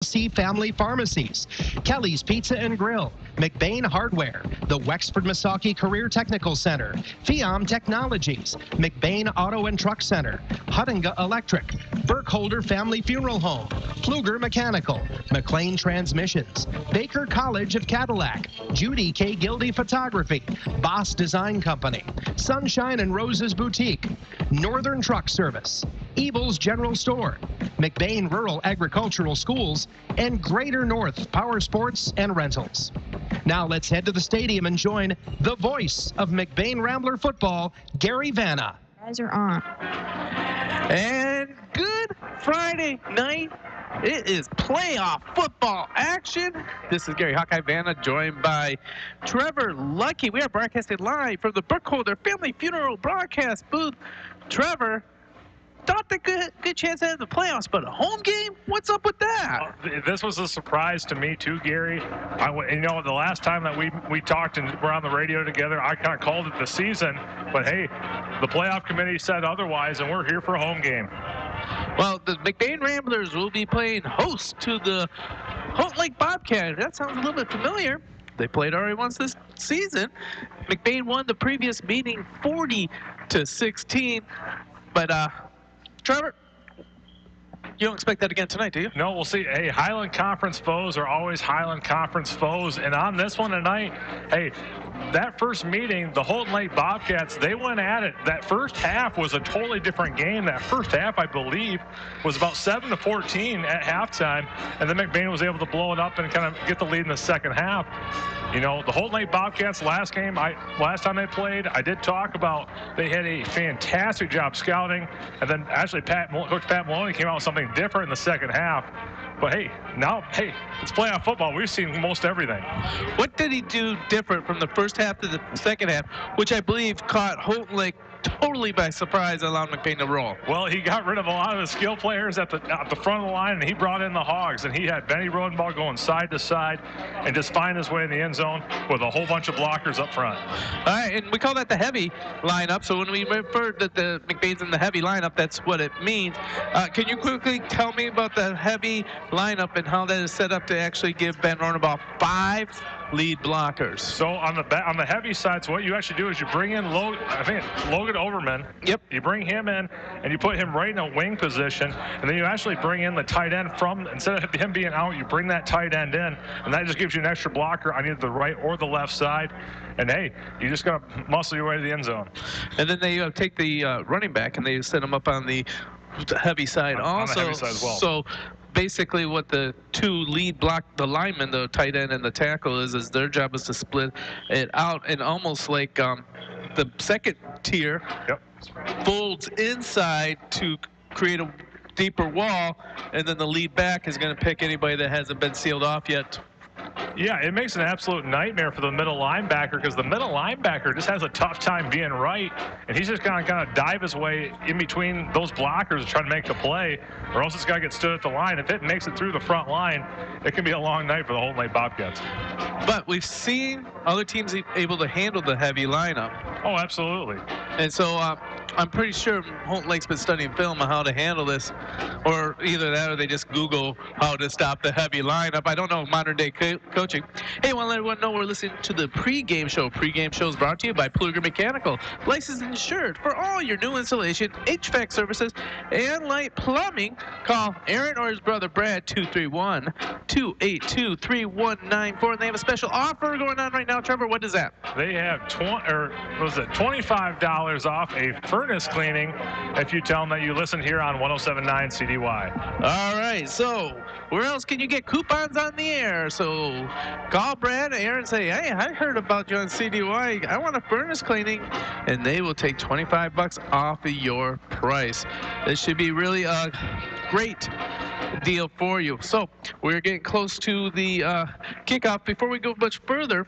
LLC Family Pharmacies, Kelly's Pizza and Grill, McBain Hardware, the Wexford Misaki Career Technical Center, Fiam Technologies, McBain Auto and Truck Center, Huttinga Electric, Burkholder Family Funeral Home, Pfluger Mechanical, McLean Transmissions, Baker College of Cadillac, Judy K. Gildy Photography, Boss Design Company, Sunshine and Roses Boutique, Northern Truck Service, Ebel's General Store, McBain Rural Agricultural Schools, and Greater North Power Sports and Rentals. Now let's head to the stadium and join the voice of McBain Rambler football, Gary Vanna. Guys are on. And good Friday night. It is playoff football action. This is Gary Hawkeye Vanna, joined by Trevor Lucky. We are broadcasting live from the Burkholder Family Funeral broadcast booth. Trevor, thought the good chance at the playoffs, but a home game? What's up with that? This was a surprise to me too, Gary. The last time that we talked and we're on the radio together, I kind of called it the season, but hey, the playoff committee said otherwise, and we're here for a home game. Well, the McBain Ramblers will be playing host to the Houghton Lake Bobcats. That sounds a little bit familiar. They played already once this season. McBain won the previous meeting 40-16, but Trevor, you don't expect that again tonight, do you? No, we'll see. Hey, Highland Conference foes are always Highland Conference foes. And on this one tonight, hey, that first meeting, the Houghton Lake Bobcats, they went at it. That first half was a totally different game. That first half, I believe, was about 7-14 at halftime. And then McBain was able to blow it up and kind of get the lead in the second half. You know, the Houghton Lake Bobcats last time they played, I did talk about they had a fantastic job scouting. And then actually Coach Pat Maloney came out with something different in the second half. But hey, it's playoff football. We've seen most everything. What did he do different from the first half to the second half, which I believe caught Houghton Lake totally by surprise, allowed McBain to roll? Well, he got rid of a lot of the skill players at the front of the line, and he brought in the Hogs, and he had Benny Rodenball going side to side and just find his way in the end zone with a whole bunch of blockers up front. All right, and we call that the heavy lineup. So when we refer that the McBain's in the heavy lineup, that's what it means. Can you quickly tell me about the heavy lineup and how that is set up to actually give Ben Rodenball 5 lead blockers? So on the heavy side, so what you actually do is you bring in Logan Overman. Yep. You bring him in and you put him right in a wing position, and then you actually bring in the tight end instead of him being out, you bring that tight end in, and that just gives you an extra blocker on either the right or the left side. And hey, you just gotta muscle your way to the end zone. And then they take the running back and they set him up on the heavy side on the heavy side as well. So basically what the two lead the linemen, the tight end and the tackle, is their job is to split it out, and almost like the second tier folds inside to create a deeper wall, and then the lead back is going to pick anybody that hasn't been sealed off yet. Yeah, it makes an absolute nightmare for the middle linebacker, because the middle linebacker just has a tough time being right, and he's just going to kind of dive his way in between those blockers to try to make a play, or else it's got to get stood at the line. If it makes it through the front line, it can be a long night for the Houghton Lake Bobcats. But we've seen other teams able to handle the heavy lineup. Oh, absolutely. And so I'm pretty sure Houghton Lake's been studying film on how to handle this, or either that or they just Google how to stop the heavy lineup. I don't know, modern day coaching. Hey, I want to let everyone know we're listening to the pregame show. Pregame show is brought to you by Pfluger Mechanical, licensed and insured for all your new installation, HVAC services, and light plumbing. Call Aaron or his brother Brad, 231-282-3194. And they have a special offer going on right now. Trevor, what is that? They have $25 off a furnace cleaning if you tell them that you listen here on 107.9 CDY. All right, so where else can you get coupons on the air? So call Brad and Aaron and say, hey, I heard about you on CDY. I want a furnace cleaning, and they will take $25 off of your price. This should be really a great deal for you. So we're getting close to the kickoff. Before we go much further,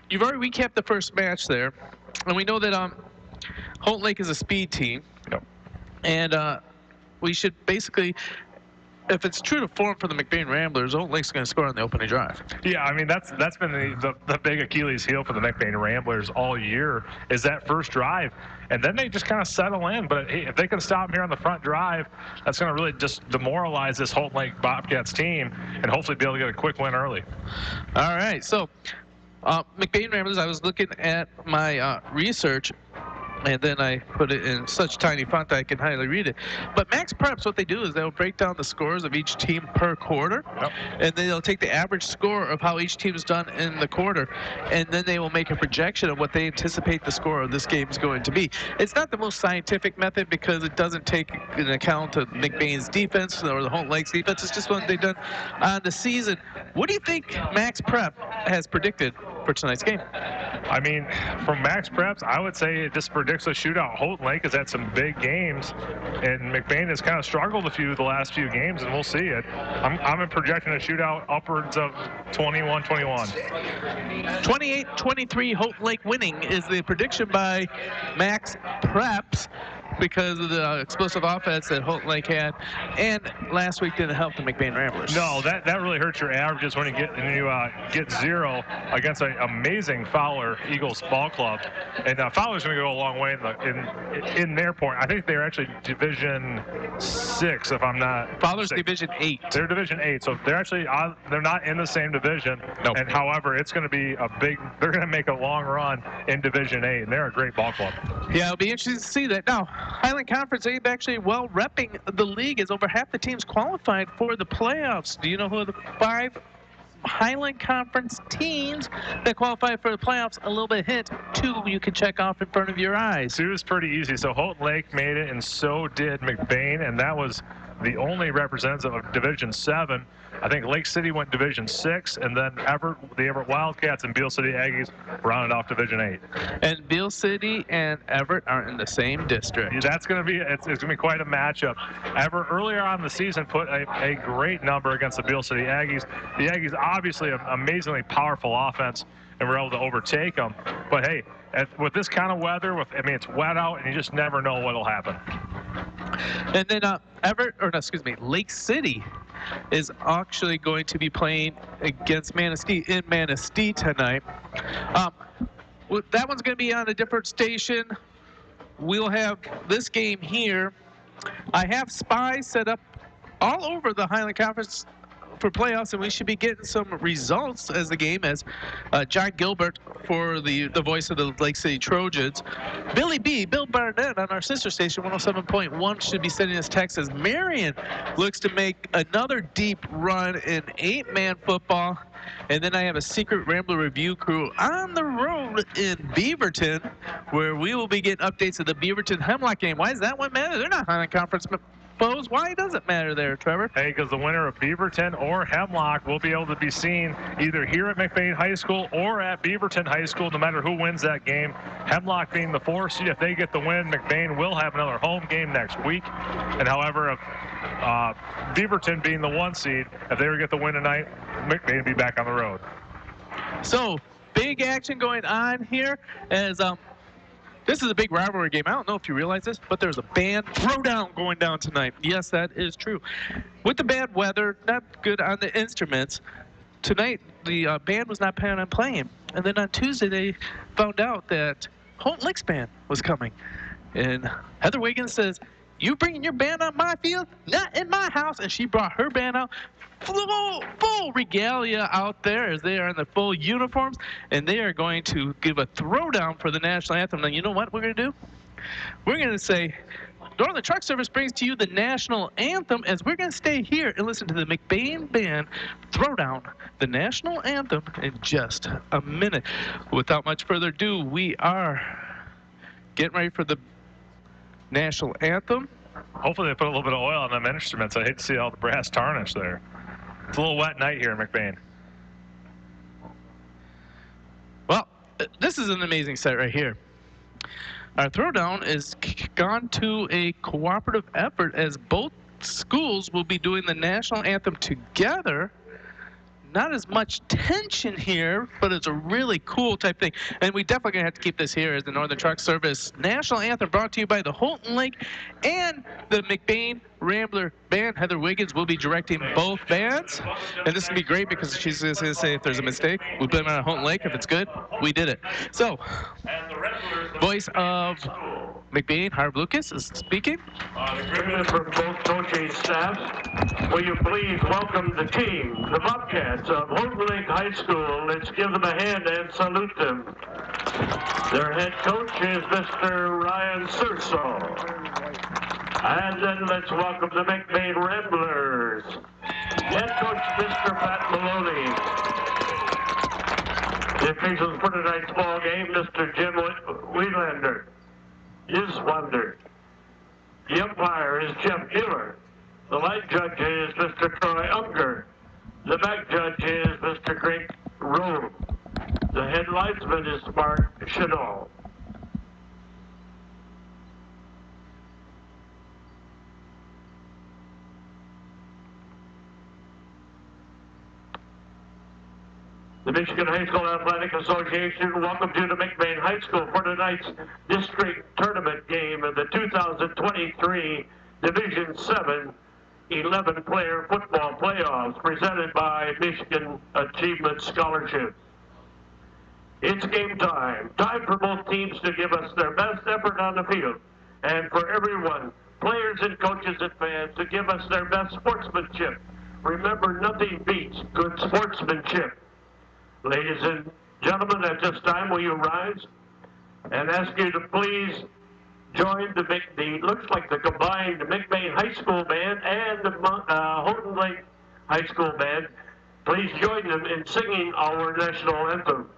you've already recapped the first match there, and we know that Houghton Lake is a speed team. Yep. And we should basically if it's true to form for the McBain Ramblers, Old Lake's going to score on the opening drive. Yeah, I mean, that's been the big Achilles heel for the McBain Ramblers all year is that first drive. And then they just kind of settle in. But hey, if they can stop them here on the front drive, that's going to really just demoralize this Holton Lake Bobcats team and hopefully be able to get a quick win early. All right, so McBain Ramblers, I was looking at my research, and then I put it in such tiny font that I can hardly read it. But Max Preps, what they do is they'll break down the scores of each team per quarter, and then they'll take the average score of how each team is done in the quarter, and then they will make a projection of what they anticipate the score of this game is going to be. It's not the most scientific method because it doesn't take into account of McBain's defense or the Holton Lake's defense. It's just what they've done on the season. What do you think Max Prep has predicted for tonight's game? I mean, from Max Preps, I would say it just predicts a shootout. Holton Lake has had some big games, and McBain has kind of struggled the last few games, and we'll see it. I'm projecting a shootout upwards of 21-21. 28-23 Holton Lake winning is the prediction by Max Preps because of the explosive offense that Holton Lake had, and last week didn't help the McBain Ramblers. No, that really hurts your averages when you get zero against an amazing Fowler Eagles ball club, and Fowler's going to go a long way in their point. I think they're actually Division 6, if I'm not. Fowler's Division 8. They're Division 8, so they're not in the same division. Nope. And however, it's going to be they're going to make a long run in Division 8, and they're a great ball club. Yeah, it'll be interesting to see that. Now, Highland Conference, they've actually well repping the league as over half the teams qualified for the playoffs. Do you know who the 5 Highland Conference teams that qualified for the playoffs? A little bit of hint. 2 you can check off in front of your eyes. 2 is pretty easy. So Holton Lake made it, and so did McBain, and that was the only representative of Division 7. I think Lake City went Division 6, and then the Everett Wildcats and Beale City Aggies rounded off Division 8. And Beale City and Everett are in the same district. That's going to be it's going to be quite a matchup. Everett earlier on in the season put a great number against the Beale City Aggies. The Aggies obviously an amazingly powerful offense, and were able to overtake them. But hey, with this kind of weather, it's wet out, and you just never know what'll happen. And then Lake City is actually going to be playing against Manistee in Manistee tonight. That one's going to be on a different station. We'll have this game here. I have spies set up all over the Highland Conference for playoffs, and we should be getting some results as the game as John Gilbert for the voice of the Lake City Trojans. Bill Barnett on our sister station 107.1 should be sending us text as Marion looks to make another deep run in 8-man football. And then I have a secret Rambler review crew on the road in Beaverton, where we will be getting updates of the Beaverton Hemlock game. Why does that one matter? They're not Highland Conference foes. Why does it matter there, Trevor? Hey, because the winner of Beaverton or Hemlock will be able to be seen either here at McBain High School or at Beaverton High School, no matter who wins that game. Hemlock being the 4 seed, if they get the win, McBain will have another home game next week. And however, if Beaverton being the 1 seed, if they were to get the win tonight, McBain will be back on the road. So, big action going on here as this is a big rivalry game. I don't know if you realize this, but there's a band throwdown going down tonight. Yes, that is true. With the bad weather, not good on the instruments, tonight the band was not planning on playing. And then on Tuesday, they found out that Holton Lake's band was coming. And Heather Wiggins says, "You bringing your band on my field? Not in my house." And she brought her band out. Full regalia out there as they are in the full uniforms, and they are going to give a throwdown for the national anthem. Now, you know what we're going to do? We're going to say, Northern Truck Service brings to you the national anthem, as we're going to stay here and listen to the McBain Band throw down the national anthem in just a minute. Without much further ado, we are getting ready for the national anthem. Hopefully they put a little bit of oil on them instruments. I hate to see all the brass tarnish there. It's a little wet night here in McBain. Well, this is an amazing set right here. Our throwdown is gone to a cooperative effort as both schools will be doing the national anthem together. not as much tension here, but it's a really cool type thing. And we definitely going to have to keep this here as the Northern Truck Service National Anthem, brought to you by the Holton Lake and the McBain Rambler Band. Heather Wiggins will be directing both bands. And this will be great because she's going to say if there's a mistake, we blame it on Holton Lake. If it's good, we did it. So, voice of McBain, Harv Lucas, is speaking. From both coaching staffs, will you please welcome the team, the Bobcats of Holton Lake High School. Let's give them a hand and salute them. Their head coach is Mr. Ryan Sursall. And then let's welcome the McBain Ramblers. Head coach Mr. Pat Maloney. The officials for tonight's ball game, Mr. Jim Wheelander. The umpire is Jeff Giller. The light judge is Mr. Troy Unger. The back judge is Mr. Greg Rome. The head linesman is Mark Chanel. The Michigan High School Athletic Association welcomes you to McBain High School for tonight's district tournament game of the 2023 Division 7 11-player football playoffs presented by Michigan Achievement Scholarships. It's game time. Time for both teams to give us their best effort on the field. And for everyone, players and coaches and fans, to give us their best sportsmanship. Remember, nothing beats good sportsmanship. Ladies and gentlemen, at this time, will you rise and ask you to please join the looks like the combined McBain High School Band and the Holton Lake High School Band. Please join them in singing our national anthem.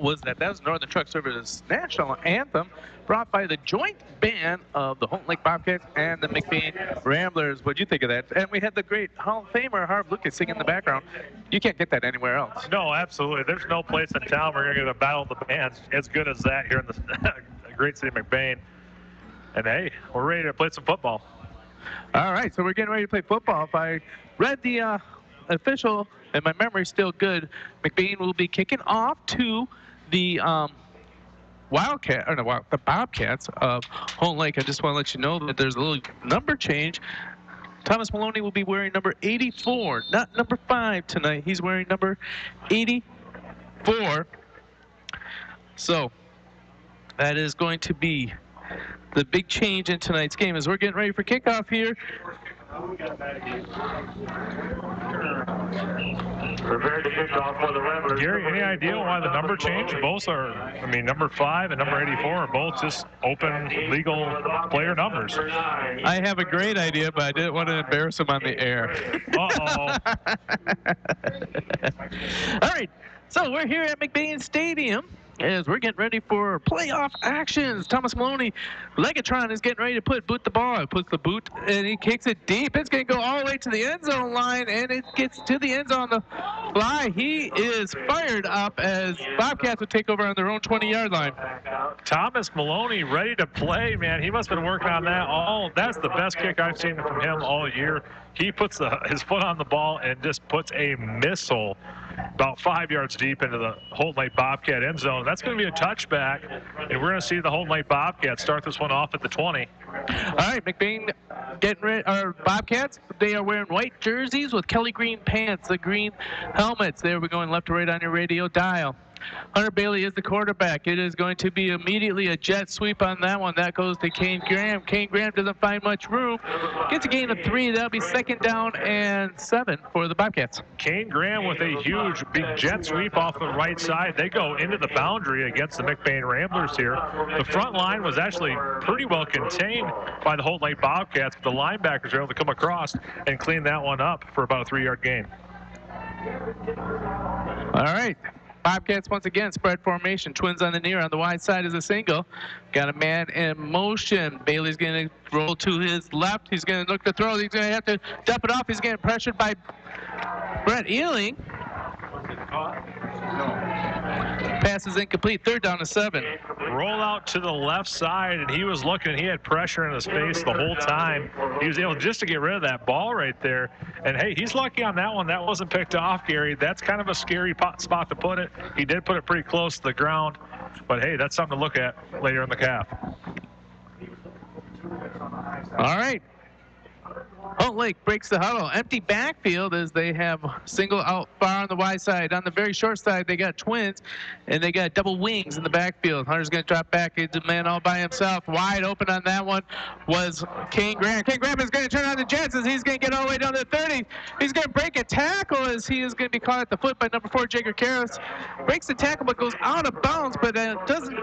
Was that was Northern Truck Service National Anthem, brought by the joint band of the Holton Lake Bobcats and the McBain Ramblers. What'd you think of that? And we had the great Hall of Famer Harv Lucas singing in the background. You can't get that anywhere else. No, absolutely. There's no place in town where you're going to get a battle of the bands as good as that here in the great city of McBain. And hey, we're ready to play some football. All right, so we're getting ready to play football. If I read the official, and my memory's still good, McBain will be kicking off to the the Bobcats of Holton Lake. I just want to let you know that there's a little number change. Thomas Maloney will be wearing number 84, not number 5 tonight. He's wearing number 84. So that is going to be the big change in tonight's game as we're getting ready for kickoff here. Prepare to kick off for the Ramblers. Gary, any idea why the number changed? Both are, I mean, number 5 and number 84 are both just open, legal player numbers. I have a great idea, but I didn't want to embarrass him on the air. Uh-oh. All right, so we're here at McBain Stadium, as we're getting ready for playoff actions. Thomas Maloney, Legatron is getting ready to boot the ball. He puts the boot and he kicks it deep. It's going to go all the way to the end zone line, and it gets to the end zone on the fly. He is fired up as Bobcats would take over on their own 20-yard line. Thomas Maloney ready to play, man. He must have been working on that all. That's the best kick I've seen from him all year. He puts his foot on the ball and just puts a missile about 5 yards deep into the Holton Lake Bobcat end zone. That's going to be a touchback, and we're going to see the Holton Lake Bobcats start this one off at the 20. All right, McBain getting ready. Our Bobcats, they are wearing white jerseys with Kelly green pants, the green helmets. There we're going left to right on your radio dial. Hunter Bailey is the quarterback. It is going to be immediately a jet sweep on that one. That goes to Kane Graham. Kane Graham doesn't find much room. Gets a gain of 3. That'll be 2nd down and 7 for the Bobcats. Kane Graham with a huge big jet sweep off the right side. They go into the boundary against the McBain Ramblers here. The front line was actually pretty well contained by the Holton Lake Bobcats, but the linebackers were able to come across and clean that one up for about a 3-yard gain. All right. Bobcats once again spread formation. Twins on the near. On the wide side is a single. Got a man in motion. Bailey's going to roll to his left. He's going to look to throw. He's going to have to dump it off. He's getting pressured by Brett Ealing. Pass is incomplete. 3rd down to 7. Roll out to the left side, and he was looking. He had pressure in his face the whole time. He was able just to get rid of that ball right there. And, hey, he's lucky on that one. That wasn't picked off, Gary. That's kind of a scary spot to put it. He did put it pretty close to the ground. But, hey, that's something to look at later in the calf. All right. Holton Lake breaks the huddle. Empty backfield as they have single out far on the wide side. On the very short side, they got twins, and they got double wings in the backfield. Hunter's going to drop back into man all by himself. Wide open on that one was Kane Graham. Kane Graham is going to turn on the jets as he's going to get all the way down to the 30. He's going to break a tackle as he is going to be caught at the foot by number 4, Jager Karras. Breaks the tackle but goes out of bounds, but doesn't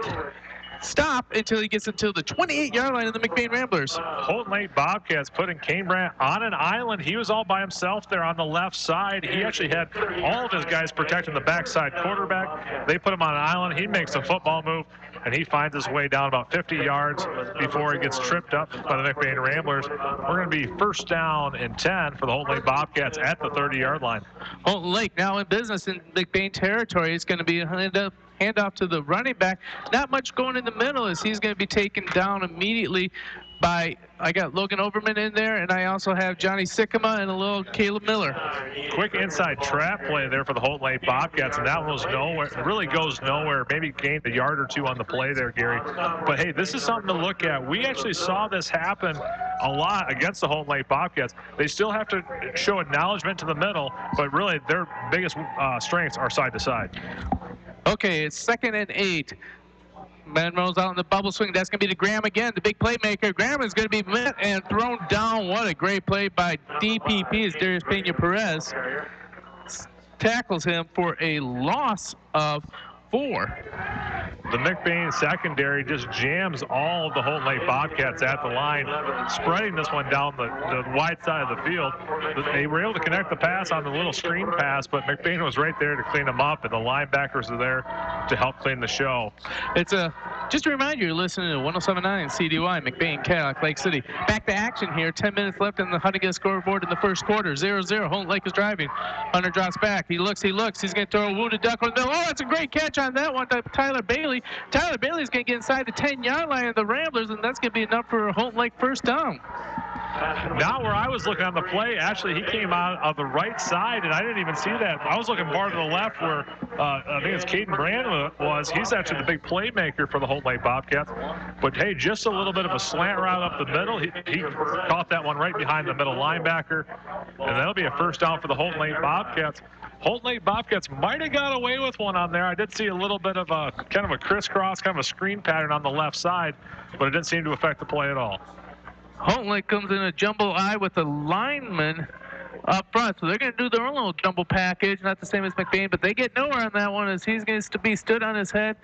stop until he gets until the 28-yard line of the McBain Ramblers. Holton Lake Bobcats putting Kane Brandt on an island. He was all by himself there on the left side. He actually had all of his guys protecting the backside quarterback. They put him on an island. He makes a football move, and he finds his way down about 50 yards before he gets tripped up by the McBain Ramblers. We're going to be 1st down and 10 for the Holton Lake Bobcats at the 30-yard line. Holton Lake now in business in McBain territory. It's going to be a handoff to the running back. Not much going in the middle as he's going to be taken down immediately by, I got Logan Overman in there, and I also have Johnny Sikkema and a little Caleb Miller. Quick inside trap play there for the Holton Lake Bobcats, and that was nowhere. It really goes nowhere. Maybe gained a yard or 2 on the play there, Gary. But, hey, this is something to look at. We actually saw this happen a lot against the Holton Lake Bobcats. They still have to show acknowledgement to the middle, but really their biggest strengths are side to side. Okay, it's 2nd and 8. Man rolls out in the bubble swing. That's going to be to Graham again, the big playmaker. Graham is going to be met and thrown down. What a great play by DPP as Darius Pena-Perez tackles him for a loss of 4. The McBain secondary just jams all of the Holton Lake Bobcats at the line, spreading this one down the wide side of the field. They were able to connect the pass on the little screen pass, but McBain was right there to clean them up, and the linebackers are there to help clean the show. Just to remind you, you're listening to 107.9 CDY, McBain, Cadillac, Lake City. Back to action here. 10 minutes left in the Huntington scoreboard in the first quarter. 0-0. Holton Lake is driving. Hunter drops back. He looks. He's going to throw a wounded duck over the middle. Oh, that's a great catch on that one by Tyler Bailey. Tyler Bailey's going to get inside the 10-yard line of the Ramblers, and that's going to be enough for a Holton Lake 1st down. Not where I was looking on the play. Actually, he came out of the right side, and I didn't even see that. I was looking more to the left where I think it's Caden Brand was. He's actually the big playmaker for the Holton Lake Bobcats. But, hey, just a little bit of a slant route up the middle. He caught that one right behind the middle linebacker, and that'll be a 1st down for the Holton Lake Bobcats. Holton Lake Bobcats might have got away with one on there. I did see a little bit of a kind of a crisscross, kind of a screen pattern on the left side, but it didn't seem to affect the play at all. Holton Lake comes in a jumble eye with the lineman up front, so they're going to do their own little jumble package, not the same as McBain, but they get nowhere on that one as he's going to be stood on his head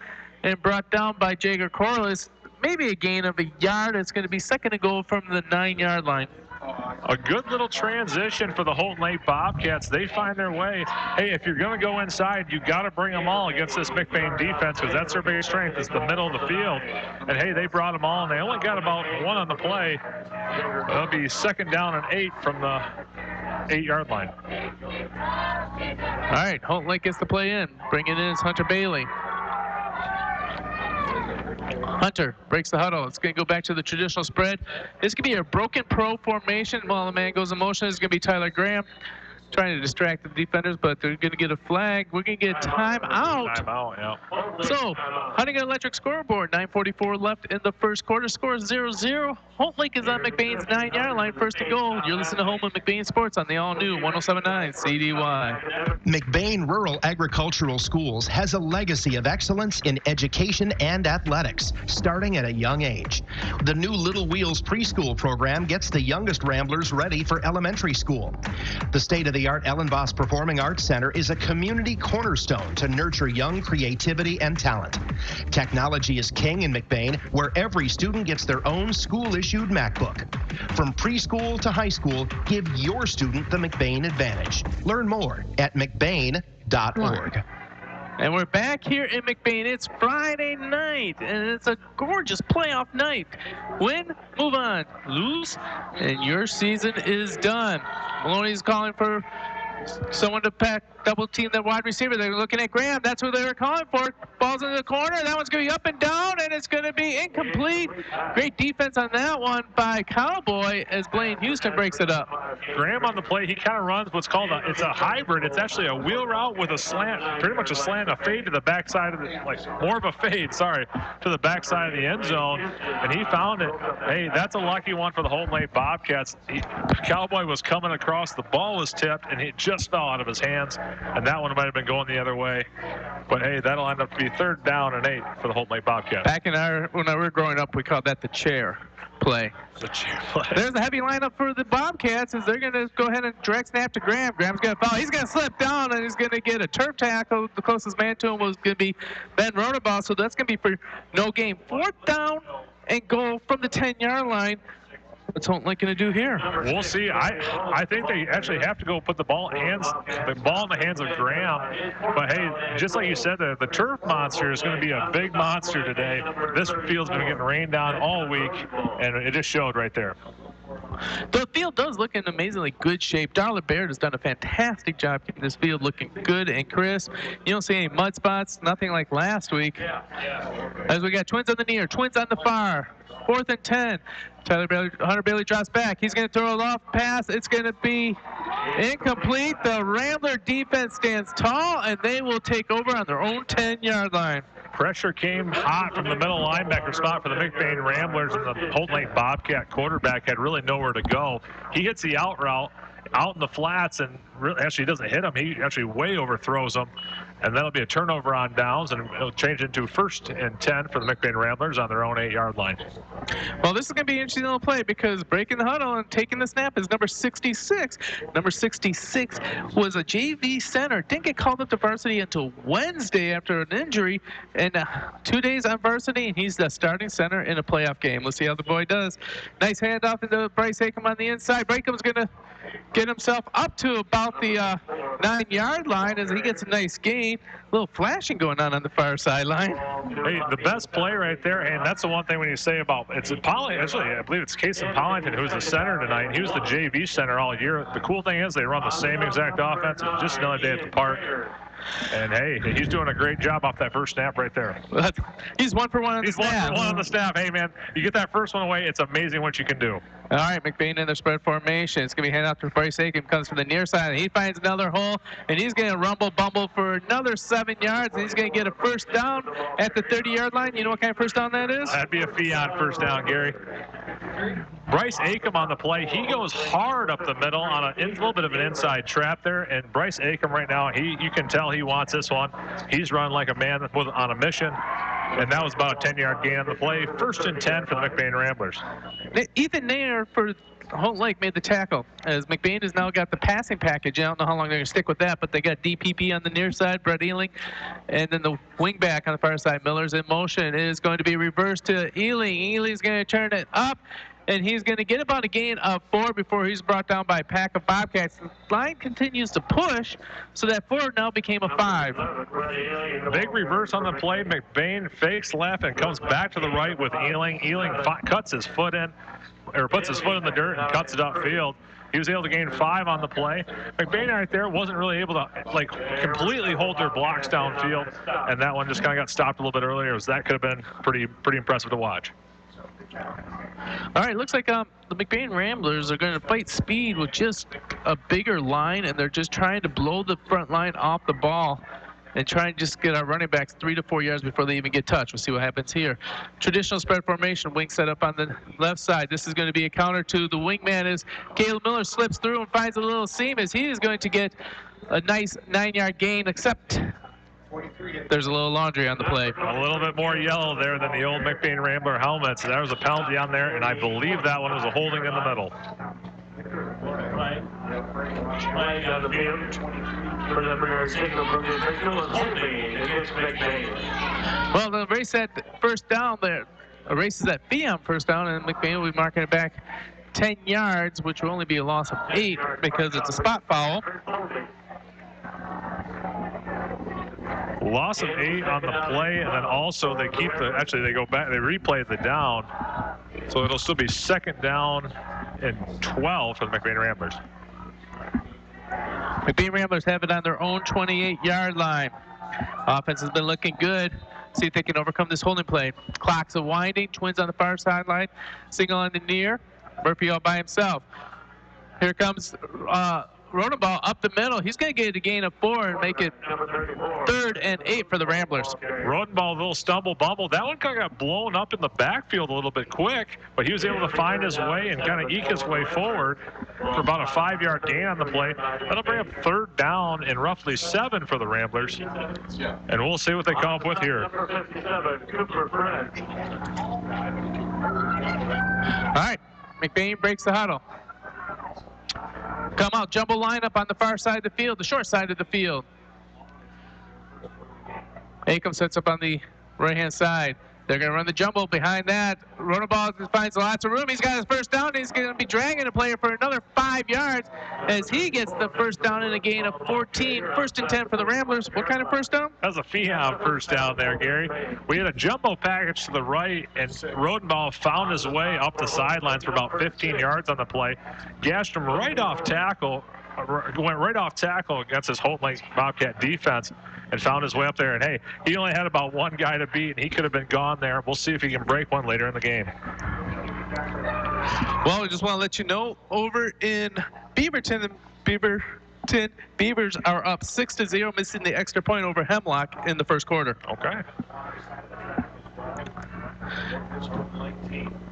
and brought down by Jager Corliss. Maybe a gain of a yard. It's going to be 2nd and goal from the 9-yard line. A good little transition for the Holton Lake Bobcats. They find their way. Hey, if you're going to go inside, you got to bring them all against this McBain defense because that's their biggest strength is the middle of the field. And, hey, they brought them all, and they only got about one on the play. It'll be 2nd down and 8 from the 8-yard line. All right, Holton Lake gets the play in. Bringing in is Hunter Bailey. Hunter breaks the huddle. It's going to go back to the traditional spread. This could be a broken pro formation. While the man goes in motion, it's going to be Tyler Graham trying to distract the defenders, but they're going to get a flag. We're going to get a timeout. Timeout, yeah. So, Huntington Electric scoreboard, 9:44 left in the first quarter. Score is 0-0. Holton Lake is on McBain's 9-yard line, 1st and goal. You're listening to Home with McBain Sports on the all-new 107.9 CDY. McBain Rural Agricultural Schools has a legacy of excellence in education and athletics, starting at a young age. The new Little Wheels preschool program gets the youngest Ramblers ready for elementary school. The state-of-the-art Ellen Voss Performing Arts Center is a community cornerstone to nurture young creativity and talent. Technology is king in McBain, where every student gets their own school-issued MacBook. From preschool to high school, give your student the McBain advantage. Learn more at mcbain.org. And we're back here in McBain. It's Friday night, and it's a gorgeous playoff night. Win, move on. Lose, and your season is done. Maloney's calling for someone to double team that wide receiver. They're looking at Graham. That's who they were calling for. Ball's in the corner. That one's going to be up and down, and it's going to be incomplete. Great defense on that one by Cowboy as Blaine Houston breaks it up. Graham on the play, he kind of runs what's called it's a hybrid. It's actually a wheel route with a slant, pretty much a slant, a fade to the backside of more of a fade, to the backside of the end zone, and he found it. Hey, that's a lucky one for the Holton Lake Bobcats. Cowboy was coming across, the ball was tipped, and it just fell out of his hands, and that one might have been going the other way. But, hey, that'll end up to be 3rd down and 8 for the Holton Lake Bobcats. Back when I were growing up, we called that the chair play. The chair play. There's a heavy lineup for the Bobcats as they're going to go ahead and direct snap to Graham. Graham's going to foul. He's going to slip down, and he's going to get a turf tackle. The closest man to him was going to be Ben Ronabaugh, so that's going to be for no gain. 4th down and goal from the 10-yard line. What's Holton Lake going to do here? We'll see. I think they actually have to go put the ball in the hands of Graham. But hey, just like you said, the turf monster is going to be a big monster today. This field's been getting rained down all week, and it just showed right there. The field does look in amazingly good shape. Darla Baird has done a fantastic job keeping this field looking good and crisp. You don't see any mud spots, nothing like last week. As we got twins on the near, twins on the far. 4th and 10. Hunter Bailey drops back. He's going to throw it off pass. It's going to be incomplete. The Rambler defense stands tall, and they will take over on their own 10-yard line. Pressure came hot from the middle linebacker spot for the McBain Ramblers, and the Holton Lake Bobcat quarterback had really nowhere to go. He hits the out route out in the flats and really actually doesn't hit him. He actually way overthrows him. And that'll be a turnover on downs, and it'll change into 1st and 10 for the McBain Ramblers on their own 8-yard line. Well, this is going to be an interesting little play because breaking the huddle and taking the snap is number 66. Number 66 was a JV center. Didn't get called up to varsity until Wednesday after an injury, and 2 days on varsity, and he's the starting center in a playoff game. Let's see how the boy does. Nice handoff into Bryce Acom on the inside. Brakeham's going to get himself up to about the 9-yard line as he gets a nice gain. A little flashing going on the far sideline. Hey, the best play right there, and that's the one thing when you say about it's actually, I believe it's Casey Pollington who's the center tonight. He was the JV center all year. The cool thing is they run the same exact offense. It's just another day at the park. And hey, he's doing a great job off that first snap right there. He's 1 for 1 on the snap. He's 1 for 1 on the snap. Hey, man, you get that first one away, it's amazing what you can do. All right, McBain in the spread formation. It's going to be handed out to Bryce Acom. Comes from the near side, and he finds another hole, and he's going to rumble-bumble for another 7 yards, and he's going to get a 1st down at the 30-yard line. You know what kind of 1st down that is? That'd be a Fion 1st down, Gary. Bryce Acom on the play. He goes hard up the middle on a little bit of an inside trap there, and Bryce Acom right now, you can tell he wants this one. He's run like a man on a mission, and that was about a 10-yard gain on the play. 1st and 10 for the McBain Ramblers. Ethan Nair for Holton Lake made the tackle as McBain has now got the passing package. I don't know how long they're going to stick with that, but they got DPP on the near side, Brett Ealing, and then the wing back on the far side, Miller's in motion. It is going to be reversed to Ealing. Ealing's going to turn it up, and he's going to get about a gain of 4 before he's brought down by a pack of Bobcats. The line continues to push, so that 4 now became a 5. Big reverse on the play. McBain fakes left and comes back to the right with Ealing. Ealing cuts his foot in, or puts his foot in the dirt and cuts it upfield. He was able to gain 5 on the play. McBain right there wasn't really able to completely hold their blocks downfield, and that one just kind of got stopped a little bit earlier. So that could have been pretty impressive to watch. All right, looks like the McBain Ramblers are going to fight speed with just a bigger line, and they're just trying to blow the front line off the ball and try and just get our running backs 3 to 4 yards before they even get touched. We'll see what happens here. Traditional spread formation, wing set up on the left side. This is going to be a counter to the wingman as Caleb Miller slips through and finds a little seam as he is going to get a nice 9-yard gain, except there's a little laundry on the play. A little bit more yellow there than the old McBain Rambler helmets. There was a penalty on there, and I believe that one was a holding in the middle. Well, the race at first down there, races at Fiam first down, and McBain will be marking it back 10 yards, which will only be a loss of 8 because it's a spot foul. Loss of 8 on the play, and then also they keep the, actually they go back, they replay the down. So it'll still be 2nd down and 12 for the McBain Ramblers. McBain Ramblers have it on their own 28-yard line. Offense has been looking good. See if they can overcome this holding play. Clock's a winding. Twins on the far sideline. Single on the near. Murphy all by himself. Here comes Rodenbaugh up the middle. He's going to get a gain of 4 and make it 3rd and 8 for the Ramblers. Rodenbaugh, a little stumble, bumble. That one kind of got blown up in the backfield a little bit quick, but he was able to find his way and kind of eke his way forward for about a 5-yard gain on the play. That'll bring up 3rd down and roughly 7 for the Ramblers. And we'll see what they come up with here. All right, McBain breaks the huddle. Come out, jumbo lineup on the far side of the field, the short side of the field. Acom sets up on the right-hand side. They're going to run the jumbo behind that. Rodenbaugh finds lots of room. He's got his first down. He's going to be dragging a player for another 5 yards as he gets the first down in a gain of 14. 1st and 10 for the Ramblers. What kind of first down? That was a Fiam first down there, Gary. We had a jumbo package to the right, and Rodenbaugh found his way up the sidelines for about 15 yards on the play. Gashed him right off tackle. Went right off tackle against his Holton Lake Bobcat defense and found his way up there. And, hey, he only had about 1 guy to beat, and he could have been gone there. We'll see if he can break one later in the game. Well, we just want to let you know, over in Beaverton, Beavers are up 6-0, missing the extra point over Hemlock in the first quarter. Okay.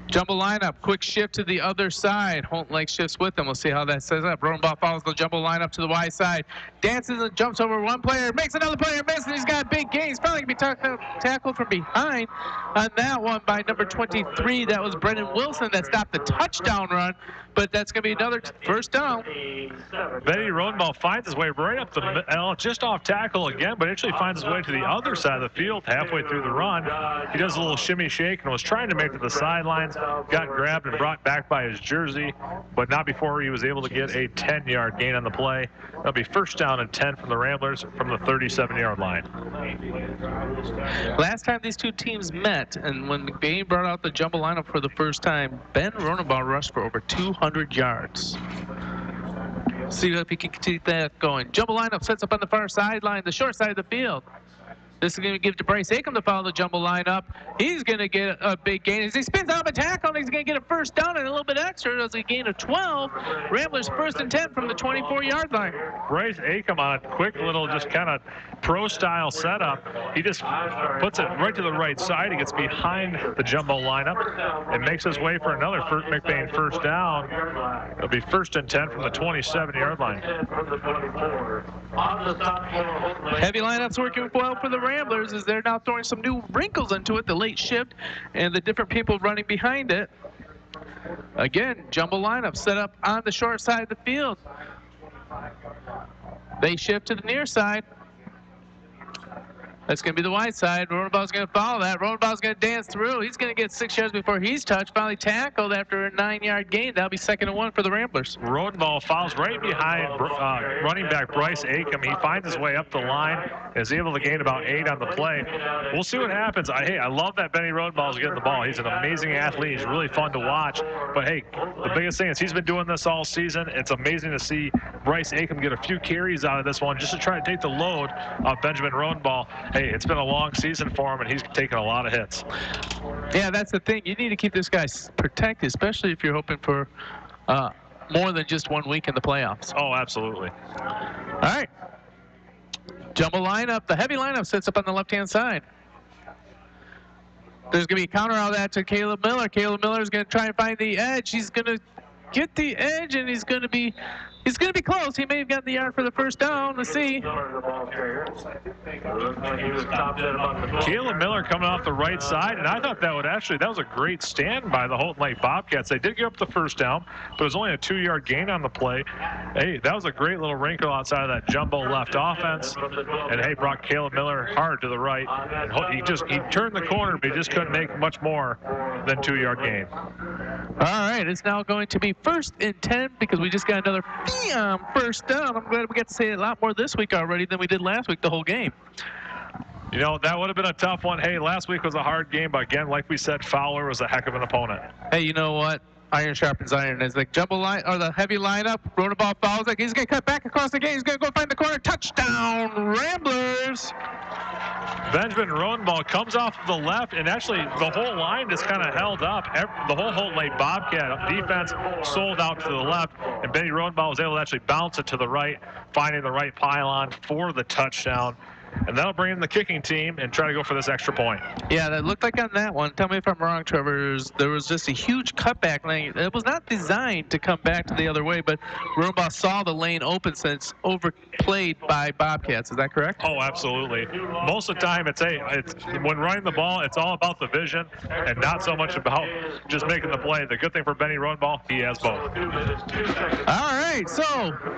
Jumbo lineup, quick shift to the other side. Holton Lake shifts with them. We'll see how that sets up. Rodenbaugh follows the jumbo lineup to the wide side. Dances and jumps over one player, makes another player miss, and he's got a big gain. He's probably going to be tackled from behind on that one by number 23. That was Brendan Wilson that stopped the touchdown run, but that's going to be another first down. Betty Rodenbaugh finds his way right up the middle, just off tackle again, but actually finds his way to the other side of the field halfway through the run. He does a little shimmy shake and was trying to make it to the sidelines. Got grabbed and brought back by his jersey, but not before he was able to get a 10-yard gain on the play. That'll be 1st down and 10 from the Ramblers from the 37-yard line. Last time these two teams met, and when McBain brought out the jumbo lineup for the first time, Ben Rodenbaugh rushed for over 200 yards. See if he can keep that going. Jumbo lineup sets up on the far sideline, the short side of the field. This is going to give to Bryce Acom to follow the jumbo lineup. He's going to get a big gain. As he spins out of a tackle, he's going to get a first down and a little bit extra. Does a gain of 12. Ramblers 1st and 10 from the 24-yard line. Bryce Acom on a quick little just kind of pro-style setup. He just puts it right to the right side. He gets behind the jumbo lineup and makes his way for another McBain first down. It'll be 1st and 10 from the 27-yard line. Heavy lineups working well for the Ramblers as they're now throwing some new wrinkles into it, the late shift and the different people running behind it. Again, jumbo lineup set up on the short side of the field. They shift to the near side. That's going to be the wide side. Rodenbaugh's going to follow that. Rodenbaugh's going to dance through. He's going to get 6 yards before he's touched. Finally tackled after a 9-yard gain. That'll be 2nd and 1 for the Ramblers. Rodenbaugh fouls right behind running back Bryce Acom. He finds his way up the line, is able to gain about 8 on the play. We'll see what happens. I love that Benny Rodenbaugh's getting the ball. He's an amazing athlete. He's really fun to watch. But, hey, the biggest thing is he's been doing this all season. It's amazing to see Bryce Acom get a few carries out of this one just to try to take the load of Benjamin Rodenbaugh. Hey, it's been a long season for him, and he's taken a lot of hits. Yeah, that's the thing. You need to keep this guy protected, especially if you're hoping for more than just 1 week in the playoffs. Oh, absolutely. All right. Jumbo lineup. The heavy lineup sits up on the left-hand side. There's going to be a counter on that to Caleb Miller. Caleb Miller is going to try and find the edge. He's going to get the edge, and he's going to be close. He may have gotten the yard for the first down. Let's see. Caleb Miller coming off the right side, and I thought that was a great stand by the Holton Lake Bobcats. They did give up the first down, but it was only a 2-yard gain on the play. Hey, that was a great little wrinkle outside of that jumbo left offense, and hey, brought Caleb Miller hard to the right. And he turned the corner, but he just couldn't make much more than 2-yard gain. All right, it's now going to be 1st and 10 because we just got another first down. I'm glad we got to say a lot more this week already than we did last week, the whole game. You know, that would have been a tough one. Hey, last week was a hard game, but again, like we said, Fowler was a heck of an opponent. Hey, you know what? Iron sharpens iron. As the jumbo line or the heavy lineup, Rodenbaugh fouls it. He's going to cut back across the game. He's going to go find the corner. Touchdown, Ramblers! Benjamin Rodenbaugh comes off the left, and actually the whole line just kind of held up. The whole Holton Lake Bobcat defense sold out to the left, and Benny Rodenbaugh was able to actually bounce it to the right, finding the right pylon for the touchdown. And that'll bring in the kicking team and try to go for this extra point. Yeah, that looked like on that one. Tell me if I'm wrong, Trevor. There was just a huge cutback lane. It was not designed to come back to the other way, but Rodenbaugh saw the lane open since overplayed by Bobcats. Is that correct? Oh, absolutely. Most of the time, it's when running the ball, it's all about the vision and not so much about just making the play. The good thing for Benny Rodenbaugh, he has both. All right, so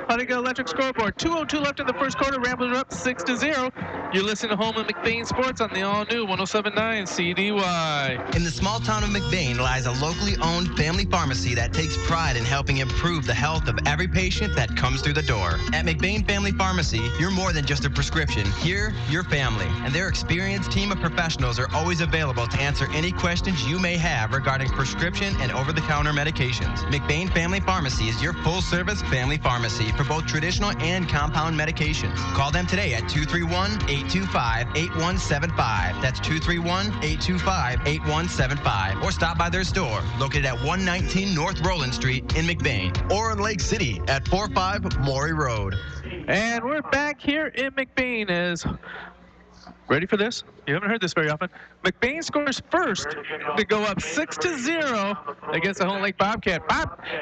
Huntington Electric scoreboard. 2:02 left in the first quarter. Ramblers are up 6-0. You're listening to Home and McBain Sports on the all-new 107.9 CDY. In the small town of McBain lies a locally owned family pharmacy that takes pride in helping improve the health of every patient that comes through the door. At McBain Family Pharmacy, you're more than just a prescription. Here, you're family. And their experienced team of professionals are always available to answer any questions you may have regarding prescription and over-the-counter medications. McBain Family Pharmacy is your full-service family pharmacy for both traditional and compound medications. Call them today at 231-825-8175. That's 231-825-8175. Or stop by their store, located at 119 North Roland Street in McBain. Or in Lake City at 45 Maury Road. And we're back here in McBain. Ready for this? You haven't heard this very often. McBain scores first to go up 6-0 against the Holton Lake Bobcat.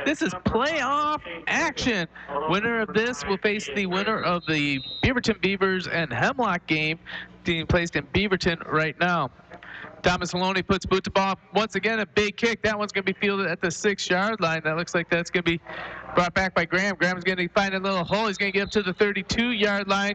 This is playoff action. Winner of this will face the winner of the Beaverton Beavers and Hemlock game being placed in Beaverton right now. Thomas Maloney puts boot to ball. Once again, a big kick. That one's going to be fielded at the 6-yard line. That looks like that's going to be brought back by Graham. Graham's going to find a little hole. He's going to get up to the 32-yard line.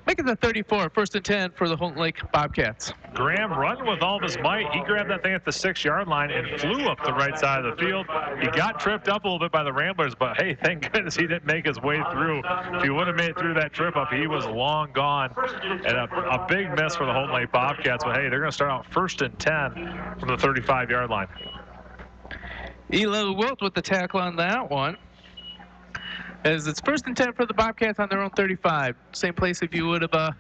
Make it the 34, 1st and 10 for the Holton Lake Bobcats. Graham running with all of his might. He grabbed that thing at the 6-yard line and flew up the right side of the field. He got tripped up a little bit by the Ramblers, but hey, thank goodness he didn't make his way through. If he would have made it through that trip up, he was long gone. And a big miss for the Holton Lake Bobcats, but hey, they're going to start out 1st and 10 from the 35-yard line. Elo Wilt with the tackle on that one. As it's 1st and 10 for the Bobcats on their own 35. Same place if you would have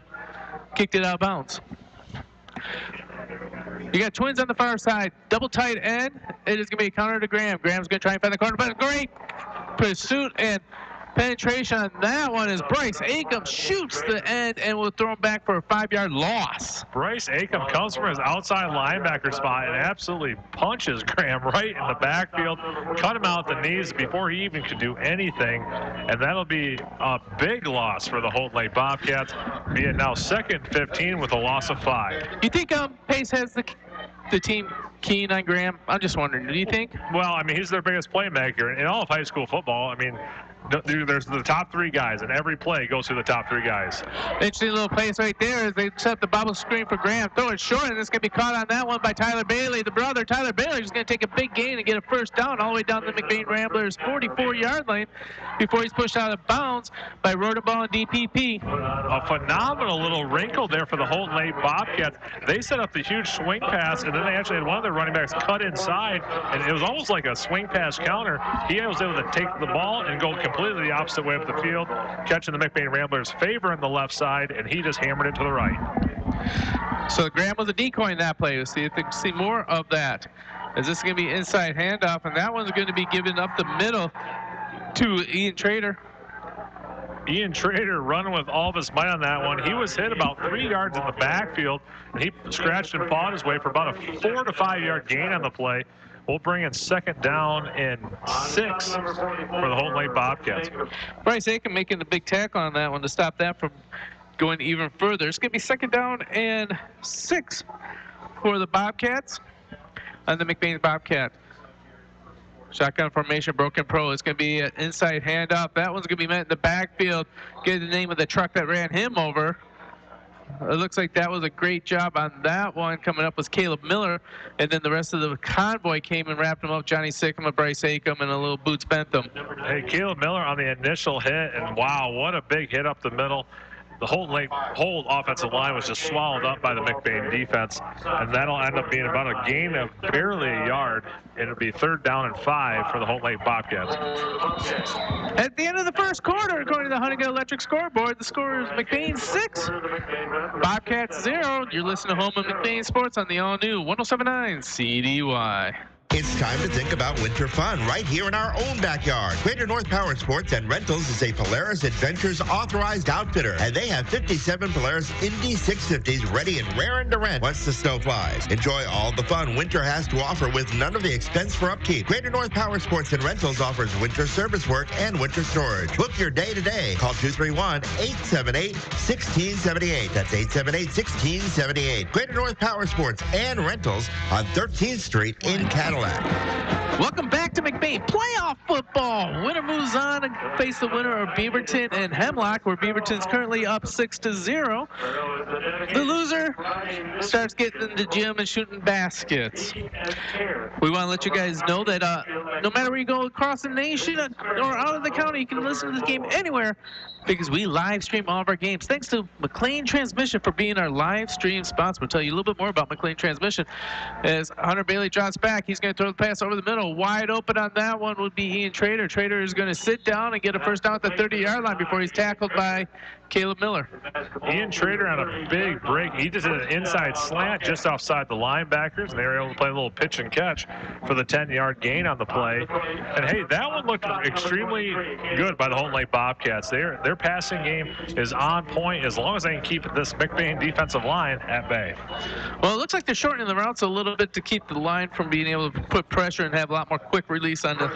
kicked it out of bounds. You got twins on the far side. Double tight end. It is going to be a counter to Graham. Graham's going to try and find the corner, but great pursuit and penetration on that one as Bryce Acom shoots the end and will throw him back for a 5-yard loss. Bryce Acom comes from his outside linebacker spot and absolutely punches Graham right in the backfield, cut him out the knees before he even could do anything, and that'll be a big loss for the Holton Lake Bobcats, being now 2nd and 15 with a loss of 5. You think Pace has the team keen on Graham? I'm just wondering, do you think? Well, I mean, he's their biggest playmaker in all of high school football. I mean, there's the top 3 guys, and every play goes through the top 3 guys. Interesting little place right there as they set the bubble screen for Graham. Throw it short, and it's going to be caught on that one by Tyler Bailey, the brother. Tyler Bailey is going to take a big gain and get a first down all the way down the McBain Ramblers 44-yard line before he's pushed out of bounds by Rodenball and DPP. A phenomenal little wrinkle there for the Holton Lake Bobcats. They set up the huge swing pass, and then they actually had one of their running backs cut inside, and it was almost like a swing pass counter. He was able to take the ball and go completely the opposite way up the field, catching the McBain Ramblers' favor on the left side, and he just hammered it to the right. So Graham was a decoy in that play. We'll see if they can see more of that. As this is going to be inside handoff, and that one's going to be given up the middle to Ian Trader. Ian Trader running with all of his might on that one. He was hit about 3 yards in the backfield, and he scratched and fought his way for about a 4 to 5 yard gain on the play. We'll bring in 2nd down and 6 for the Holton Lake Bobcats. Bryce Aiken making the big tackle on that one to stop that from going even further. It's going to be 2nd down and 6 for the Bobcats on the McBain Bobcat. Shotgun formation, broken pro. It's going to be an inside handoff. That one's going to be met in the backfield. Get the name of the truck that ran him over. It looks like that was a great job on that one. Coming up was Caleb Miller, and then the rest of the convoy came and wrapped him up. Johnny Sickam, Bryce Aiken, and a little Boots Bentham. Hey, Caleb Miller on the initial hit, and wow, what a big hit up the middle. The whole offensive line was just swallowed up by the McBain defense, and that'll end up being about a gain of barely a yard. It'll be 3rd down and 5 for the Holton Lake Bobcats. At the end of the first quarter, according to the Huntington Electric scoreboard, the score is McBain 6, Bobcats 0. You're listening to Home of McBain Sports on the all-new 107.9 CDY. It's time to think about winter fun right here in our own backyard. Greater North Power Sports and Rentals is a Polaris Adventures authorized outfitter, and they have 57 Polaris Indy 650s ready and raring to rent once the snow flies. Enjoy all the fun winter has to offer with none of the expense for upkeep. Greater North Power Sports and Rentals offers winter service work and winter storage. Book your day today. Call 231-878-1678. That's 878-1678. Greater North Power Sports and Rentals on 13th Street in Cadillac. Welcome back to McBain playoff football. Winner moves on and face the winner of Beaverton and Hemlock, where Beaverton's currently up 6-0. The loser starts getting in the gym and shooting baskets. We want to let you guys know that no matter where you go across the nation or out of the county, you can listen to this game anywhere because we live stream all of our games. Thanks to McLean Transmission for being our live stream sponsor. We'll tell you a little bit more about McLean Transmission. As Hunter Bailey drops back, he's going to throw the pass over the middle. Wide open on that one would be Ian Trader. Trader is going to sit down and get a first down at the 30-yard line before he's tackled by Caleb Miller. Ian Trader on a big break. He just did an inside slant just outside the linebackers, and they were able to play a little pitch and catch for the 10-yard gain on the play. And hey, that one looked extremely good by the Holton Lake Bobcats. Their passing game is on point as long as they can keep this McBain defensive line at bay. Well, it looks like they're shortening the routes a little bit to keep the line from being able to put pressure and have a lot more quick release on the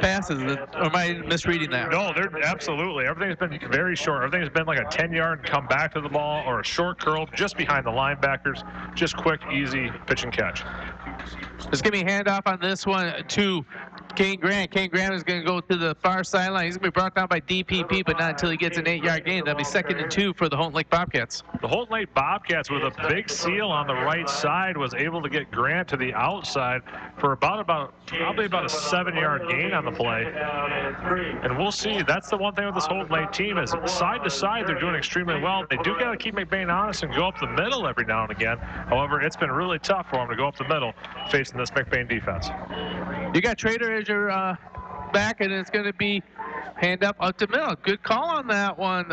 passes. Or am I misreading that? No, they're absolutely. Everything's been very short. Everything's been like a 10-yard and come back to the ball, or a short curl just behind the linebackers. Just quick, easy pitch and catch. Let's give me a handoff on this one to Kane Grant. Kane Grant is going to go to the far sideline. He's going to be brought down by DPP, but not until he gets an 8-yard gain. That'll be 2nd and 2 for the Holton Lake Bobcats. The Holton Lake Bobcats, with a big seal on the right side, was able to get Grant to the outside for probably about a 7-yard gain on the play. And we'll see. That's the one thing with this Holton Lake team is side to side, they're doing extremely well. They do got to keep McBain honest and go up the middle every now and again. However, it's been really tough for them to go up the middle facing this McBain defense. You got Trader as your back, and it's going to be hand up the middle. Good call on that one,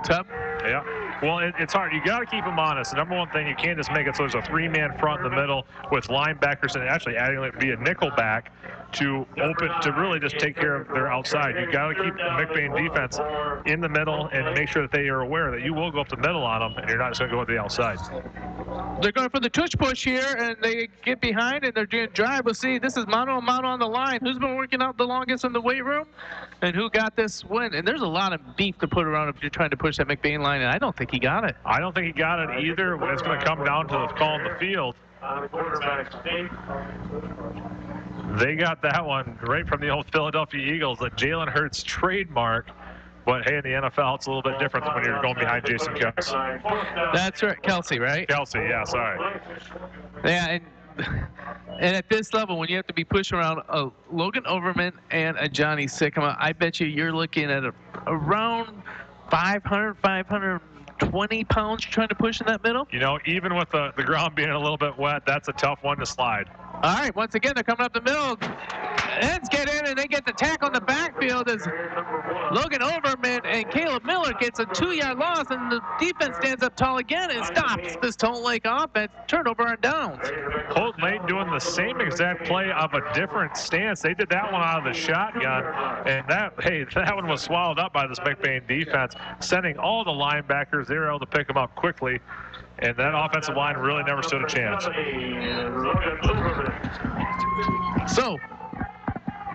Tubb. Yeah. Well, it's hard. You got to keep them honest. The number one thing, you can't just make it so there's a 3-man front in the middle with linebackers and actually adding it be a nickel back to really just take care of their outside. You got to keep the McBain defense in the middle and make sure that they are aware that you will go up the middle on them and you're not just going to go to the outside. They're going for the tush push here, and they get behind and they're doing drive. We'll see. This is mano a mano on the line. Who's been working out the longest in the weight room, and who got this win? And there's a lot of beef to put around if you're trying to push that McBain line, and I don't think he got it. I don't think he got it either. It's going to come down to the call in the field. They got that one right from the old Philadelphia Eagles, a Jalen Hurts trademark. But, hey, in the NFL, it's a little bit different when you're going behind Jason Kelsey. That's right, Kelsey, right? Kelsey, yeah, sorry. Yeah, and at this level, when you have to be pushing around a Logan Overman and a Johnny Sycamore, I bet you're looking at around 520 pounds trying to push in that middle. You know, even with the ground being a little bit wet, that's a tough one to slide. All right, once again, they're coming up the middle. Eds get in, and they get the tackle in the backfield as Logan Overman and Caleb Miller gets a 2-yard loss, and the defense stands up tall again and stops this Toll Lake offense. Turnover on downs. Holton Lake doing the same exact play of a different stance. They did that one out of the shotgun, and that one was swallowed up by this McBain defense, sending all the linebackers. They were able to pick them up quickly. And that offensive line really never stood a chance. So,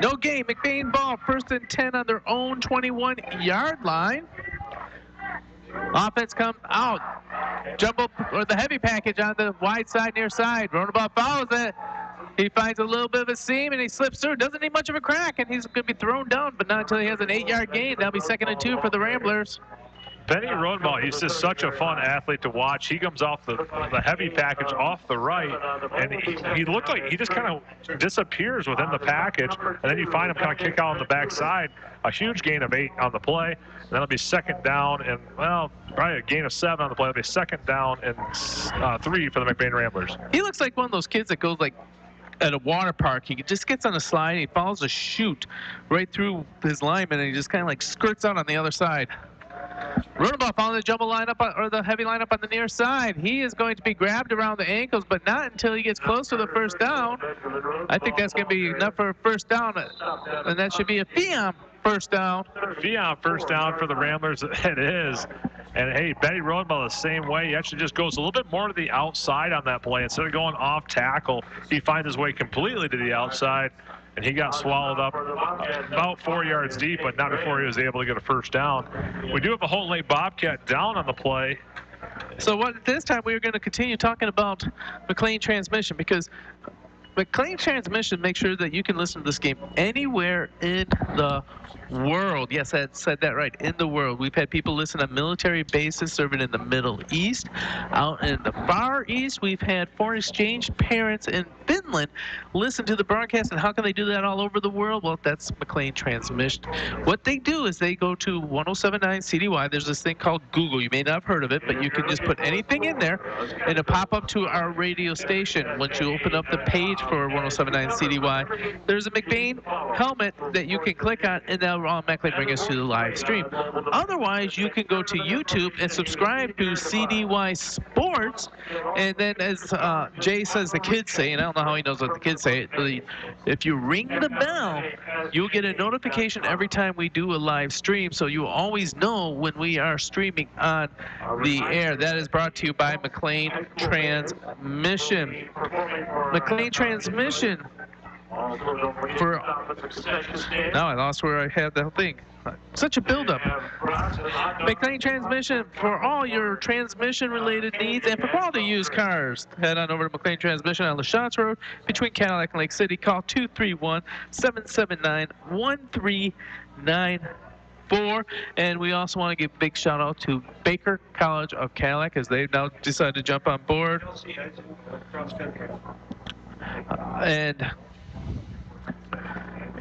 no game. McBain ball, 1st and 10 on their own 21-yard line. Offense comes out. Jumbo, or the heavy package on the wide side, near side. Roundabout follows it. He finds a little bit of a seam, and he slips through. Doesn't need much of a crack, and he's going to be thrown down, but not until he has an 8-yard gain. That'll be 2nd and 2 for the Ramblers. Benny Rodenbaugh, he's just such a fun athlete to watch. He comes off the heavy package off the right, and he looked like he just kind of disappears within the package, and then you find him kind of kick out on the backside. A huge gain of 8 on the play, and that'll be 2nd down, and, well, probably a gain of 7 on the play. That'll be 2nd down and 3 for the McBain Ramblers. He looks like one of those kids that goes like at a water park. He just gets on a slide, and he follows a chute right through his lineman, and he just kind of like skirts out on the other side. Rodenbaugh on the jumbo lineup, or the heavy lineup on the near side. He is going to be grabbed around the ankles, but not until he gets close to the 1st down. I think that's going to be enough for a 1st down, and that should be a Fiam 1st down. Fiam 1st down for the Ramblers. It is. And, hey, Benny Rodenbaugh the same way. He actually just goes a little bit more to the outside on that play. Instead of going off tackle, he finds his way completely to the outside. And he got swallowed up about 4 yards deep, but not before he was able to get a 1st down. We do have a Holton Lake Bobcat down on the play. So this time we are going to continue talking about McLean Transmission, because McLean Transmission makes sure that you can listen to this game anywhere in the world. Yes, I said that right, in the world. We've had people listen on military bases serving in the Middle East. Out in the Far East, we've had foreign exchange parents in Finland listen to the broadcast. And how can they do that all over the world? Well, that's McLean Transmission. What they do is they go to 1079 CDY. There's this thing called Google. You may not have heard of it, but you can just put anything in there, and it'll pop up to our radio station. Once you open up the page for 1079 CDY, there's a McBain helmet that you can click on, and that'll automatically bring us to the live stream. Otherwise, you can go to YouTube and subscribe to CDY Sports, and then as Jay says, the kids say, and I don't know how he knows what the kids say, if you ring the bell, you'll get a notification every time we do a live stream, so you always know when we are streaming on the air. That is brought to you by McLean Transmission. McLean Transmission. Now I lost where I had the thing. Such a buildup. McLean Transmission for all your transmission-related needs and for quality used cars. Head on over to McLean Transmission on LaChance Road between Cadillac and Lake City. Call 231-779-1394. And we also want to give a big shout out to Baker College of Cadillac, as they've now decided to jump on board.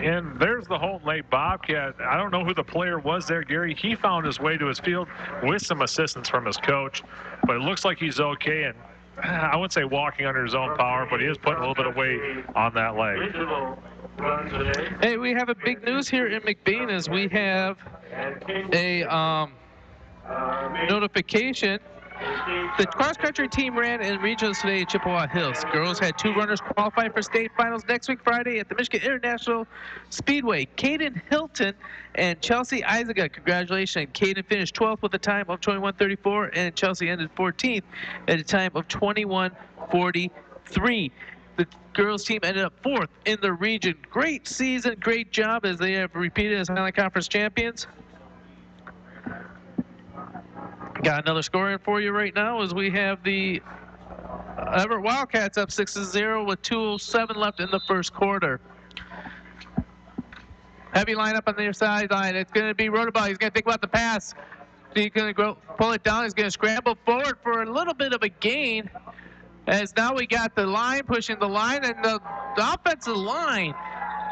And there's the Holton Lake Bobcat. I don't know who the player was there, Gary. He found his way to his field with some assistance from his coach, but it looks like he's okay. And I wouldn't say walking under his own power, but he is putting a little bit of weight on that leg. Hey, we have a big news here in McBain as we have a notification. The cross-country team ran in regionals today at Chippewa Hills. Girls had 2 runners qualify for state finals next week, Friday, at the Michigan International Speedway. Caden Hilton and Chelsea Isaac. Congratulations. Caden finished 12th with a time of 21:34, and Chelsea ended 14th at a time of 21:43. The girls team ended up 4th in the region. Great season, great job, as they have repeated as Highland Conference champions. Got another score in for you right now as we have the Everett Wildcats up 6-0 with 2:07 left in the first quarter. Heavy lineup on the near sideline. It's going to be Rodenbaugh. He's going to think about the pass. He's going to pull it down. He's going to scramble forward for a little bit of a gain. As now we got the line pushing the line, and the offensive line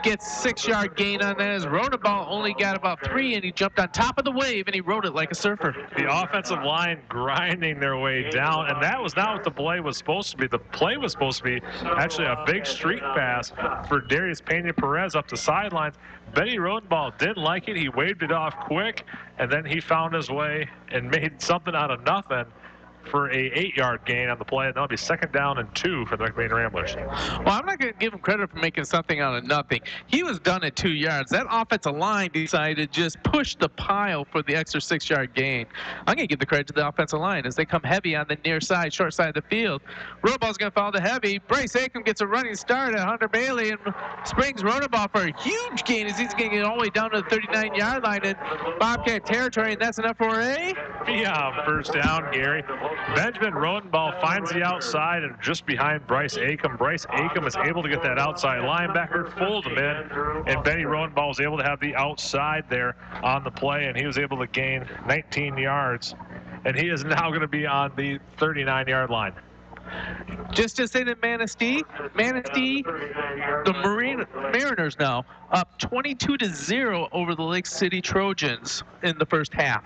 gets 6-yard gain on that as Rodenbaugh only got about 3, and he jumped on top of the wave and he rode it like a surfer. The offensive line grinding their way down, and that was not what the play was supposed to be. The play was supposed to be actually a big streak pass for Darius Pena-Perez up the sidelines. Benny Rodenbaugh didn't like it. He waved it off quick, and then he found his way and made something out of nothing for a 8-yard gain on the play, and that'll be 2nd down and 2 for the McBain Ramblers. Well, I'm not going to give him credit for making something out of nothing. He was done at 2 yards. That offensive line decided to just push the pile for the extra 6-yard gain. I'm going to give the credit to the offensive line as they come heavy on the near side, short side of the field. Rodenbaugh's going to follow the heavy. Bryce Acom gets a running start at Hunter Bailey and springs Rodenbaugh for a huge gain as he's going to get all the way down to the 39-yard line in Bobcat territory, and that's enough for a first down, Gary. Benjamin Rodenbaugh finds the outside and just behind Bryce Acom. Bryce Acom is able to get that outside linebacker, fold him in, and Benny Rodenbaugh was able to have the outside there on the play, and he was able to gain 19 yards. And he is now going to be on the 39-yard line. Just to say that Manistee, the Mariners now up 22-0 over the Lake City Trojans in the first half.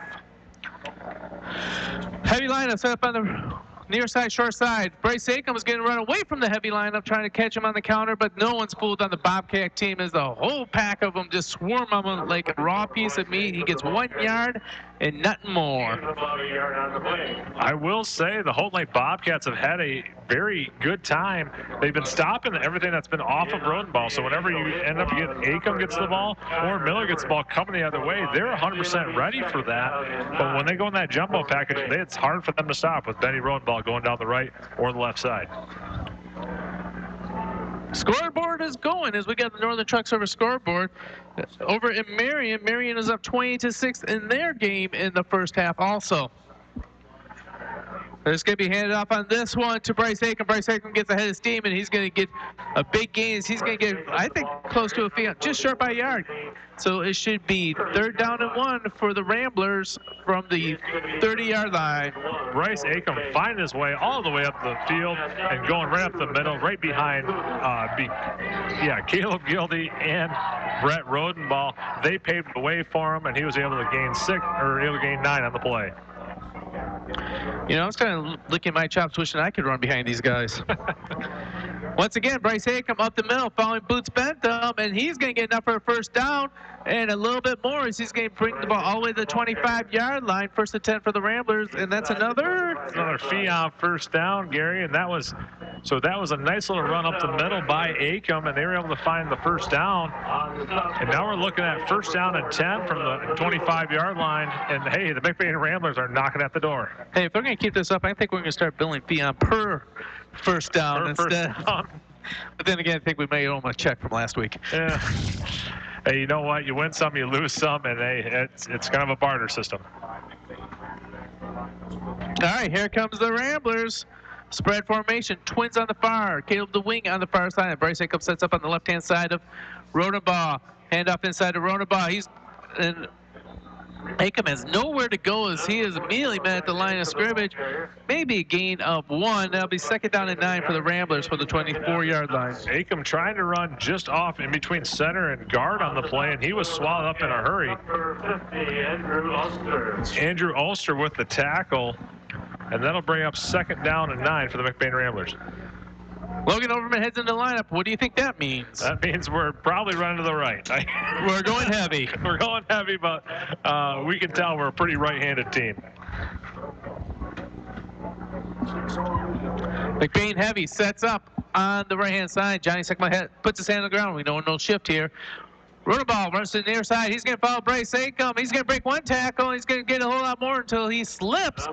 Heavy lineup set up on the near side, short side. Bryce Acom was getting run away from the heavy lineup, trying to catch him on the counter, but no one's fooled on the Bobcat team as the whole pack of them just swarm on him like a raw piece of meat. He gets 1 yard and nothing more. I will say the Holton Lake Bobcats have had a very good time. They've been stopping everything that's been off of Rodenbaugh. So whenever you end up getting Acom gets the ball or Miller gets the ball coming the other way, they're 100% ready for that. But when they go in that jumbo package, it's hard for them to stop with Benny Rodenbaugh going down the right or the left side. Scoreboard is going as we got the Northern Truck Service scoreboard. Over in Marion, Marion is up 20-6 in their game in the first half also. It's going to be handed off on this one to Bryce Acom. Bryce Acom gets ahead of steam, and he's going to get a big gain. He's going to get, I think, close to a field, just short by a yard. So it should be 3rd down and 1 for the Ramblers from the 30-yard line. Bryce Acom finding his way all the way up the field and going right up the middle, right behind Caleb Gildy and Brett Rodenbaugh. They paved the way for him, and he was able to gain 9 on the play. You know, I was kind of licking my chops wishing I could run behind these guys. Once again, Bryce Acom up the middle, following Boots Bentham, and he's going to get enough for a first down and a little bit more as he's going to bring the ball all the way to the 25-yard line. 1st and 10 for the Ramblers, and that's another Fion first down, Gary, and that was a nice little run up the middle by Acom, and they were able to find the first down. And now we're looking at 1st down and 10 from the 25-yard line, and hey, the McBain Ramblers are knocking at the door. Hey, if they're going to keep this up, I think we're going to start billing Fion per first down instead. But then again, I think we may owe him a check from last week. Yeah. Hey, you know what? You win some, you lose some, and hey, it's kind of a barter system. All right, here comes the Ramblers. Spread formation, twins on the far. Caleb the wing on the far side. Bryce Acom sets up on the left-hand side of Rodenbaugh. Hand off inside of Rodenbaugh. Acom has nowhere to go as he is immediately met at the line of scrimmage. Maybe a gain of 1. That'll be 2nd down and 9 for the Ramblers for the 24-yard line. Acom trying to run just off in between center and guard on the play, and he was swallowed up in a hurry. Andrew Ulster with the tackle, and that'll bring up 2nd down and 9 for the McBain Ramblers. Logan Overman heads into the lineup. What do you think that means? That means we're probably running to the right. We're going heavy. We're going heavy, but we can tell we're a pretty right-handed team. McBain heavy sets up on the right-hand side. Johnny Sekma puts his hand on the ground. We know no shift here. Rodenbaugh runs to the near side. He's going to follow Bryce Acom. He's going to break 1 tackle. He's going to get a whole lot more until he slips.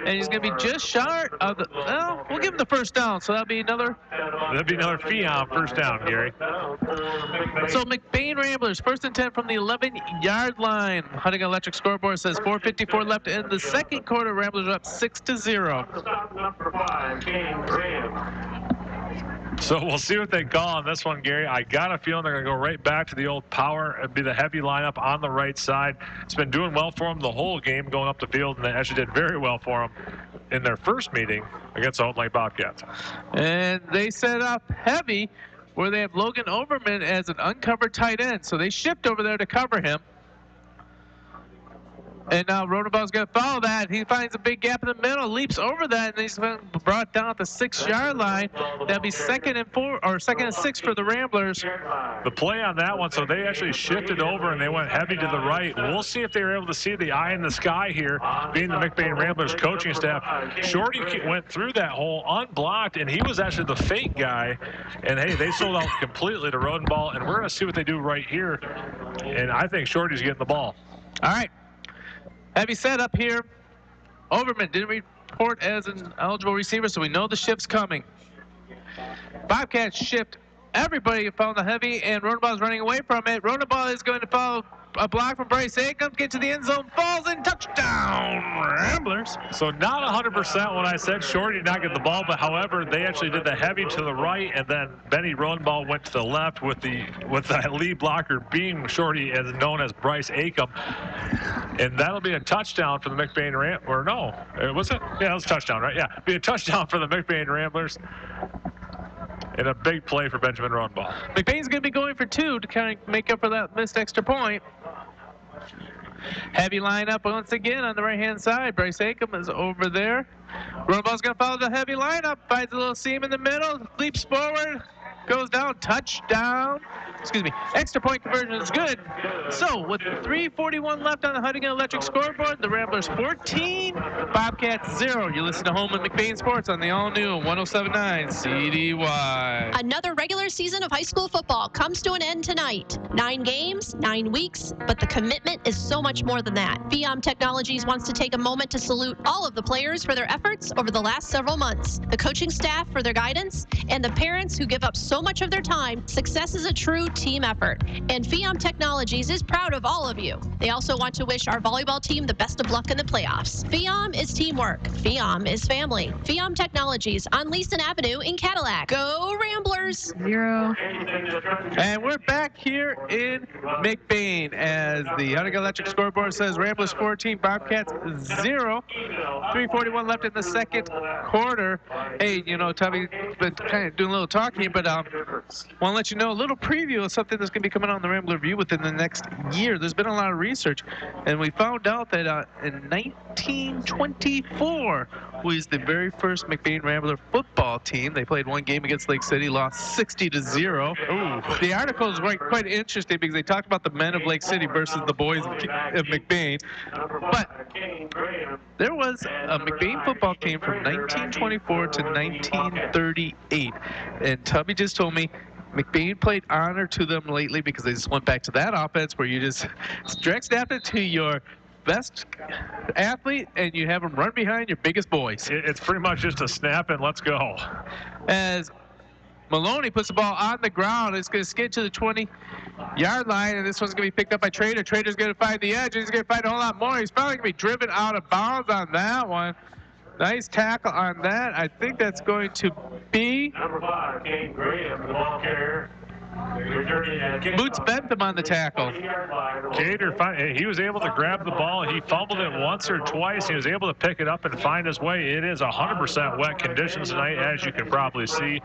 And he's going to be just short of the, well, we'll give him the first down. So that'll be another Fion first down, Gary. So McBain Ramblers, 1st and 10 from the 11-yard line. Hunting Electric scoreboard says 4:54 left in the second quarter. Ramblers are up 6-0. So we'll see what they call on this one, Gary. I got a feeling they're going to go right back to the old power and be the heavy lineup on the right side. It's been doing well for them the whole game going up the field, and they actually did very well for them in their first meeting against the Houghton Lake Bobcats. And they set up heavy where they have Logan Overman as an uncovered tight end. So they shift over there to cover him. And now Rodenbaugh's going to follow that. He finds a big gap in the middle, leaps over that, and he's brought down at the 6-yard line. That'll be 2nd and 6 for the Ramblers. The play on that one, so they actually shifted over and they went heavy to the right. We'll see if they were able to see the eye in the sky here, being the McBain Ramblers coaching staff. Shorty went through that hole unblocked, and he was actually the fake guy. And, hey, they sold out completely to Rodenbaugh, and we're going to see what they do right here. And I think Shorty's getting the ball. All right. Heavy set up here. Overman didn't report as an eligible receiver, so we know the shift's coming. Bobcats shift. Everybody found the heavy, and Rodenbaugh's running away from it. Rodenbaugh is going to follow a block from Bryce Aikens, get to the end zone, falls in, touchdown, Ramblers. So not 100% when I said Shorty did not get the ball, but however, they actually did the heavy to the right, and then Benny Rodenbaugh went to the left with the lead blocker being Shorty, as known as Bryce Aikens. And that'll be a touchdown for the McBain was it? Yeah, it was a touchdown, right? Yeah, be a touchdown for the McBain Ramblers. And a big play for Benjamin Rodenbaugh. McBain's going to be going for 2 to kind of make up for that missed extra point. Heavy lineup once again on the right-hand side. Bryce Aikens is over there. Rodenbaugh's going to follow the heavy lineup. Finds a little seam in the middle. Leaps forward. Goes down. Touchdown. Excuse me. Extra point conversion is good. So with 3:41 left on the Huntington Electric scoreboard, the Ramblers 14, Bobcats 0. You listen to Home and McBain Sports on the all-new 107.9 CDY. Another regular season of high school football comes to an end tonight. 9 games, 9 weeks, but the commitment is so much more than that. FIAM Technologies wants to take a moment to salute all of the players for their efforts over the last several months, the coaching staff for their guidance, and the parents who give up so much of their time. Success is a true team effort, and FIAM Technologies is proud of all of you. They also want to wish our volleyball team the best of luck in the playoffs. FIAM is teamwork. FIAM is family. FIAM Technologies on Leeson Avenue in Cadillac. Go Ramblers! 0. And we're back here in McBain as the Huntington Electric scoreboard says Ramblers 14, Bobcats 0. 3:41 left in the second quarter. Hey, you know, Tubby's been kind of doing a little talking, but want to let you know a little preview of something that's going to be coming on the Rambler Review within the next year. There's been a lot of research, and we found out that in 1924 was the very first McBain Rambler football team. They played one game against Lake City, lost 60-0. Ooh. The article is quite interesting because they talked about the men of Lake City versus the boys of McBain. But there was a McBain football team from 1924 to 1938, and Tubby just told me McBain played honor to them lately because they just went back to that offense where you just direct snap it to your best athlete and you have them run behind your biggest boys. It's pretty much just a snap and let's go. As Maloney puts the ball on the ground, it's going to skid to the 20-yard line, and this one's going to be picked up by Trader. Trader's going to find the edge. He's going to find a whole lot more. He's probably going to be driven out of bounds on that one. Nice tackle on that. I think that's going to be Number 5, Kane Graham, the ball carrier. Boots Bentham on the tackle. Cater, he was able to grab the ball. He fumbled it once or twice. He was able to pick it up and find his way. It is 100% wet conditions tonight, as you can probably see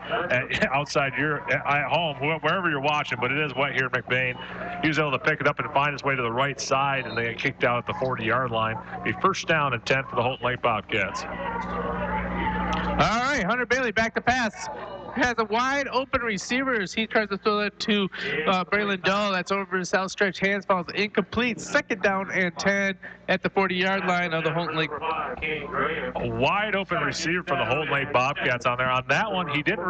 outside at home, wherever you're watching, but it is wet here at McBain. He was able to pick it up and find his way to the right side, and they got kicked out at the 40-yard line. A first down and 10 for the Houghton Lake Bobcats. All right, Hunter Bailey back to pass. Has a wide open receivers. He tries to throw it to Braylon Dull. That's over his outstretched hands. Falls incomplete. Second down and 10 at the 40-yard line of the Houghton Lake. A wide open receiver for the Houghton Lake Bobcats on there. On that one, it didn't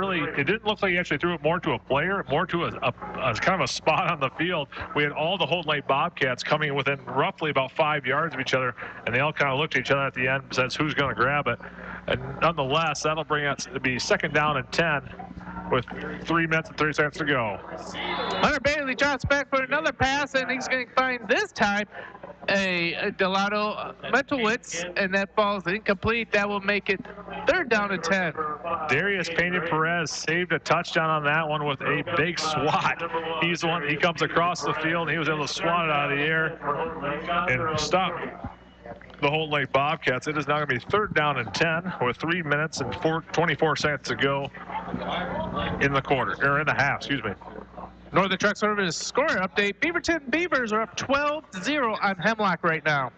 look like he actually threw it more to a player, more to a kind of a spot on the field. We had all the Houghton Lake Bobcats coming within roughly about 5 yards of each other, and they all kind of looked at each other at the end and says, who's going to grab it? And nonetheless, that'll bring us to be second down and 10 with 3 minutes and 30 seconds to go. Hunter Bailey Bailey drops back for another pass, and he's going to find this time a Delano Mentowitz, and that falls incomplete. That will make it 3rd down and 10. Darius Pena-Perez saved a touchdown on that one with a big swat. He's the one, he comes across the field, and he was able to swat it out of the air and stop the Holton Lake Bobcats. It is now going to be 3rd down and 10 with 3 minutes and 24 seconds to go in the quarter, or in the half, excuse me. Northern Truck Service score update. Beaverton Beavers are up 12-0 on Hemlock right now.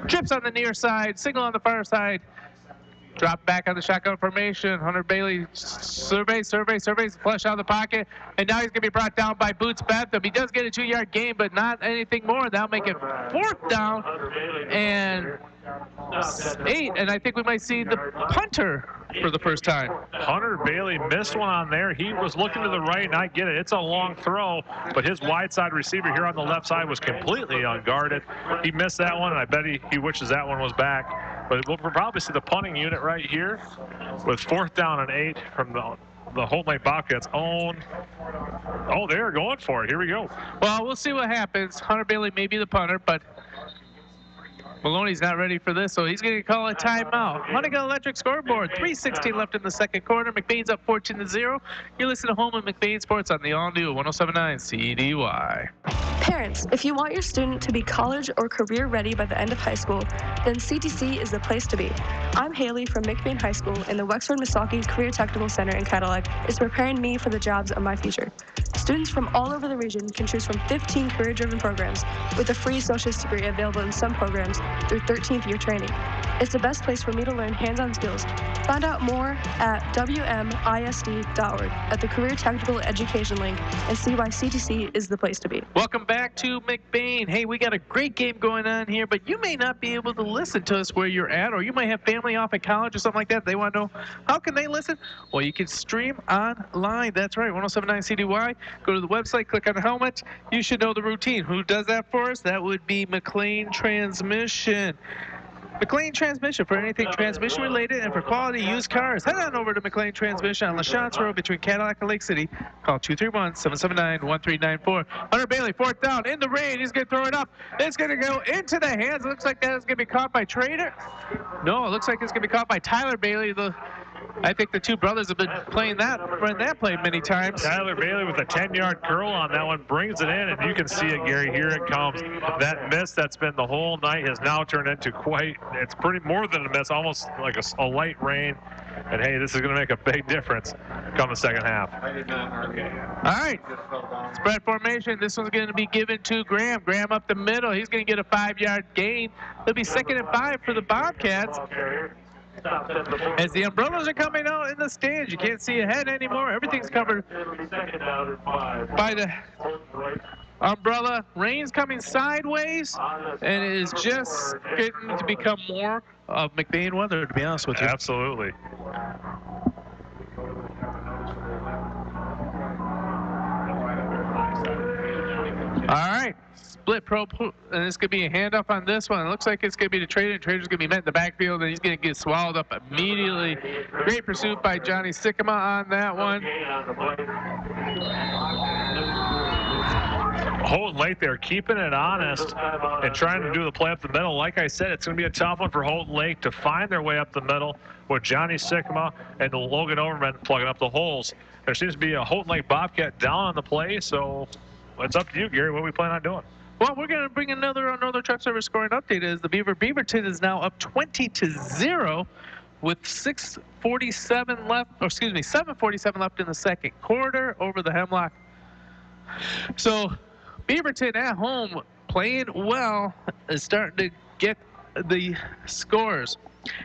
Trips on the near side, single on the far side. Drop back on the shotgun formation. Hunter Bailey surveys, flush out of the pocket. And now he's going to be brought down by Boots Bentham. He does get a 2-yard gain, but not anything more. That'll make it 4th down and 8. And I think we might see the punter for the first time. Hunter Bailey missed one on there. He was looking to the right, and I get it. It's a long throw, but his wide side receiver here on the left side was completely unguarded. He missed that one, and I bet he wishes that one was back. But we'll probably see the punting unit right here with 4th down and 8 from the Holton Lake Bobcats own. Oh, they're going for it. Here we go. Well, we'll see what happens. Hunter Bailey may be the punter, but Maloney's not ready for this, so he's going to call a timeout. Huntington Electric scoreboard, 3:16 left in the second quarter. McBain's up 14-0. You're listening to Home and McBain Sports on the all-new 107.9 CDY. Parents, if you want your student to be college or career ready by the end of high school, then CTC is the place to be. I'm Haley from McBain High School, and the Wexford-Missaukee Career Technical Center in Cadillac is preparing me for the jobs of my future. Students from all over the region can choose from 15 career-driven programs with a free associate's degree available in some programs through 13th year training. It's the best place for me to learn hands-on skills. Find out more at WMISD.org at the Career Technical Education link and see why CTC is the place to be. Welcome back to McBain. Hey, we got a great game going on here, but you may not be able to listen to us where you're at, or you might have family off at college or something like that. They want to know, how can they listen? Well, you can stream online. That's right, 107.9 CDY. Go to the website, click on the helmet. You should know the routine. Who does that for us? That would be McLean Transmission. McLean Transmission for anything transmission related and for quality used cars. Head on over to McLean Transmission on LaChance Road between Cadillac and Lake City. Call 231-779-1394. Hunter Bailey, 4th down in the rain. He's going to throw it up. It's going to go into the hands. It looks like that is going to be caught by Trader. No, it looks like it's going to be caught by Tyler Bailey. I think the two brothers have been playing that play many times. Tyler Bailey with a 10-yard curl on that one brings it in, and you can see it, Gary. Here it comes. That miss that's been the whole night has now turned into it's pretty more than a miss, almost like a light rain. And hey, this is going to make a big difference come the second half. All right, spread formation. This one's going to be given to Graham. Graham up the middle. He's going to get a 5-yard gain. It'll be 2nd and 5 for the Bobcats. As the umbrellas are coming out in the stands, you can't see ahead anymore. Everything's covered by the umbrella. Rain's coming sideways, and it is just getting to become more of McBain weather, to be honest with you. Absolutely. All right, split pro, and it's going to be a handoff on this one. It looks like it's going to be to Trader, and Trader's going to be met in the backfield, and he's going to get swallowed up immediately. Great pursuit by Johnny Sikkema on that one. Holton Lake, they're keeping it honest and trying to do the play up the middle. Like I said, it's going to be a tough one for Holton Lake to find their way up the middle with Johnny Sikkema and Logan Overman plugging up the holes. There seems to be a Holton Lake Bobcat down on the play, so it's up to you, Gary. What are we planning on doing? Well, we're going to bring another Truck Service scoring update. As the Beaverton is now up 20-0 with 7:47 left in the second quarter over the Hemlock. So Beaverton at home playing well is starting to get the scores.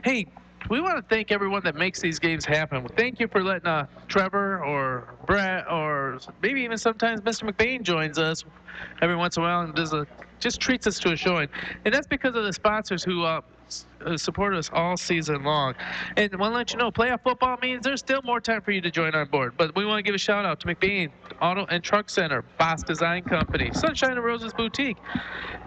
Hey, we want to thank everyone that makes these games happen. Thank you for letting Trevor or Brett or maybe even sometimes Mr. McBain joins us every once in a while and just treats us to a showing. And that's because of the sponsors who supported us all season long. And I want to let you know, playoff football means there's still more time for you to join on board. But we want to give a shout out to McBain Auto and Truck Center, Boss Design Company, Sunshine and Roses Boutique,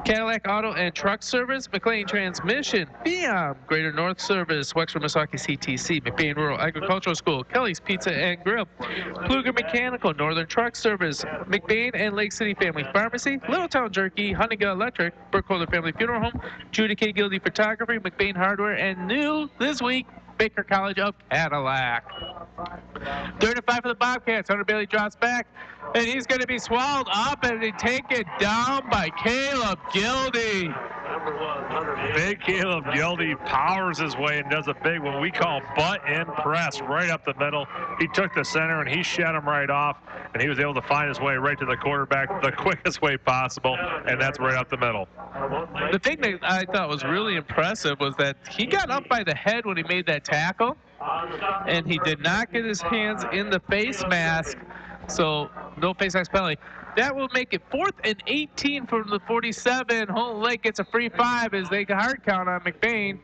Cadillac Auto and Truck Service, McLean Transmission, Fiam, Greater North Service, Wexford Misaki CTC, McBain Rural Agricultural School, Kelly's Pizza and Grill, Kluger Mechanical, Northern Truck Service, McBain and Lake City Family Pharmacy, Littletown Jerky, Huntington Electric, Burkholder Family Funeral Home, Judy K. Gildy Photography, McBain Hardware, and new this week, Baker College of Cadillac. 3rd and 5 for the Bobcats. Hunter Bailey drops back, and he's going to be swallowed up and taken down by Caleb Gildy. Big Caleb Gildy powers his way and does a big, what we call butt in press, right up the middle. He took the center and he shut him right off, and he was able to find his way right to the quarterback the quickest way possible, and that's right up the middle. The thing that I thought was really impressive was that he got up by the head when he made that tackle, and he did not get his hands in the face mask, so no face mask penalty. That will make it 4th and 18 from the 47. Holton Lake gets a free 5 as they hard count on McBain.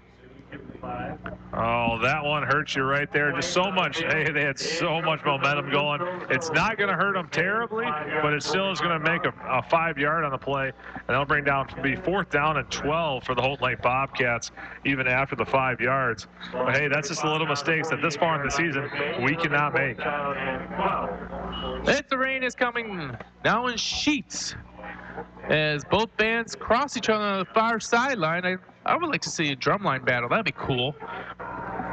Oh, that one hurts you right there. Just so much. They had so much momentum going. It's not going to hurt them terribly, but it still is going to make a 5-yard on the play, and that'll bring down to be 4th down and 12 for the Holton Lake Bobcats, even after the 5 yards. But hey, that's just the little mistakes that this far in the season we cannot make. The rain is coming now in sheets as both bands cross each other on the far sideline. I would like to see a drumline battle. That'd be cool.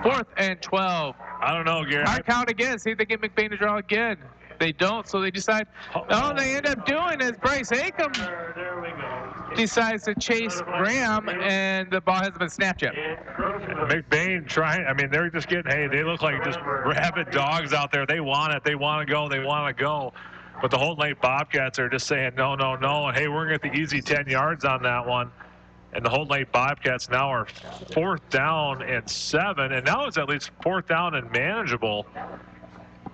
4th and 12. I don't know, Gary. Hard count again. See if they get McBain to draw again. They don't, so they decide. All they end up doing is Bryce Acom decides to chase Graham, and the ball hasn't been snapped yet. McBain trying. I mean, they're just getting. Hey, they look like just rabid dogs out there. They want it. They want to go. They want to go. But the Holton Lake Bobcats are just saying no, no, no. And hey, we're going to get the easy 10 yards on that one. And the Holton Lake Bobcats now are 4th down and 7. And now it's at least 4th down and manageable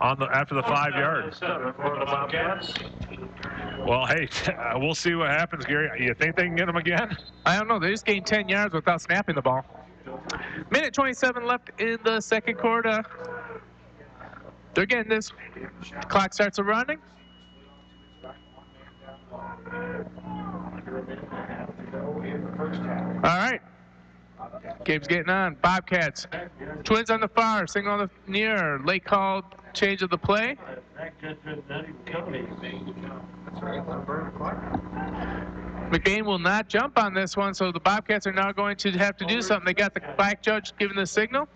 after the 5 yards. Well, hey, we'll see what happens, Gary. You think they can get them again? I don't know. They just gained 10 yards without snapping the ball. Minute 27 left in the second quarter. They're getting this. The clock starts running. All right. Game's getting on. Bobcats. Twins on the far, single on the near. Late call, change of the play. McBain will not jump on this one, so the Bobcats are now going to have to do something. They got the black judge giving the signal.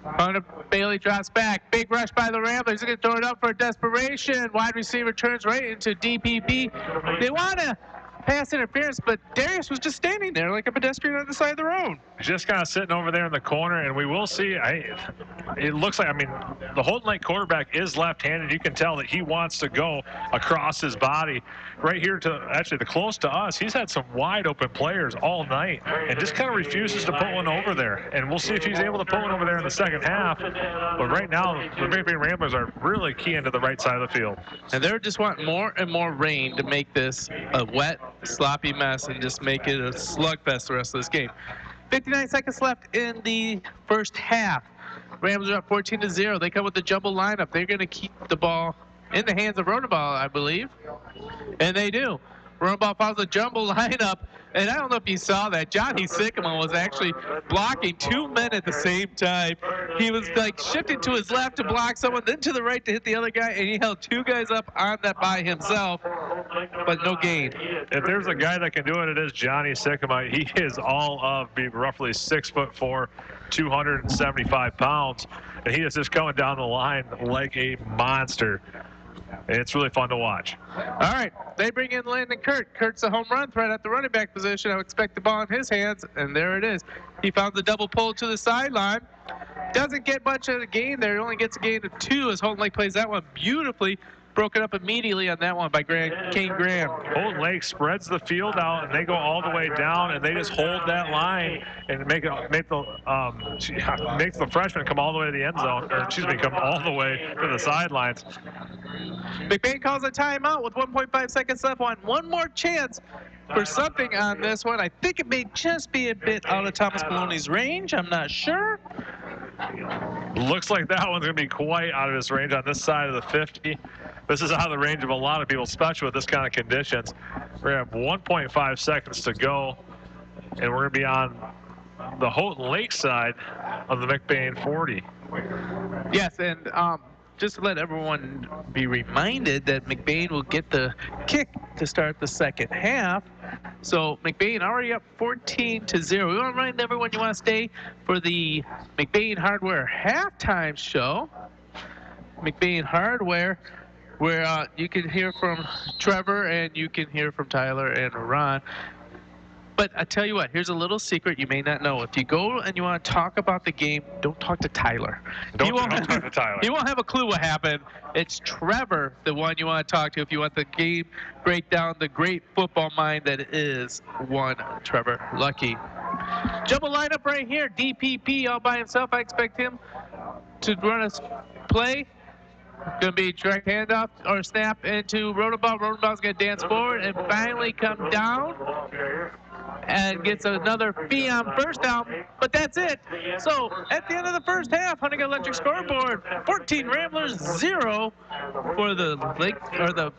Hunter Bailey drops back. Big rush by the Ramblers. They're going to throw it up for desperation. Wide receiver turns right into DPP. They want to pass interference, but Darius was just standing there like a pedestrian on the side of the road. Just kind of sitting over there in the corner, and we will see. It looks like, I mean, the Holton Lake quarterback is left-handed. You can tell that he wants to go across his body. Right here to actually the close to us, he's had some wide-open players all night and just kind of refuses to put one over there. And we'll see if he's able to put one over there in the second half. But right now, the McBain Ramblers are really key into the right side of the field. And they just want more and more rain to make this a wet, sloppy mess and just make it a slugfest the rest of this game. 59 seconds left in the first half. Ramblers are up 14-0. They come with the jumble lineup. They're going to keep the ball in the hands of Ronaball, I believe. And they do. Ronaball follows the jumble lineup. And I don't know if you saw that. Johnny Sycamore was actually blocking 2 men at the same time. He was like shifting to his left to block someone, then to the right to hit the other guy, and he held 2 guys up on that by himself, but no gain. If there's a guy that can do it, it is Johnny Sycamore. He is all of being roughly 6'4", 275 pounds, and he is just coming down the line like a monster. It's really fun to watch. All right, they bring in Landon Kurt. Kurt's a home run threat at the running back position. I would expect the ball in his hands, and there it is. He found the double pull to the sideline. Doesn't get much of a gain there. He only gets a gain of 2 as Holton Lake plays that one beautifully. Broken up immediately on that one by Kane Graham. Holton Lake spreads the field out, and they go all the way down, and they just hold that line and make the freshman come all the way to the end zone, or excuse me, come all the way to the sidelines. McBain calls a timeout with 1.5 seconds left. Want one more chance for something on this one. I think it may just be a bit out of Thomas Maloney's range. I'm not sure. Looks like that one's going to be quite out of his range on this side of the 50. This is out of the range of a lot of people, especially with this kind of conditions. We're going to have 1.5 seconds to go, and we're going to be on the Houghton Lake side of the McBain 40. Yes, and just to let everyone be reminded that McBain will get the kick to start the second half. So McBain already up 14-0. We want to remind everyone you want to stay for the McBain Hardware halftime show. McBain Hardware, where you can hear from Trevor and you can hear from Tyler and Ron. But I tell you what, here's a little secret you may not know. If you go and you want to talk about the game, don't talk to Tyler. Don't talk to Tyler. He won't have a clue what happened. It's Trevor, the one you want to talk to if you want the game breakdown, the great football mind that is one Trevor Lucky. Jumbo lineup right here. DPP all by himself. I expect him to run a play. Going to be direct handoff or snap into Rotobaugh. Rotobaug's going to dance forward and finally come down and gets another Fiam first down, but that's it. So at the end of the first half, Huntington Electric scoreboard, 14 Ramblers, 0 for the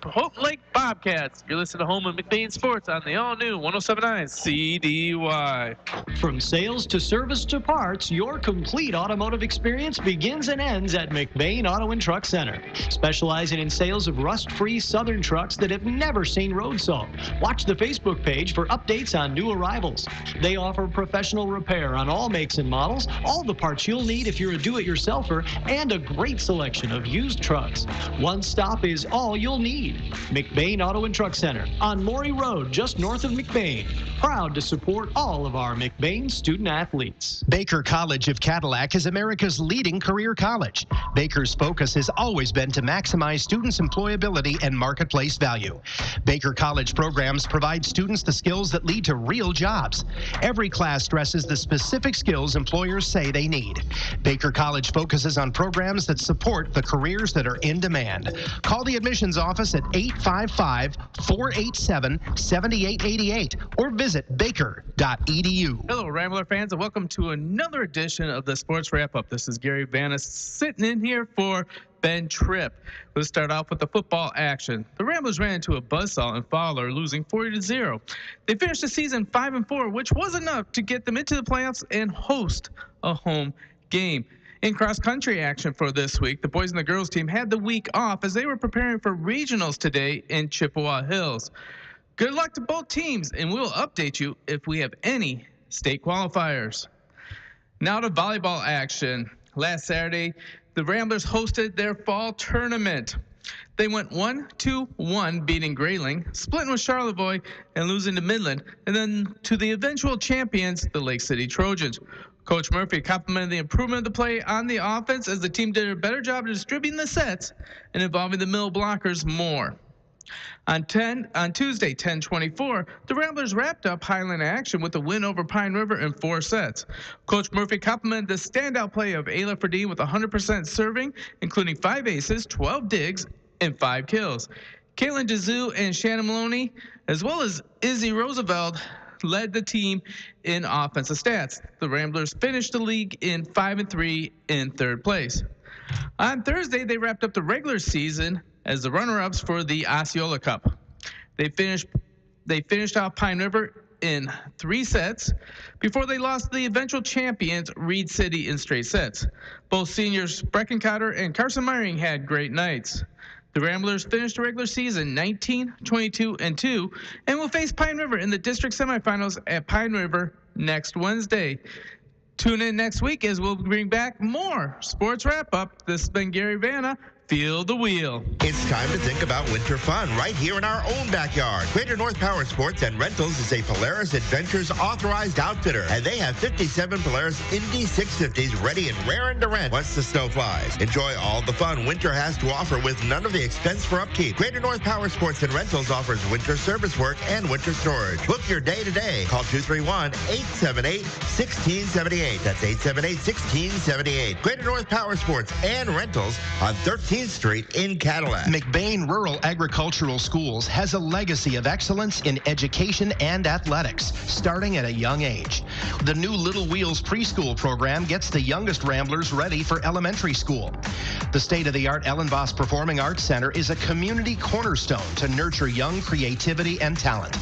Houghton Lake Bobcats. You're listening to Home and McBain Sports on the all-new 107.9 CDY. From sales to service to parts, your complete automotive experience begins and ends at McBain Auto and Truck Center. Specializing in sales of rust-free Southern trucks that have never seen road salt. Watch the Facebook page for updates on new arrivals. They offer professional repair on all makes and models, all the parts you'll need if you're a do-it-yourselfer, and a great selection of used trucks. One stop is all you'll need. McBain Auto and Truck Center on Maury Road, just north of McBain. Proud to support all of our McBain student athletes. Baker College of Cadillac is America's leading career college. Baker's focus has always been to maximize students' employability and marketplace value. Baker College programs provide students the skills that lead to real jobs. Every class stresses the specific skills employers say they need. Baker College focuses on programs that support the careers that are in demand. Call the admissions office at 855-487-7888 or visit baker.edu. Hello, Rambler fans, and welcome to another edition of the Sports Wrap-Up. This is Gary Vanis sitting in here for Ben Tripp. Let's start off with the football action. The Ramblers ran into a buzzsaw in Fowler, losing 40-0. They finished the season 5-4, which was enough to get them into the playoffs and host a home game. In cross-country action for this week, the boys and the girls team had the week off as they were preparing for regionals today in Chippewa Hills. Good luck to both teams, and we'll update you if we have any state qualifiers. Now to volleyball action. Last Saturday, the Ramblers hosted their fall tournament. They went 1-2-1, beating Grayling, splitting with Charlevoix, and losing to Midland, and then to the eventual champions, the Lake City Trojans. Coach Murphy complimented the improvement of the play on the offense as the team did a better job of distributing the sets and involving the middle blockers more. On Tuesday, 10-24, the Ramblers wrapped up Highland action with a win over Pine River in 4 sets. Coach Murphy complimented the standout play of Ayla Ferdine with 100% serving, including 5 aces, 12 digs, and 5 kills. Caitlin Dezou and Shannon Maloney, as well as Izzy Roosevelt, led the team in offensive stats. The Ramblers finished the league in 5-3 in 3rd place. On Thursday, they wrapped up the regular season as the runner-ups for the Osceola Cup. They finished off Pine River in 3 sets before they lost to the eventual champions Reed City in straight sets. Both seniors Breckencotter and Carson Meyering had great nights. The Ramblers finished the regular season 19-22-2 and will face Pine River in the district semifinals at Pine River next Wednesday. Tune in next week as we'll bring back more Sports Wrap-Up. This has been Gary Vanna. Feel the wheel. It's time to think about winter fun right here in our own backyard. Greater North Power Sports and Rentals is a Polaris Adventures authorized outfitter, and they have 57 Polaris Indy 650s ready and raring to rent once the snow flies. Enjoy all the fun winter has to offer with none of the expense for upkeep. Greater North Power Sports and Rentals offers winter service work and winter storage. Book your day today. Call 231-878-1678. That's 878-1678. Greater North Power Sports and Rentals on 13 14th Street in Cadillac. McBain Rural Agricultural Schools has a legacy of excellence in education and athletics, starting at a young age. The new Little Wheels preschool program gets the youngest Ramblers ready for elementary school. The state-of-the-art Ellenboss Performing Arts Center is a community cornerstone to nurture young creativity and talent.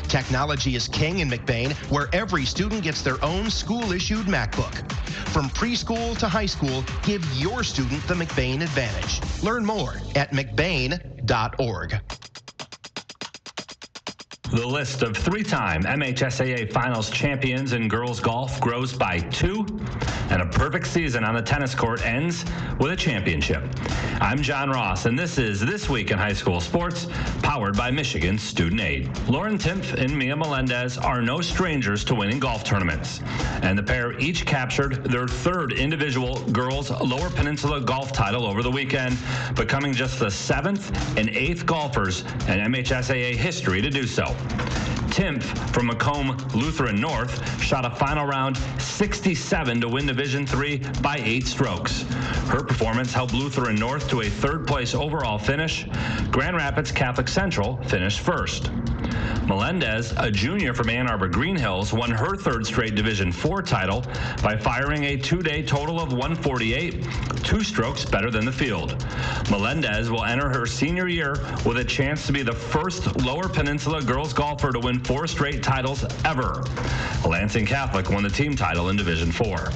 Technology is king in McBain, where every student gets their own school-issued MacBook. From preschool to high school, give your student the McBain advantage. Learn more at mcbain.org. The list of three-time MHSAA Finals champions in girls golf grows by 2, and a perfect season on the tennis court ends with a championship. I'm John Ross, and this is This Week in High School Sports, powered by Michigan Student Aid. Lauren Timpf and Mia Melendez are no strangers to winning golf tournaments, and the pair each captured their third individual girls Lower Peninsula golf title over the weekend, becoming just the 7th and 8th golfers in MHSAA history to do so. Timpf from Macomb Lutheran North shot a final round 67 to win Division III by 8 strokes. Her performance helped Lutheran North to a third-place overall finish. Grand Rapids Catholic Central finished first. Melendez, a junior from Ann Arbor Green Hills, won her third straight Division IV title by firing a 2-day total of 148, 2 strokes better than the field. Melendez will enter her senior year with a chance to be the first Lower Peninsula girls golfer to win 4 straight titles ever. Lansing Catholic won the team title in Division IV.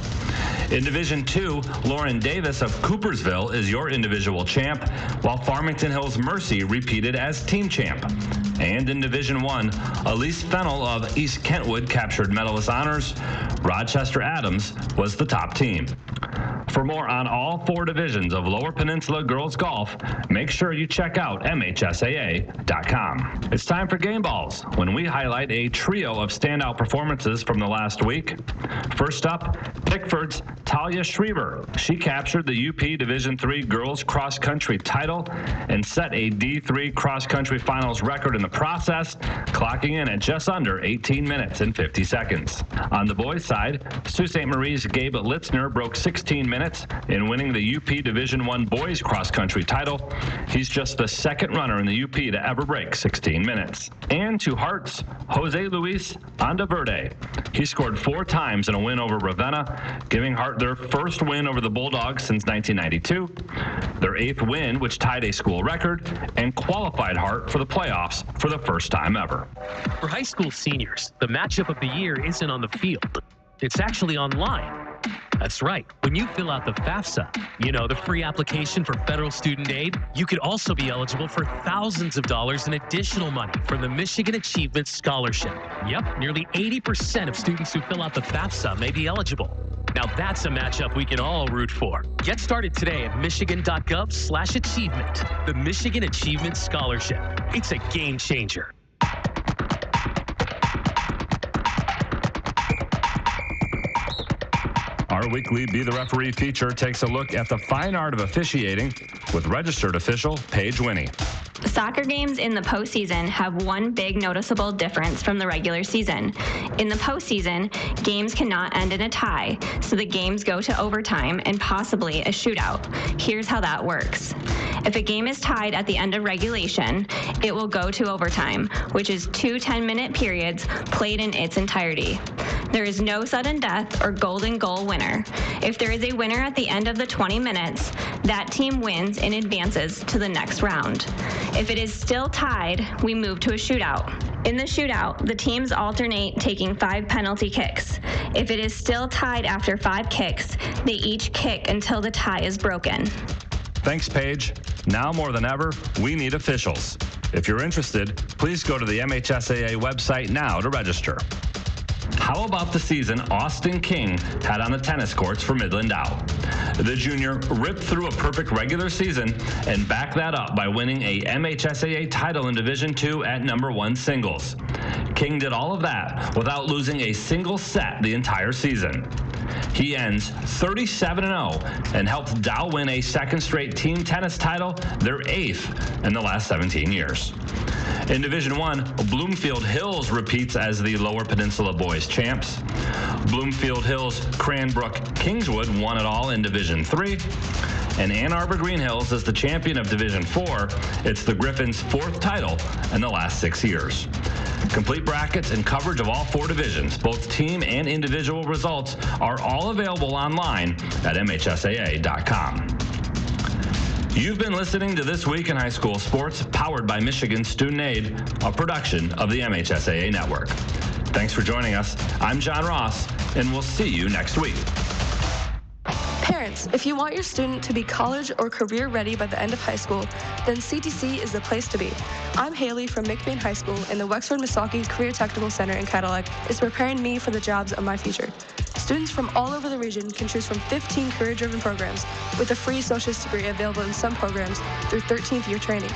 In Division II, Lauren Davis of Coopersville is your individual champ, while Farmington Hills Mercy repeated as team champ. And in Division I, Elise Fennell of East Kentwood captured medalist honors. Rochester Adams was the top team. For more on all 4 divisions of Lower Peninsula girls golf, make sure you check out MHSAA.com. It's time for Game Balls, when we highlight a trio of standout performances from the last week. First up, Pickford's Talia Schriever. She captured the UP Division III girls cross country title and set a D3 cross country finals record in the process, clocking in at just under 18 minutes and 50 seconds. On the boys' side, Sault Ste. Marie's Gabe Litzner broke 16 minutes in winning the UP Division I boys cross country title. He's just the second runner in the UP to ever break 16 minutes. And to Hart's Jose Luis Andaverde. He scored 4 times in a win over Ravenna, giving Hart their first win over the Bulldogs since 1992, their 8th win, which tied a school record, and qualified Hart for the playoffs for the first time ever. For high school seniors, the matchup of the year isn't on the field. It's actually online. That's right. When you fill out the FAFSA, the free application for federal student aid, you could also be eligible for thousands of dollars in additional money from the Michigan Achievement Scholarship. Yep, nearly 80% of students who fill out the FAFSA may be eligible. Now that's a matchup we can all root for. Get started today at michigan.gov/achievement. The Michigan Achievement Scholarship. It's a game changer. Our weekly Be the Referee feature takes a look at the fine art of officiating with registered official Paige Winnie. Soccer games in the postseason have one big noticeable difference from the regular season. In the postseason, games cannot end in a tie, so the games go to overtime and possibly a shootout. Here's how that works. If a game is tied at the end of regulation, it will go to overtime, which is 2 10-minute periods played in its entirety. There is no sudden death or golden goal winner. If there is a winner at the end of the 20 minutes, that team wins and advances to the next round. If it is still tied, we move to a shootout. In the shootout, the teams alternate taking 5 penalty kicks. If it is still tied after 5 kicks, they each kick until the tie is broken. Thanks, Paige. Now more than ever, we need officials. If you're interested, please go to the MHSAA website now to register. How about the season Austin King had on the tennis courts for Midland Dow? The junior ripped through a perfect regular season and backed that up by winning a MHSAA title in Division II at #1 singles. King did all of that without losing a single set the entire season. He ends 37-0 and helped Dow win a second straight team tennis title, their 8th in the last 17 years. In Division 1, Bloomfield Hills repeats as the Lower Peninsula Boys champs. Bloomfield Hills Cranbrook Kingswood won it all in Division 3. And Ann Arbor Green Hills is the champion of Division 4. It's the Griffins' 4th title in the last 6 years. Complete brackets and coverage of all 4 divisions, both team and individual results, are all available online at MHSAA.com. You've been listening to This Week in High School Sports, powered by Michigan Student Aid, a production of the MHSAA Network. Thanks for joining us. I'm John Ross, and we'll see you next week. Parents, if you want your student to be college or career ready by the end of high school, then CTC is the place to be. I'm Haley from McBain High School, and the Wexford-Missaukee Career Technical Center in Cadillac is preparing me for the jobs of my future. Students from all over the region can choose from 15 career-driven programs with a free associate's degree available in some programs through 13th year training.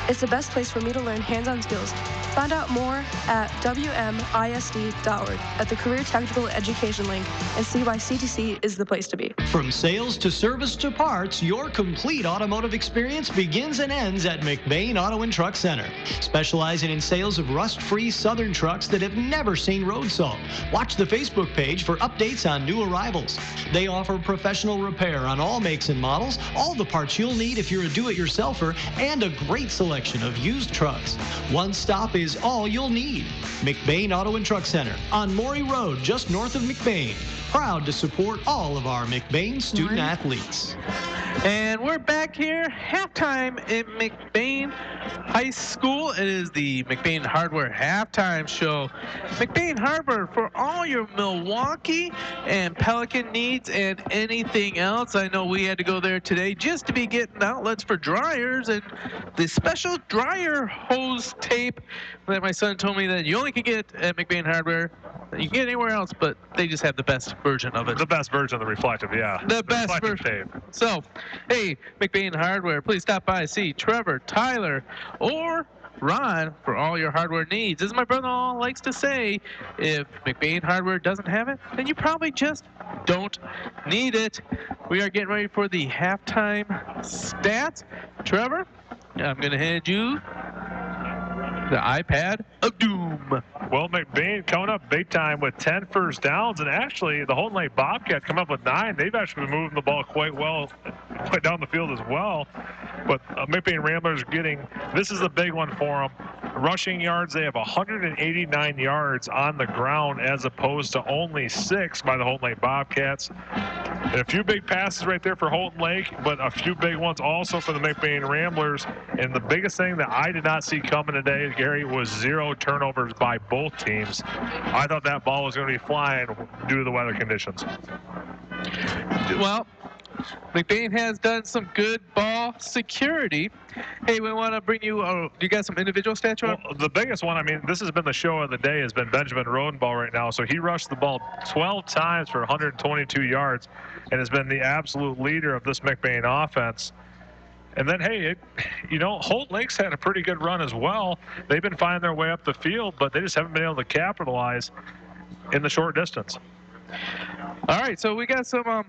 It's the best place for me to learn hands-on skills. Find out more at WMISD.org at the Career Technical Education link and see why CTC is the place to be. From sales to service to parts, your complete automotive experience begins and ends at McBain Auto and Truck Center. Specializing in sales of rust-free Southern trucks that have never seen road salt. Watch the Facebook page for updates on new arrivals. They offer professional repair on all makes and models, all the parts you'll need if you're a do-it-yourselfer, and a great selection of used trucks. One stop is all you'll need. McBain Auto and Truck Center on Maury Road, just north of McBain. Proud to support all of our McBain student athletes. And we're back here, halftime in McBain High School. It is the McBain Hardware Halftime Show. McBain Hardware for all your Milwaukee and Pelican needs and anything else. I know we had to go there today just to be getting outlets for dryers and the special dryer hose tape that my son told me that you only can get at McBain Hardware. You can get anywhere else, but they just have the best version of it. The best version of the reflective, yeah. The best version. So, hey, McBain Hardware, please stop by, see Trevor, Tyler, or Ron for all your hardware needs. As my brother-in-law likes to say, if McBain Hardware doesn't have it, then you probably just don't need it. We are getting ready for the halftime stats. Trevor, I'm going to hand you the iPad of doom. Well, McBain coming up big time with 10 first downs, and actually the Holton Lake Bobcats come up with 9. They've actually been moving the ball quite well, quite down the field as well. But McBain Ramblers this is a big one for them. Rushing yards, they have 189 yards on the ground as opposed to only 6 by the Holton Lake Bobcats. And a few big passes right there for Holton Lake, but a few big ones also for the McBain Ramblers. And the biggest thing that I did not see coming today, Gary, was 0 turnovers by both teams. I thought that ball was going to be flying due to the weather conditions. Well, McBain has done some good ball security. Hey, we want to bring you, you got some individual stats? Well, the biggest one, I mean, this has been the show of the day, has been Benjamin Rodenball right now. So he rushed the ball 12 times for 122 yards and has been the absolute leader of this McBain offense. And then, hey, Holton Lake's had a pretty good run as well. They've been finding their way up the field, but they just haven't been able to capitalize in the short distance. All right, so we got some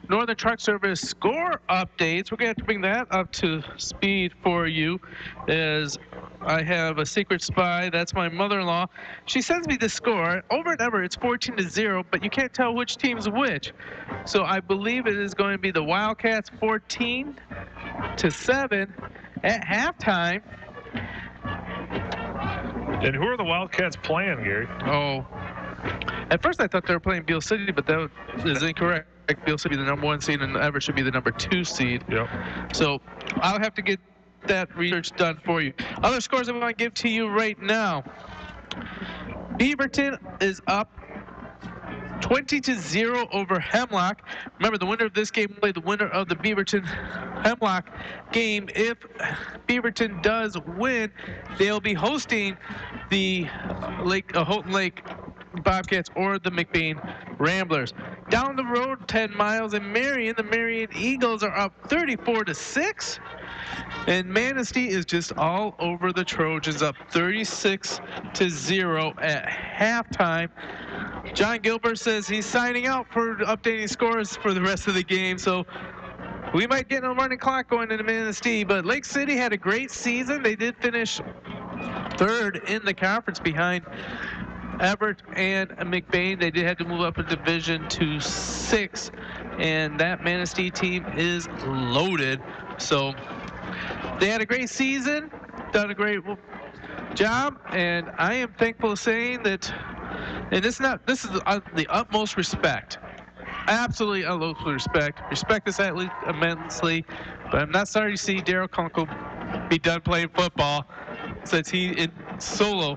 Northern Truck Service score updates. We're going to have to bring that up to speed for you, as I have a secret spy. That's my mother-in-law. She sends me the score. Over and over, it's 14-0, but you can't tell which team's which. So I believe it is going to be the Wildcats 14-7 at halftime. And who are the Wildcats playing, Gary? Oh, at first I thought they were playing Beale City, but that is incorrect. Beale City, the number 1 seed, and Everett should be the number 2 seed. Yep. So I'll have to get that research done for you. Other scores I want to give to you right now. Beaverton is up 20-0 over Hemlock. Remember, the winner of this game will play the winner of the Beaverton-Hemlock game. If Beaverton does win, they'll be hosting the Holton Lake Bobcats or the McBain Ramblers. Down the road 10 miles in Marion, the Marion Eagles are up 34-6. And Manistee is just all over the Trojans, up 36-0 at halftime. John Gilbert says he's signing out for updating scores for the rest of the game, so we might get a running clock going into Manistee. But Lake City had a great season. They did finish third in the conference behind Everett and McBain. They did have to move up a division to 6, and that Manistee team is loaded. So they had a great season, done a great job, and I am thankful saying that, and this is the utmost respect. Absolutely utmost respect. Respect this athlete immensely, but I'm not sorry to see Daryl Kunkel be done playing football, since he in solo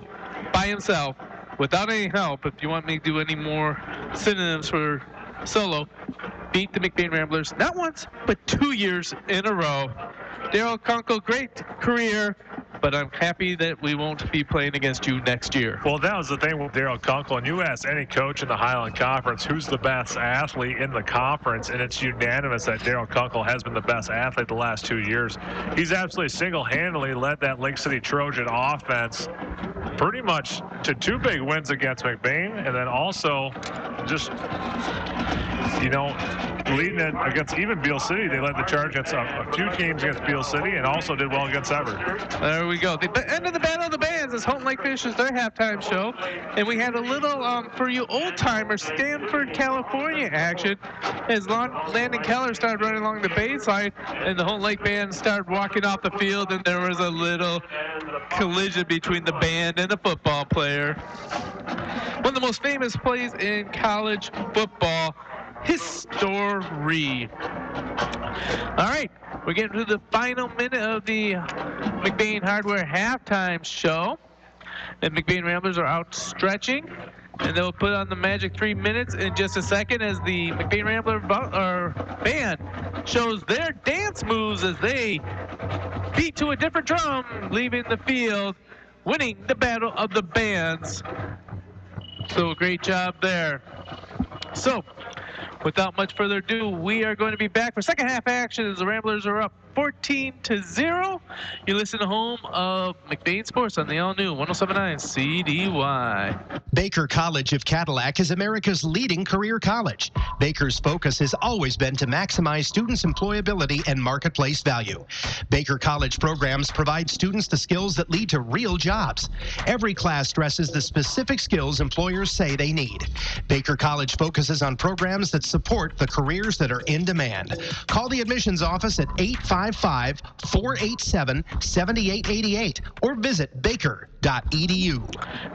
by himself without any help. If you want me to do any more synonyms for solo, beat the McBain Ramblers not once but 2 years in a row. Daryl Kunkel, great career, but I'm happy that we won't be playing against you next year. Well, that was the thing with Daryl Kunkel, and you ask any coach in the Highland Conference who's the best athlete in the conference, and it's unanimous that Daryl Kunkel has been the best athlete the last 2 years. He's absolutely single-handedly led that Lake City Trojan offense pretty much to 2 big wins against McBain, and then also just, leading it against even Beale City. They led the charge against a few games against Beale City and also did well against Everett. There we go. The end of the Battle of the Bands is Houghton Lake finishes their halftime show. And we had a little, for you old-timers, Stanford, California action as Landon Keller started running along the baseline and the Houghton Lake band started walking off the field, and there was a little collision between the band and the football player. One of the most famous plays in college football history. All right, we're getting to the final minute of the McBain Hardware halftime show. The McBain Ramblers are out stretching, and they'll put on the magic 3 minutes in just a second as the McBain Rambler band shows their dance moves as they beat to a different drum, leaving the field, winning the Battle of the Bands. So great job there. So, without much further ado, we are going to be back for second half action as the Ramblers are up 14-0. You listen to home of McBain Sports on the all-new 107.9 CDY. Baker College of Cadillac is America's leading career college. Baker's focus has always been to maximize students' employability and marketplace value. Baker College programs provide students the skills that lead to real jobs. Every class stresses the specific skills employers say they need. Baker College focuses on programs that support the careers that are in demand. Call the admissions office at 855-487-7888 or visit baker.edu.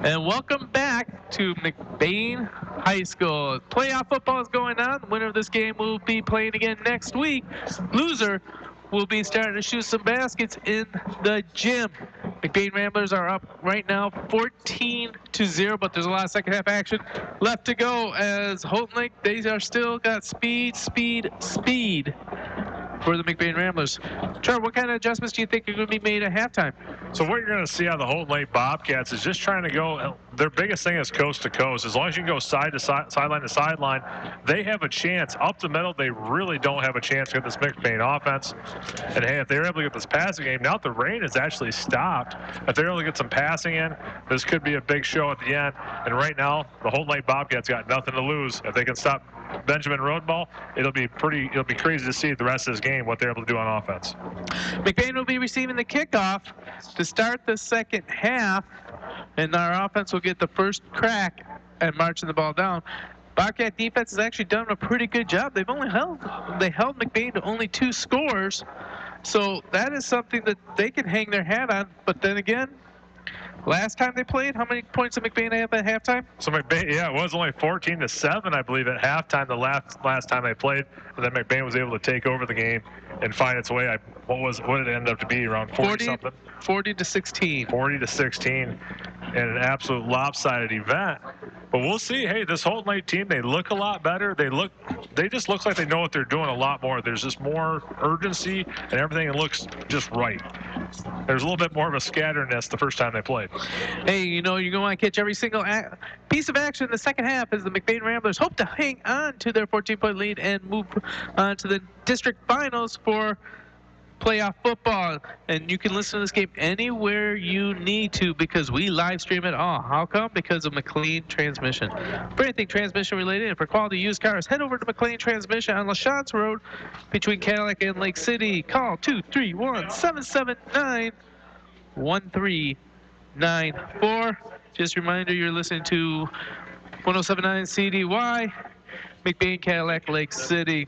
And welcome back to McBain High School. Playoff football is going on. The winner of this game will be playing again next week. Loser will be starting to shoot some baskets in the gym. McBain Ramblers are up right now 14-0, but there's a lot of second half action left to go as Houghton Lake, they are still got speed for the McBain Ramblers. Trevor, what kind of adjustments do you think are going to be made at halftime? So what you're going to see on the Houghton Lake Bobcats is just trying to go, their biggest thing is coast to coast. As long as you can go side to side, sideline to sideline, they have a chance. Up the middle, they really don't have a chance to get this McBain offense. And hey, if they're able to get this passing game, now that the rain has actually stopped, if they're able to get some passing in, this could be a big show at the end. And right now, the Houghton Lake Bobcats got nothing to lose. If they can stop Benjamin Roadball, it'll be crazy to see the rest of this game what they're able to do on offense. McBain will be receiving the kickoff to start the second half, and our offense will get the first crack at marching the ball down. Bobcat defense has actually done a pretty good job. They held McBain to only 2 scores, so that is something that they can hang their hat on. But then again, last time they played, how many points did McBain have at halftime? So McBain, yeah, it was only 14-7, I believe, at halftime the last time they played. And then McBain was able to take over the game and find its way. What did it end up to be? Around 40-something? 40-16. 40-16 in an absolute lopsided event. But we'll see. Hey, this Houghton Lake team, they look a lot better. They just look like they know what they're doing a lot more. There's just more urgency and everything looks just right. There's a little bit more of a scatterness the first time they played. Hey, you're going to want to catch every single piece of action in the second half as the McBain Ramblers hope to hang on to their 14-point lead and move on to the district finals for playoff football. And you can listen to this game anywhere you need to because we live stream it all. How come? Because of McLean Transmission. For anything transmission related and for quality used cars, head over to McLean Transmission on LaChance Road between Cadillac and Lake City. Call 231-779-13 9-4. Just a reminder, you're listening to 107.9 CDY, McBain, Cadillac, Lake City.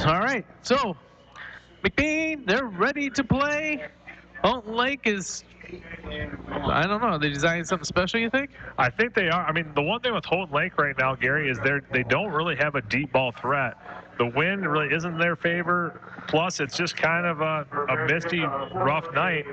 All right, so McBain, they're ready to play. Holton Lake is, I don't know, they designed something special, you think? I think they are. I mean, the one thing with Holton Lake right now, Gary, is they don't really have a deep ball threat. The wind really isn't in their favor. Plus, it's just kind of a misty, rough night.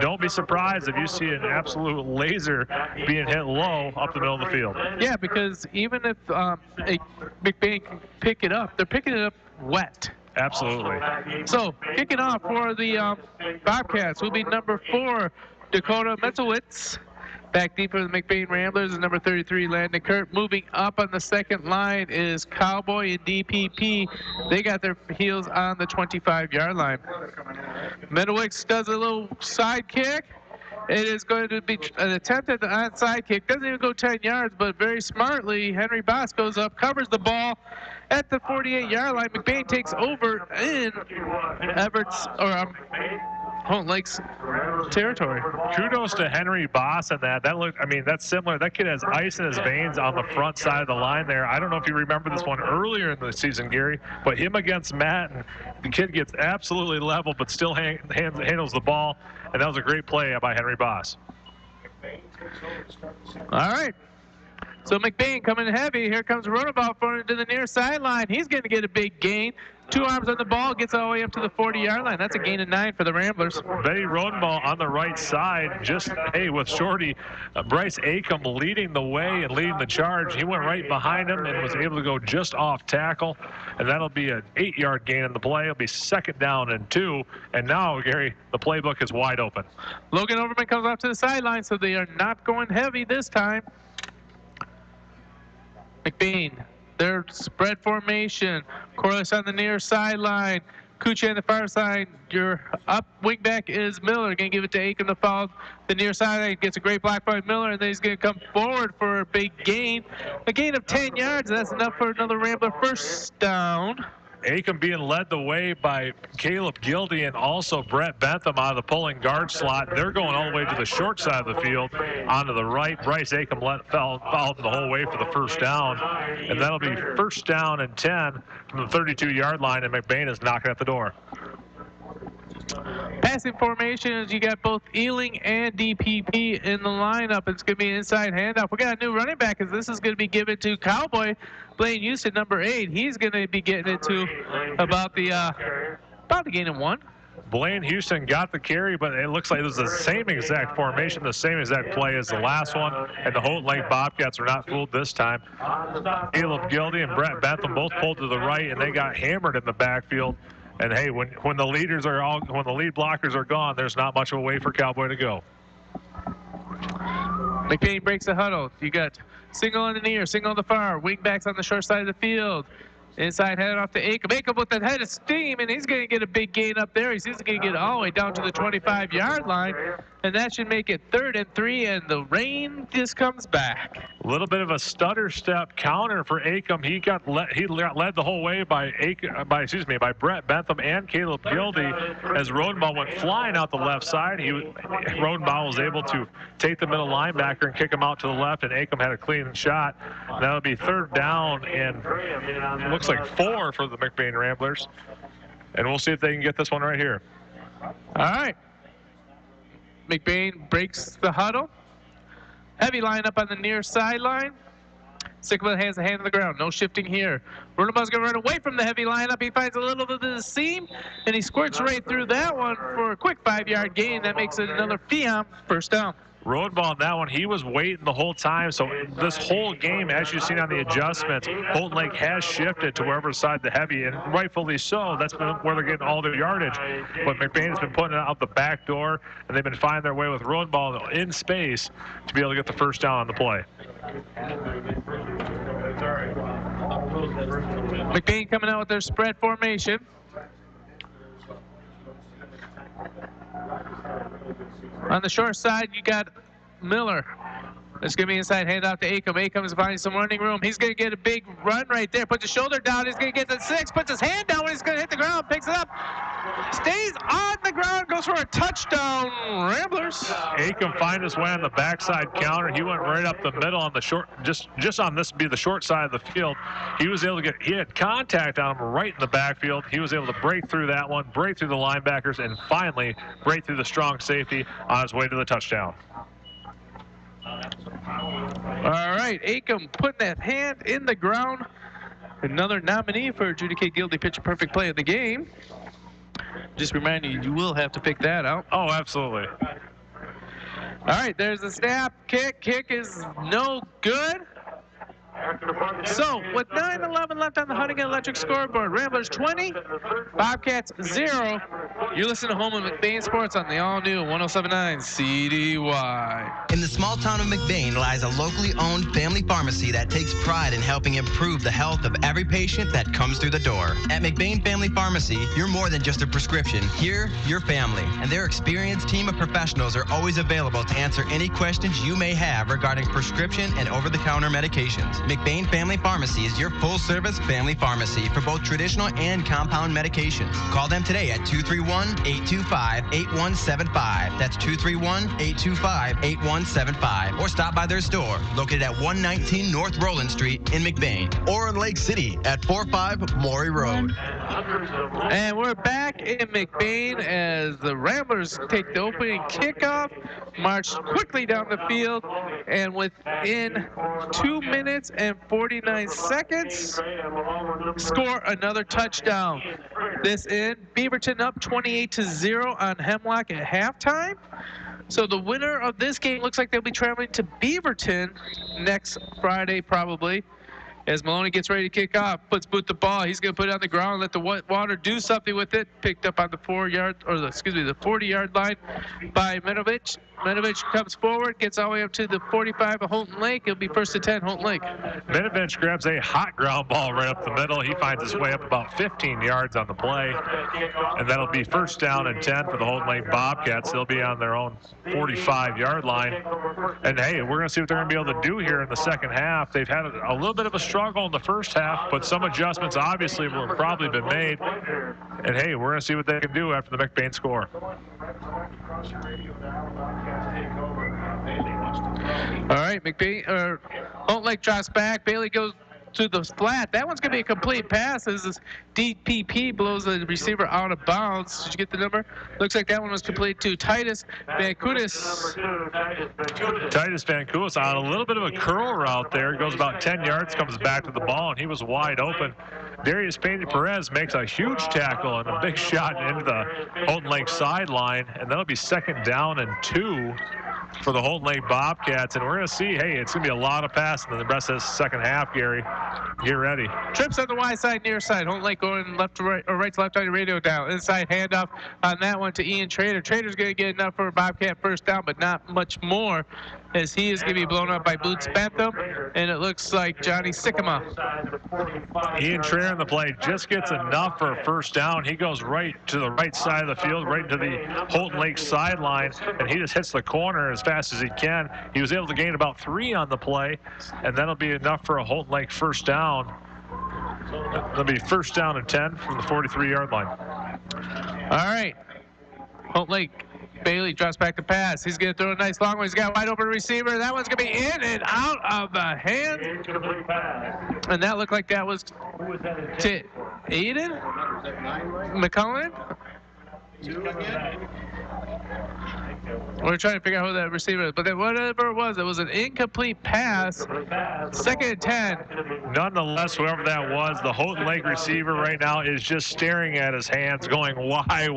Don't be surprised if you see an absolute laser being hit low up the middle of the field. Yeah, because even if McBain can pick it up, they're picking it up wet. Absolutely. So, kicking off for the Bobcats will be number 4, Dakota Metzowitz. Back deep for the McBain Ramblers is number 33, Landon Kurt. Moving up on the second line is Cowboy and DPP. They got their heels on the 25-yard line. Metzowitz does a little side kick. It is going to be an attempt at the onside kick. Doesn't even go 10 yards, but very smartly, Henry Boss goes up, covers the ball at the 48-yard line. McBain takes over in Holton Lake's territory. Kudos to Henry Boss and that. That looked, I mean, that's similar. That kid has ice in his veins on the front side of the line there. I don't know if you remember this one earlier in the season, Gary, but him against Matt, and the kid gets absolutely level, but still handles the ball. And that was a great play by Henry Boss. All right. So McBain coming heavy. Here comes Runabout front to the near sideline. He's going to get a big gain. 2 arms on the ball, gets all the way up to the 40-yard line. That's a gain of 9 for the Ramblers. Betty Rodenball on the right side, just, hey, with Shorty, Bryce Acom leading the way and leading the charge. He went right behind him and was able to go just off tackle, and that'll be an 8-yard gain in the play. It'll be 2nd down and 2, and now, Gary, the playbook is wide open. Logan Overman comes off to the sideline, so they are not going heavy this time. McBain, their spread formation. Corliss on the near sideline. Kucha on the far side. Your up wingback is Miller. Going to give it to Aiken to follow the near sideline. Gets a great block by Miller, and then he's going to come forward for a big gain. A gain of 10 yards. That's enough for another Rambler first down. Acom being led the way by Caleb Gildy and also Brett Bentham out of the pulling guard slot. They're going all the way to the short side of the field onto the right. Bryce Acom followed the whole way for the first down. And that'll be 1st down and 10 from the 32-yard line, and McBain is knocking at the door. Passing formations, you got both Ealing and DPP in the lineup. It's going to be an inside handoff. We got a new running back, as this is going to be given to Cowboy. Blaine Houston, number 8. He's going to be getting it to about the gain of 1. Blaine Houston got the carry, but it looks like it was the same exact formation, the same exact play as the last one, and the Holton Lake Bobcats were not fooled this time. Caleb Gildy and Brett Bentham both pulled to the right, and they got hammered in the backfield. And hey, when the lead blockers are gone, there's not much of a way for Cowboy to go. McBain breaks the huddle. You got single on the near, single on the far, wingbacks on the short side of the field. Inside head off to Acom. Acom with that head of steam, and he's going to get a big gain up there. He's going to get all the way down to the 25-yard line, and that should make it 3rd and 3, and the rain just comes back. A little bit of a stutter step counter for Acom. He got led the whole way by Brett Bentham and Caleb Gildy as Rodenbaugh went flying out the left side. Rodenbaugh was able to take the middle linebacker and kick him out to the left, and Acom had a clean shot. That'll be 3rd down and looks like 4 for the McBain Ramblers. And we'll see if they can get this one right here. All right. McBain breaks the huddle. Heavy lineup on the near sideline. Sickman has a hand on the ground. No shifting here. Runabaugh's going to run away from the heavy lineup. He finds a little bit of the seam, and he squirts right through that one for a quick 5-yard gain. That makes it another Fiam first down. Rodenbaugh on that one, he was waiting the whole time. So this whole game, as you've seen on the adjustments, Holton Lake has shifted to wherever side the heavy, and rightfully so. That's where they're getting all their yardage. But McBain has been putting it out the back door, and they've been finding their way with Rodenbaugh in space to be able to get the first down on the play. McBain coming out with their spread formation. On the short side, you got Miller. It's going to be inside handoff to Acom. Acom is finding some running room. He's going to get a big run right there. Puts his shoulder down. He's going to get to 6. Puts his hand down when he's going to hit the ground. Picks it up. Stays on the ground. Goes for a touchdown. Ramblers. Acom find his way on the backside counter. He went right up the middle on the short, just on this be the short side of the field. He was able to get, he had contact on him right in the backfield. He was able to break through that one, break through the linebackers, and finally break through the strong safety on his way to the touchdown. All right, Acom putting that hand in the ground. Another nominee for Adjudicate Guilty Pitch Perfect Play of the game. Just remind you, you will have to pick that out. Oh, absolutely. All right, there's the snap. Kick is no good. So, with 9:11 left on the Huntington Electric scoreboard, Ramblers 20, Bobcats 0. You're listening to Home of McBain Sports on the all-new 107.9 CDY. In the small town of McBain lies a locally owned family pharmacy that takes pride in helping improve the health of every patient that comes through the door. At McBain Family Pharmacy, you're more than just a prescription. Here, you're family, and their experienced team of professionals are always available to answer any questions you may have regarding prescription and over-the-counter medications. McBain Family Pharmacy is your full-service family pharmacy for both traditional and compound medications. Call them today at 231-825-8175. That's 231-825-8175. Or stop by their store, located at 119 North Roland Street in McBain. Or in Lake City at 45 Maury Road. And we're back in McBain as the Ramblers take the opening kickoff, march quickly down the field, and within 2 minutes and 49 seconds, score another touchdown. This in Beaverton up 28-0 on Hemlock at halftime. So the winner of this game looks like they'll be traveling to Beaverton next Friday probably. As Maloney gets ready to kick off, puts Boot the ball. He's going to put it on the ground, let the water do something with it. Picked up on the 40-yard line by Menovich. Menovich comes forward, gets all the way up to the 45 of Houghton Lake. It'll be 1st and 10, Houghton Lake. Menovich grabs a hot ground ball right up the middle. He finds his way up about 15 yards on the play. And that'll be 1st down and 10 for the Houghton Lake Bobcats. They'll be on their own 45-yard line. And, hey, we're going to see what they're going to be able to do here in the second half. They've had a little bit of a struggle in the first half, but some adjustments obviously will have probably been made. And, hey, we're going to see what they can do after the McBain score. All right, Houghton Lake drops back. Bailey goes to the flat. That one's going to be a complete pass as this DPP blows the receiver out of bounds. Did you get the number? Looks like that one was complete to Titus Vancoutis. Titus Vancoutis on a little bit of a curl route there. Goes about 10 yards, comes back to the ball, and he was wide open. Darius Perez makes a huge tackle and a big shot into the Houghton Lake sideline, and that'll be 2nd down and 2 for the Houghton Lake Bobcats. And we're going to see, hey, it's going to be a lot of passing in the rest of this second half, Gary. Get ready. Trips on the wide side, near side. Houghton Lake going left to right, or right to left on the radio down. Inside handoff on that one to Ian Trader. Trader's going to get enough for a Bobcat 1st down, but not much more, as he is going to be blown up by Boots Bentham, and it looks like Johnny Sycamore. Ian Trader in the play just gets enough for a 1st down. He goes right to the right side of the field, right into the Houghton Lake sideline, and he just hits the corner as fast as he can. He was able to gain about 3 on the play, and that'll be enough for a Houghton Lake 1st down. That'll be 1st down and 10 from the 43-yard line. All right. Houghton Lake. Bailey drops back to pass. He's going to throw a nice long one. He's got a wide open receiver. That one's going to be in and out of the hands. And that looked like that was to Aiden McCullen. We're trying to figure out who that receiver is, but then whatever it was an incomplete pass. 2nd and 10. Nonetheless, whoever that was, the Houghton Lake receiver right now is just staring at his hands going, why?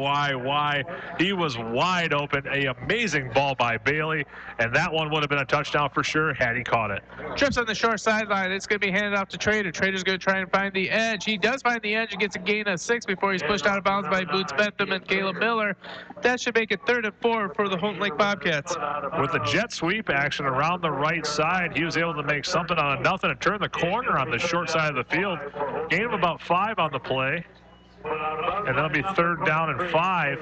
He was wide open. A amazing ball by Bailey, and that one would have been a touchdown for sure had he caught it. Trips on the short sideline. It's going to be handed off to Trader. Trader's going to try and find the edge. He does find the edge and gets a gain of 6 before he's pushed out of bounds by Boots Bentham and Caleb Miller. That should make it 3rd and 4 for the Houghton Lake Bobcats. With the jet sweep action around the right side, he was able to make something out of nothing and turn the corner on the short side of the field. Gain of about 5 on the play. And that'll be 3rd down and 5.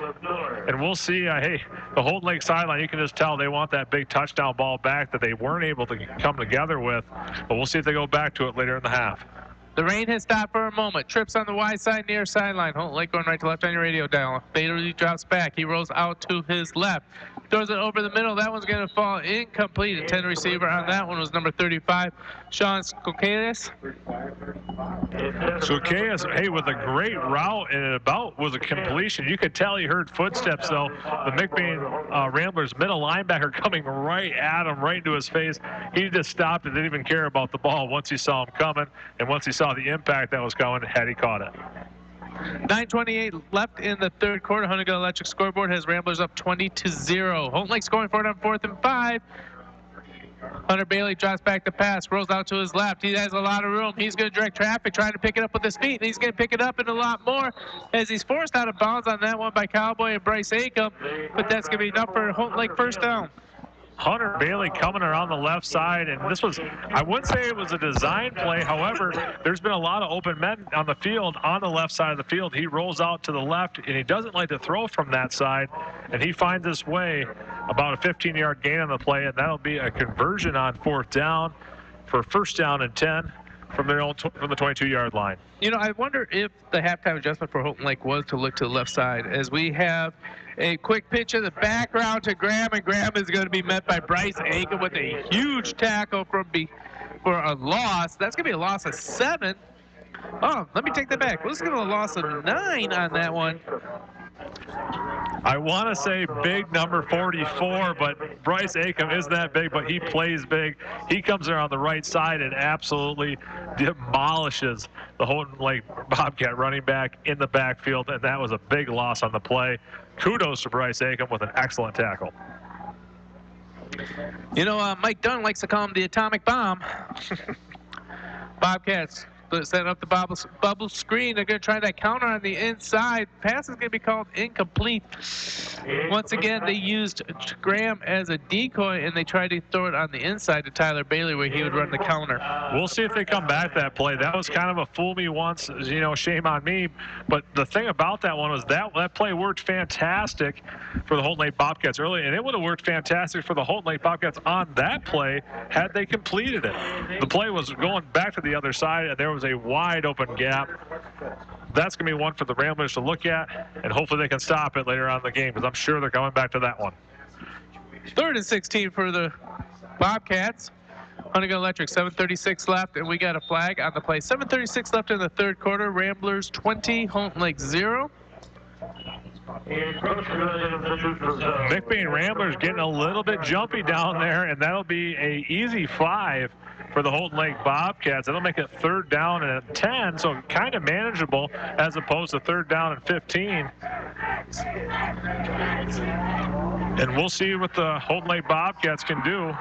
And we'll see, hey, the Holton Lake sideline, you can just tell they want that big touchdown ball back that they weren't able to come together with. But we'll see if they go back to it later in the half. The rain has stopped for a moment. Trips on the wide side near sideline. Holton Lake going right to left on your radio dial. Bailey drops back. He rolls out to his left. Throws it over the middle. That one's going to fall incomplete. Intended receiver on that one was number 35, Sean Skokias. Skokias, hey, with a great route, and it about was a completion. You could tell he heard footsteps, though. The McBain Ramblers middle linebacker coming right at him, right into his face. He just stopped and didn't even care about the ball once he saw him coming, and once he saw the impact that was coming, had he caught it. 9:28 left in the 3rd quarter. Honeywell Electric scoreboard has Ramblers up 20-0. Holton Lake scoring for it on 4th and 5. Hunter Bailey drops back the pass, rolls out to his left. He has a lot of room. He's going to direct traffic, trying to pick it up with his feet, and he's going to pick it up and a lot more as he's forced out of bounds on that one by Cowboy and Bryce Acom. But that's going to be enough for Holton Lake 1st down. Hunter Bailey coming around the left side, and this was, I wouldn't say it was a design play. However, there's been a lot of open men on the field, on the left side of the field. He rolls out to the left, and he doesn't like to throw from that side, and he finds his way about a 15-yard gain on the play, and that'll be a conversion on 4th down for 1st down and 10 from the 22-yard line. You know, I wonder if the halftime adjustment for Holton Lake was to look to the left side, as we have a quick pitch in the background to Graham, and Graham is going to be met by Bryce Aiken with a huge tackle for a loss. That's going to be a loss of 7. Oh, let me take that back. Let's give a loss of 9 on that one. I want to say big number 44, but Bryce Acom isn't that big, but he plays big. He comes around the right side and absolutely demolishes the Holton Lake Bobcat running back in the backfield, and that was a big loss on the play. Kudos to Bryce Acom with an excellent tackle. You know, Mike Dunn likes to call him the atomic bomb. Bobcats set up the bubble screen. They're going to try that counter on the inside. Pass is going to be called incomplete. Once again, they used Graham as a decoy, and they tried to throw it on the inside to Tyler Bailey where he would run the counter. We'll see if they come back that play. That was kind of a fool me once, you know, shame on me. But the thing about that one was that play worked fantastic for the Holton Lake Bobcats early, and it would have worked fantastic for the Holton Lake Bobcats on that play had they completed it. The play was going back to the other side, and there was a wide open gap. That's going to be one for the Ramblers to look at, and hopefully they can stop it later on in the game, because I'm sure they're coming back to that one. 3rd and 16 for the Bobcats. Honeywell Electric, 7:36 left, and we got a flag on the play. 7:36 left in the 3rd quarter. Ramblers 20, Holton Lake 0. McBain Ramblers getting a little bit jumpy down there, and that'll be an easy 5 for the Holton Lake Bobcats. That'll make it 3rd down and 10, so kind of manageable as opposed to 3rd down and 15. And we'll see what the Holton Lake Bobcats can do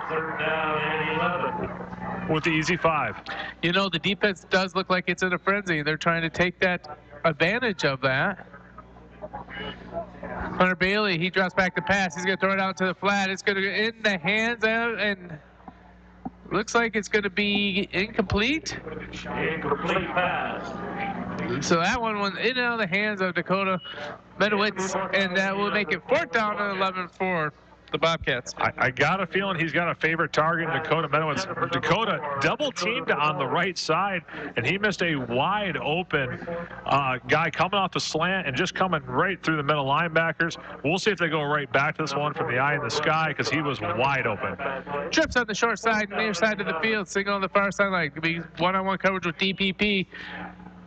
with the easy 5. You know, the defense does look like it's in a frenzy. They're trying to take that advantage of that. Hunter Bailey, he drops back the pass. He's going to throw it out to the flat. It's going to go in the hands of, and looks like it's going to be incomplete. Incomplete pass. So that one went in and out of the hands of Dakota Medowitz, and that will make it 4th down and 11 for the Bobcats. I got a feeling he's got a favorite target in Dakota Medowitz. Dakota double teamed on the right side, and he missed a wide open guy coming off the slant and just coming right through the middle linebackers. We'll see if they go right back to this one from the eye in the sky, because he was wide open. Trips on the short side, near side of the field, single on the far sideline. Could be one-on-one coverage with DPP.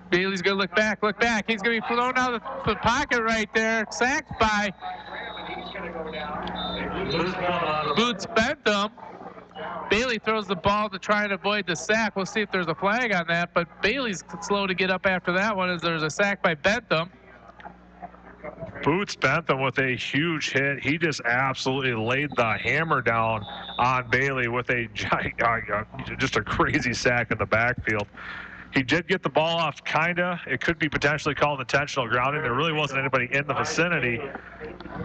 Bailey's going to look back. He's going to be thrown out of the pocket right there. Sacked by Boots Bentham. Bailey throws the ball to try and avoid the sack. We'll see if there's a flag on that, but Bailey's slow to get up after that one as there's a sack by Bentham. Boots Bentham with a huge hit. He just absolutely laid the hammer down on Bailey with a just a crazy sack in the backfield. He did get the ball off, kinda. It could be potentially called intentional grounding. There really wasn't anybody in the vicinity,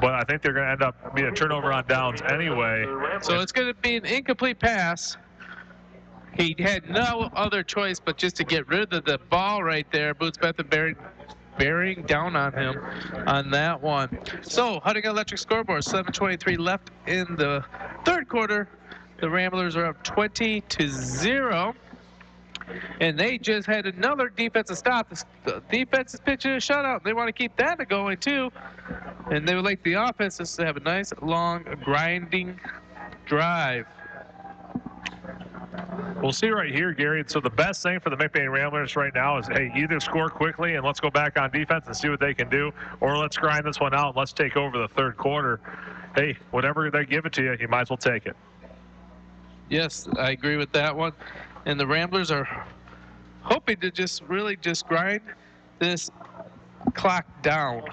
but I think they're going to end up being a turnover on downs anyway. So it's going to be an incomplete pass. He had no other choice but just to get rid of the ball right there. Boots Bentham bearing down on him on that one. So, Hutting Electric scoreboard, 7:23 left in the third quarter. The Ramblers are up 20-0. And they just had another defensive stop. The defense is pitching a shutout. They want to keep that going, too. And they would like the offenses to have a nice, long, grinding drive. We'll see right here, Gary. So the best thing for the McBain Ramblers right now is, hey, either score quickly and let's go back on defense and see what they can do, or let's grind this one out and let's take over the third quarter. Hey, whatever they give it to you, you might as well take it. Yes, I agree with that one. And the Ramblers are hoping to just grind this clock down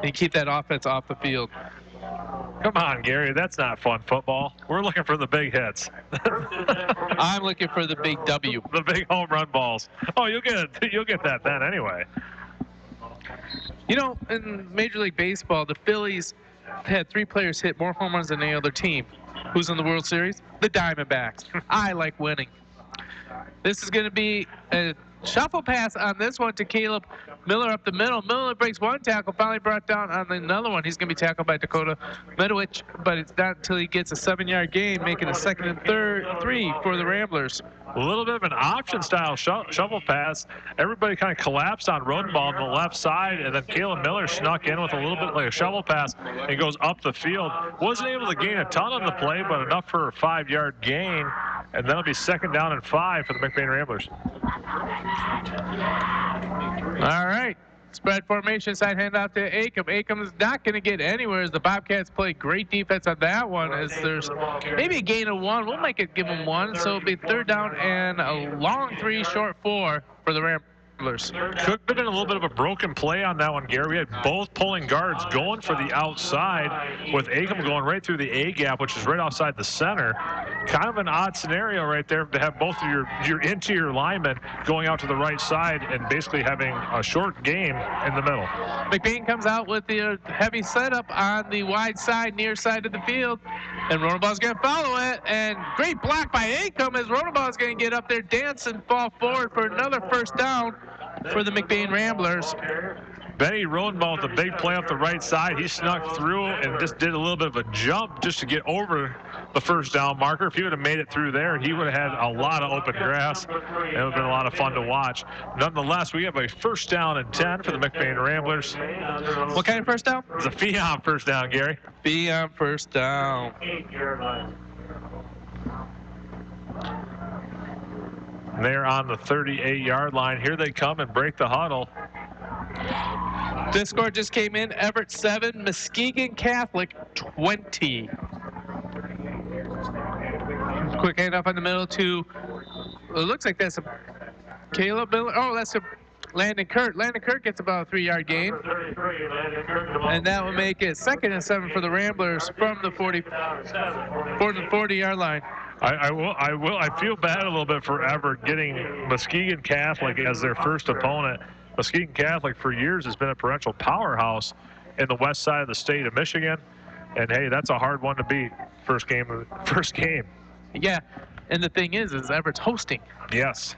and keep that offense off the field. Come on, Gary. That's not fun football. We're looking for the big hits. I'm looking for the big W. The big home run balls. Oh, you'll get it. You'll get that then anyway. You know, in Major League Baseball, the Phillies had 3 players hit more home runs than any other team. Who's in the World Series? The Diamondbacks. I like winning. This is going to be a shuffle pass on this one to Caleb Miller up the middle. Miller breaks one tackle, finally brought down on another one. He's going to be tackled by Dakota Medowich, but it's not until he gets a 7-yard gain, making a second and three for the Ramblers. A little bit of an option-style shovel pass. Everybody kind of collapsed on Rodenbaugh on the left side, and then Caleb Miller snuck in with a little bit like a shovel pass and goes up the field. Wasn't able to gain a ton on the play, but enough for a 5-yard gain, and that'll be second down and 5 for the McBain Ramblers. All right. Spread formation, side handoff to Acom. Acom is not going to get anywhere as the Bobcats play great defense on that one, as there's maybe a gain of 1. We'll make it give them 1, so it'll be third down and a long 3, short 4 for the Ramblers. Could have been a little bit of a broken play on that one, Gary. We had both pulling guards going for the outside, with Acom going right through the A gap, which is right outside the center. Kind of an odd scenario right there to have both of your interior linemen going out to the right side and basically having a short game in the middle. McBain comes out with the heavy setup on the wide side, near side of the field, and Rodenbaugh's going to follow it, and great block by Acom as Rodenbaugh's going to get up there, dance, and fall forward for another first down for the McBain Ramblers. Benny Rodenbaugh with a big play up the right side. He snuck through and just did a little bit of a jump just to get over the first down marker. If he would have made it through there, he would have had a lot of open grass. It would have been a lot of fun to watch. Nonetheless, we have a first down and 10 for the McBain Ramblers. What kind of first down? It's a Fion first down, Gary. Fion first down. They're on the 38-yard line. Here they come and break the huddle. This score just came in. Everett 7, Muskegon Catholic 20. Quick handoff in the middle to, it looks like that's a Caleb Miller. Oh, that's a Landon Kurt. Landon Kurt gets about a 3-yard gain. And that will make it second and 7 for the Ramblers from the 40-yard line. I feel bad a little bit for Everett getting Muskegon Catholic as their first opponent. Muskegon Catholic for years has been a perennial powerhouse in the west side of the state of Michigan. And hey, that's a hard one to beat. First game. Yeah, and the thing is Everett's hosting. Yes.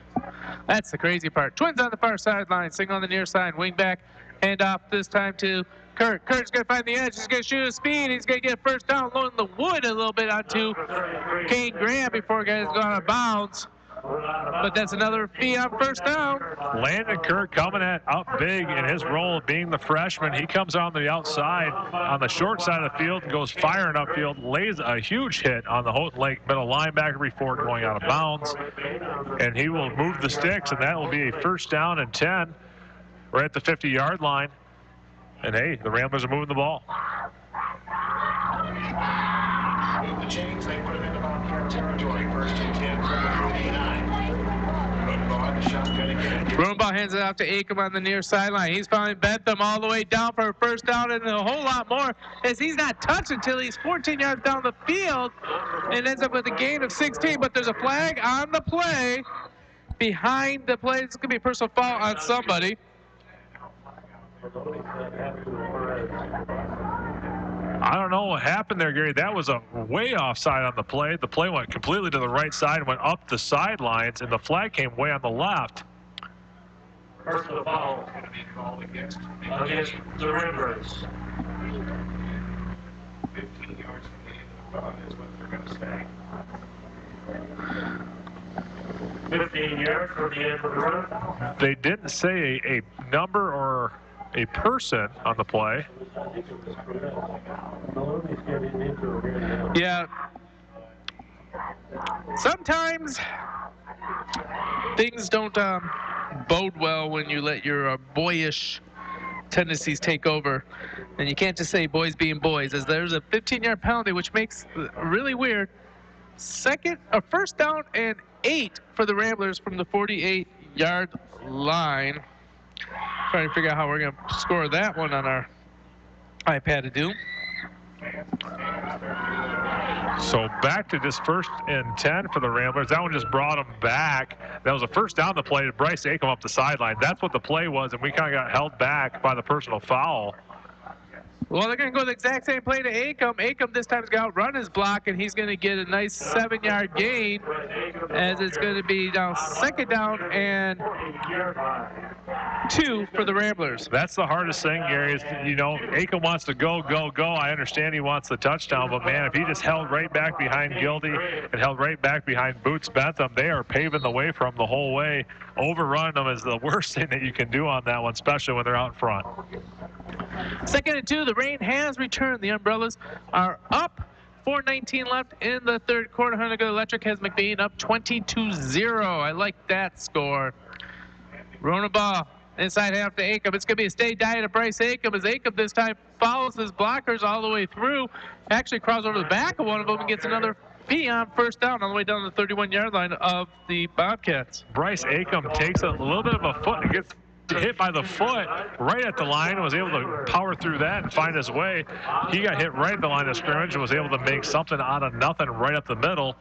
That's the crazy part. Twins on the far sideline, single on the near side, wing back, hand off this time to Kurt. Kurt's going to find the edge. He's going to shoot his speed. He's going to get a first down, loading the wood a little bit onto Kane Graham before guys go out of bounds. But that's another Fion first down. Landon Kurt coming up big in his role of being the freshman. He comes on the outside on the short side of the field and goes firing upfield, lays a huge hit on the Houghton Lake middle linebacker before going out of bounds. And he will move the sticks, and that will be a first down and 10 right at the 50-yard line. And hey, the Ramblers are moving the ball. Move the chains, they put him into Bobcat territory. First and 10 from the 49. Rodenbaugh hands it out to Acom on the near sideline. He's following Bentham all the way down for a first down and a whole lot more, as he's not touched until he's 14 yards down the field and ends up with a gain of 16. But there's a flag on the play. Behind the play, it's going to be a personal foul on somebody. I don't know what happened there, Gary. That was a way offside on the play. The play went completely to the right side and went up the sidelines, and the flag came way on the left. personal foul against the Ramblers. 15 yards from the end of the run is what they're going to say. 15 yards from the end of the run. They didn't say a number or a person on the play. Yeah. Sometimes things don't bode well when you let your boyish tendencies take over. And you can't just say boys being boys, as there's a 15-yard penalty, which makes really weird. First down and 8 for the Ramblers from the 48-yard line. Trying to figure out how we're going to score that one on our iPad to do. So back to just 1st and 10 for the Ramblers. That one just brought them back. That was a first down the play. Bryce Acom up the sideline. That's what the play was, and we kind of got held back by the personal foul. Well, they're going to go the exact same play to Acom. Acom this time has got to outrun his block, and he's going to get a nice 7-yard gain, as it's going to be now 2nd down and 2 for the Ramblers. That's the hardest thing, Gary, is, you know, Acom wants to go, go, go. I understand he wants the touchdown, but, man, if he just held right back behind Gildy and held right back behind Boots Bentham, they are paving the way for him the whole way. Overrunning them is the worst thing that you can do on that one, especially when they're out front. 2nd and 2, the rain has returned. The Umbrellas are up. 4:19 left in the 3rd quarter. Huntington Electric has McBain up 22-0. I like that score. Rona ball inside half to Acom. It's going to be a stay diet of Bryce Acom, as Acom this time follows his blockers all the way through. Actually crosses over the back of one of them and gets another on 1st down all the way down to the 31-yard line of the Bobcats. Bryce Acom takes a little bit of a foot and gets hit by the foot right at the line and was able to power through that and find his way. He got hit right at the line of scrimmage and was able to make something out of nothing right up the middle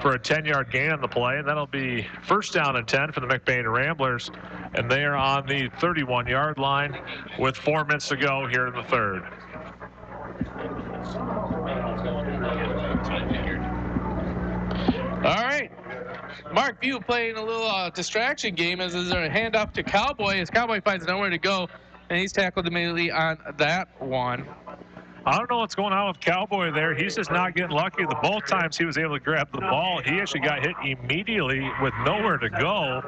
for a 10-yard gain on the play, and that'll be 1st down and 10 for the McBain Ramblers, and they are on the 31-yard line with 4 minutes to go here in the 3rd. All right. Mark View playing a little distraction game as there's a handoff to Cowboy, as Cowboy finds nowhere to go, and he's tackled immediately on that one. I don't know what's going on with Cowboy there. He's just not getting lucky. The both times he was able to grab the ball, he actually got hit immediately with nowhere to go.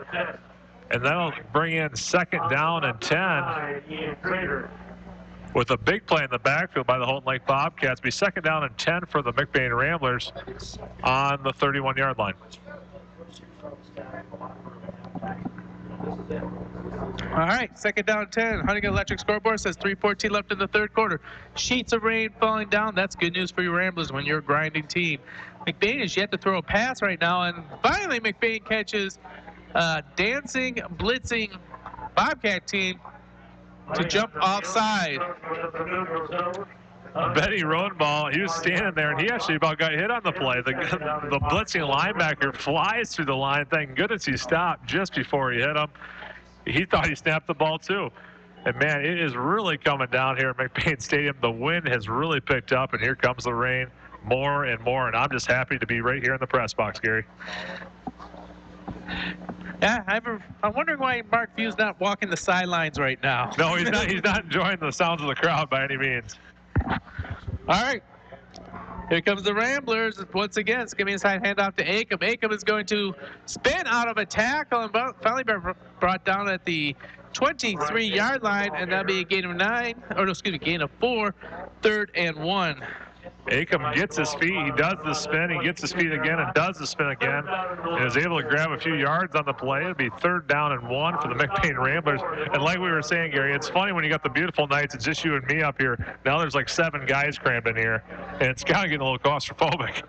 And that'll bring in 2nd down and 10 with a big play in the backfield by the Houghton Lake Bobcats. Be 2nd down and 10 for the McBain Ramblers on the 31-yard line. All right, 2nd down 10. Huntington Electric scoreboard says 3:14 left in the 3rd quarter. Sheets of rain falling down. That's good news for your Ramblers when you're a grinding team. McBain is yet to throw a pass right now, and finally McBain catches dancing, blitzing Bobcat team to jump offside. Betty Rodenball, he was standing there, and he actually about got hit on the play. The blitzing linebacker flies through the line. Thank goodness he stopped just before he hit him. He thought he snapped the ball, too. And, man, it is really coming down here at McBain Stadium. The wind has really picked up, and here comes the rain more and more. And I'm just happy to be right here in the press box, Gary. Yeah, I'm wondering why Mark View's not walking the sidelines right now. No, he's not. He's not enjoying the sounds of the crowd by any means. All right. Here comes the Ramblers. Once again, it's going to be inside handoff to Acom. Acom is going to spin out of a tackle and finally brought down at the 23-yard line, and that'll be a gain of gain of 4, 3rd and 1. Acom gets his feet, he does the spin, he gets his feet again and does the spin again, and is able to grab a few yards on the play. It'll be 3rd down and 1 for the McBain Ramblers. And like we were saying, Gary, it's funny when you got the beautiful nights, it's just you and me up here. Now there's like 7 guys crammed in here, and it's kind of getting a little claustrophobic.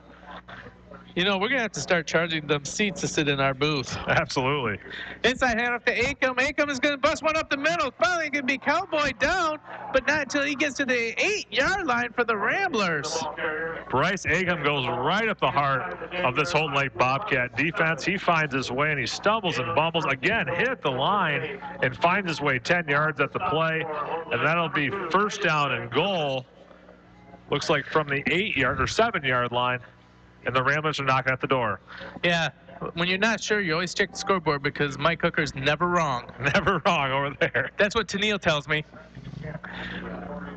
You know, we're going to have to start charging them seats to sit in our booth. Absolutely. Inside handoff to Acom. Acom is going to bust one up the middle. Finally going to be Cowboy down, but not until he gets to the 8-yard line for the Ramblers. Bryce Acom goes right up the heart of this Houghton Lake Bobcat defense. He finds his way, and he stumbles and bumbles. Again, hit the line and finds his way 10 yards at the play, and that'll be 1st down and goal. Looks like from the 8-yard or 7-yard line. And the Ramblers are knocking at the door. Yeah, when you're not sure, you always check the scoreboard because Mike Hooker's never wrong. Never wrong over there. That's what Tennille tells me.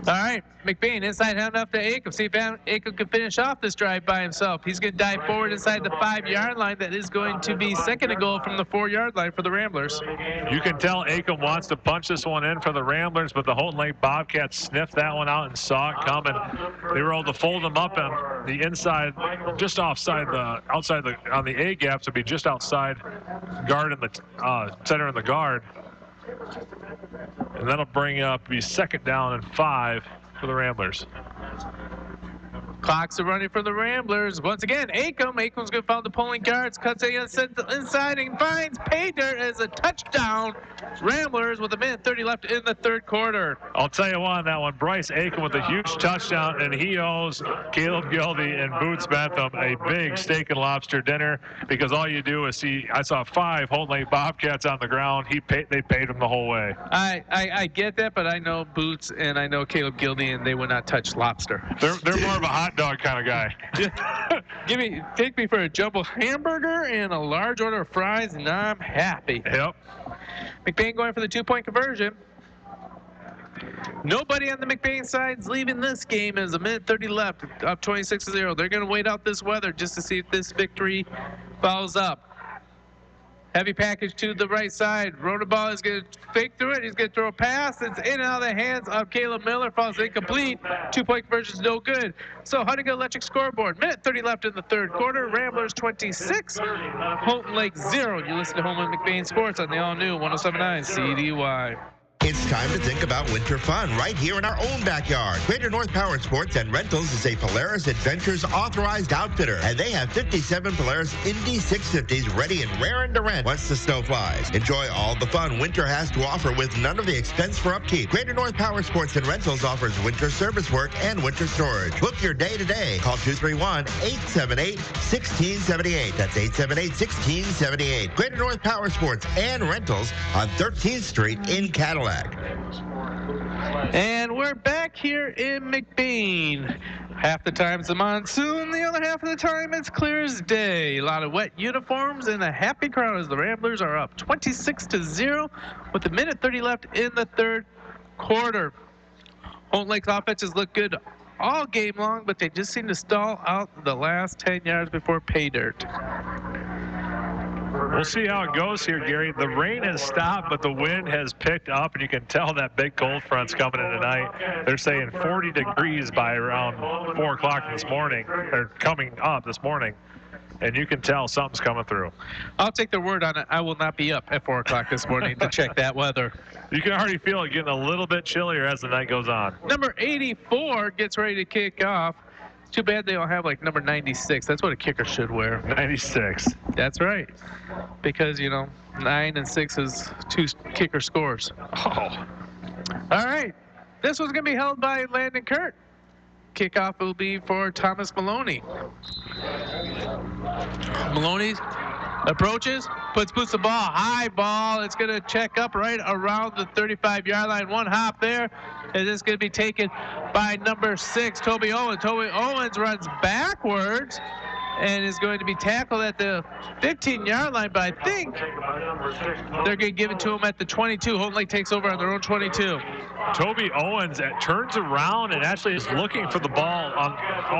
All right, McBain inside hand off to Acom. See if Acom can finish off this drive by himself. He's going to dive forward inside the 5-yard line. That is going to be second and goal from the 4-yard line for the Ramblers. You can tell Acom wants to punch this one in for the Ramblers, but the Houghton Lake Bobcats sniffed that one out and saw it coming. They were able to fold them up on the inside, just outside on the A gap, to be just outside guard in the center in the guard. And that'll bring up the second down and 5 for the Ramblers. Clocks are running for the Ramblers. Once again, Acom. Acom's going to follow the pulling guards. Cuts inside and finds pay dirt as a touchdown. Ramblers with 1:30 left in the third quarter. I'll tell you what on that one. Bryce Acom with a huge touchdown, and he owes Caleb Gildy and Boots Bentham a big steak and lobster dinner, because all you do is see, I saw 5 Houghton Lake Bobcats on the ground. They paid him the whole way. I get that, but I know Boots and I know Caleb Gildy, and they would not touch lobster. They're more of a hot dog kind of guy. Take me for a jumbo hamburger and a large order of fries, and I'm happy. Yep. McBain going for the 2-point conversion. Nobody on the McBain side is leaving this game as 1:30 left, up 26-0. They're going to wait out this weather just to see if this victory follows up. Heavy package to the right side. Rodeball is going to fake through it. He's going to throw a pass. It's in and out of the hands of Caleb Miller. Falls incomplete. 2-point conversion is no good. So Huntington Electric scoreboard. 1:30 left in the third quarter. Ramblers 26, Houghton Lake 0. You listen to Home and McBain Sports on the all-new 107.9 CDY. It's time to think about winter fun right here in our own backyard. Greater North Power Sports and Rentals is a Polaris Adventures authorized outfitter, and they have 57 Polaris Indy 650s ready and raring to rent once the snow flies. Enjoy all the fun winter has to offer with none of the expense for upkeep. Greater North Power Sports and Rentals offers winter service work and winter storage. Book your day today. Call 231-878-1678. That's 878-1678. Greater North Power Sports and Rentals on 13th Street in Cadillac. And we're back here in McBain. Half the time it's a monsoon, the other half of the time it's clear as day. A lot of wet uniforms and a happy crowd as the Ramblers are up 26-0 with 1:30 left in the third quarter. Houghton Lake's offenses look good all game long, but they just seem to stall out the last 10 yards before pay dirt. We'll see how it goes here, Gary. The rain has stopped, but the wind has picked up, and you can tell that big cold front's coming in tonight. They're saying 40 degrees by around 4 o'clock this morning. They're coming up this morning, and you can tell something's coming through. I'll take their word on it. I will not be up at 4 o'clock this morning to check that weather. You can already feel it getting a little bit chillier as the night goes on. Number 84 gets ready to kick off. Too bad they don't have like number 96. That's what a kicker should wear. 96. That's right. Because, 9 and 6 is 2 kicker scores. Oh. All right. This one's going to be held by Landon Kurt. Kickoff will be for Thomas Maloney. Maloney approaches, puts the ball, high ball. It's going to check up right around the 35-yard line. One hop there. And it's going to be taken by number 6, Toby Owens. Toby Owens runs backwards and is going to be tackled at the 15-yard line, but I think they're going to give it to him at the 22. Houghton Lake takes over on their own 22. Toby Owens turns around and actually is looking for the ball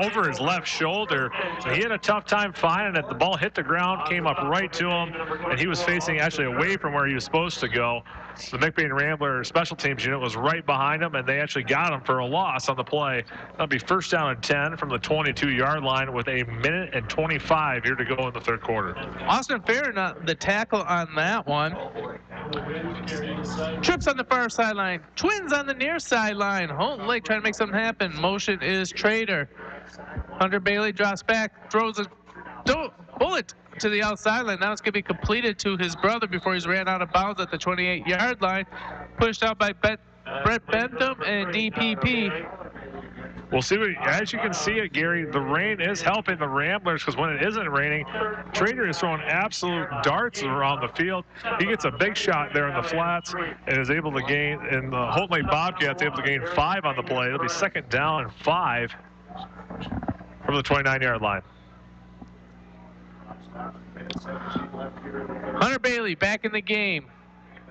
over his left shoulder. He had a tough time finding it. The ball hit the ground, came up right to him, and he was facing actually away from where he was supposed to go. The McBain Rambler special teams unit was right behind him, and they actually got him for a loss on the play. That'll be first down and 10 from the 22-yard line with 1:25 here to go in the third quarter. Austin Farron, the tackle on that one. Trips on the far sideline. Twins on the near sideline. Houghton Lake trying to make something happen. Motion is Trader. Hunter Bailey drops back, throws a bullet to the outside line. Now it's going to be completed to his brother before he's ran out of bounds at the 28-yard line. Pushed out by Brett Bentham and DPP. We'll see. As you can see it, Gary, the rain is helping the Ramblers, because when it isn't raining, Trader is throwing absolute darts around the field. He gets a big shot there in the flats and is able to gain, and the Houghton Lake Bobcats able to gain 5 on the play. It'll be second down and 5 from the 29-yard line. Hunter Bailey back in the game.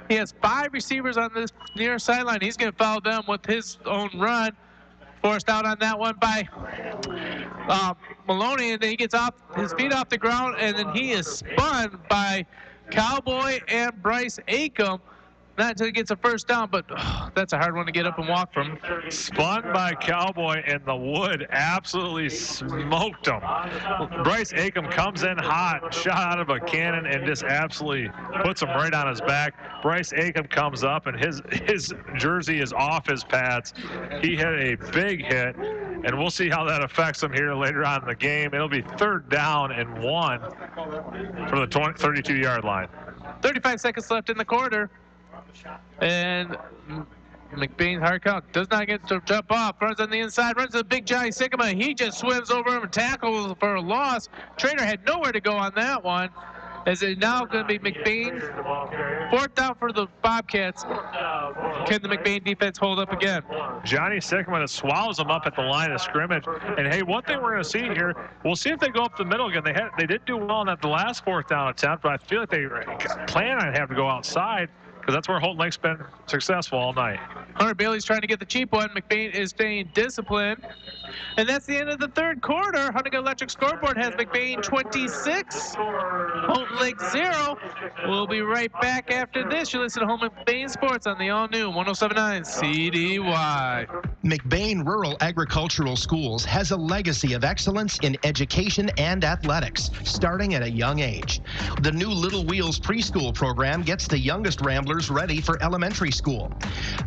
He has 5 receivers on this near sideline. He's going to follow them with his own run. Forced out on that one by Maloney, and then he gets off his feet off the ground, and then he is spun by Cowboy and Bryce Acom. Not until he gets a first down, but that's a hard one to get up and walk from. Spun by Cowboy, and the wood absolutely smoked him. Bryce Acom comes in hot, shot out of a cannon, and just absolutely puts him right on his back. Bryce Acom comes up, and his jersey is off his pads. He had a big hit, and we'll see how that affects him here later on in the game. It'll be 3rd down and 1 from the 32-yard line. 35 seconds left in the quarter. And McBain hard count does not get to jump off. Runs on the inside, runs to the big Johnny Sycamore. He just swims over him and tackles for a loss. Trainer had nowhere to go on that one. As it now going to be McBain. 4th down for the Bobcats. Can the McBain defense hold up again? Johnny Sycamore swallows him up at the line of scrimmage. And hey, one thing we're going to see here, we'll see if they go up the middle again. They did do well on that the last 4th down attempt, but I feel like they plan on having to go outside, because that's where Holton Lake's been successful all night. Hunter Bailey's trying to get the cheap one. McBain is staying disciplined. And that's the end of the 3rd quarter. Huntington Electric scoreboard has McBain 26, Holton Lake 0. We'll be right back after this. You listen to Home McBain Sports on the all-new 107.9 CDY. McBain Rural Agricultural Schools has a legacy of excellence in education and athletics, starting at a young age. The new Little Wheels preschool program gets the youngest Ramblers ready for elementary school.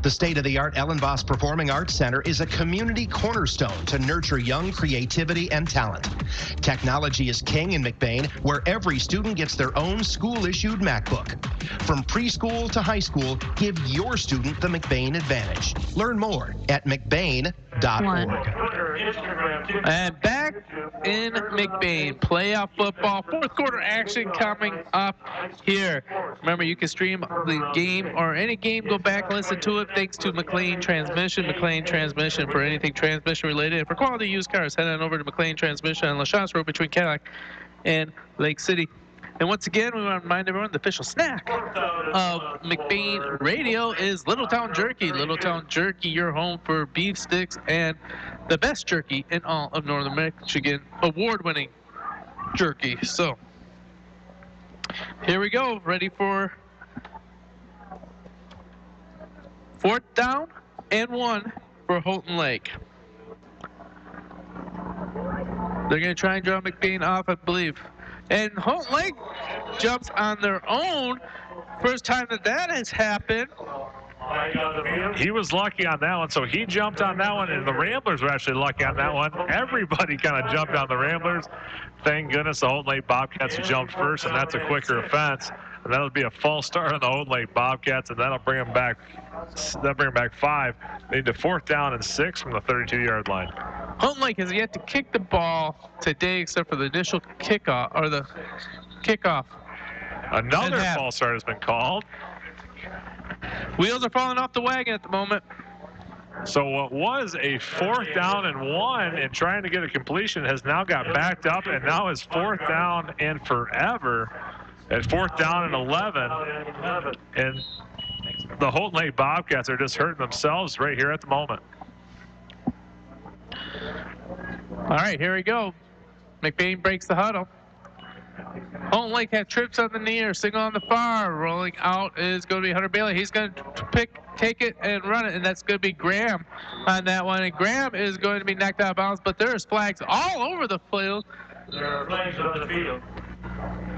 The state-of-the-art Ellen Voss Performing Arts Center is a community cornerstone to nurture young creativity and talent. Technology is king in McBain, where every student gets their own school-issued MacBook. From preschool to high school, give your student the McBain advantage. Learn more at mcbain.org. And back in McBain, playoff football, 4th quarter action coming up here. Remember, you can stream the game or any game, go back and listen to it thanks to McLean Transmission. McLean Transmission for anything transmission related. And for quality used cars, head on over to McLean Transmission on LaChance Road between Cadillac and Lake City. And once again, we want to remind everyone the official snack of McBain Radio is Littletown Jerky. Littletown Jerky, your home for beef sticks and the best jerky in all of Northern Michigan. Award-winning jerky. So, here we go. Ready for 4th down and 1 for Holton Lake. They're going to try and draw McBain off, I believe. And Holton Lake jumps on their own. First time that has happened. He was lucky on that one, so he jumped on that one, and the Ramblers were actually lucky on that one. Everybody kind of jumped on the Ramblers. Thank goodness the Holton Lake Bobcats jumped first, and that's a quicker offense. And that'll be a false start on the Holton Lake Bobcats, and that'll bring them back. That'll bring them back 5. They need to 4th down and 6 from the 32-yard line. Holton Lake has yet to kick the ball today, except for the initial kickoff or the kickoff. Another false start has been called. Wheels are falling off the wagon at the moment. So what was a 4th down and 1 and trying to get a completion has now got backed up, and now is 4th down and forever at 4th down and 11. And the Holton Lake Bobcats are just hurting themselves right here at the moment. All right, here we go. McBain breaks the huddle. Holton Lake had trips on the near, single on the far. Rolling out is going to be Hunter Bailey. He's going to take it and run it, and that's going to be Graham on that one. And Graham is going to be knocked out of bounds, but there's flags all over the field. There are flags on the field.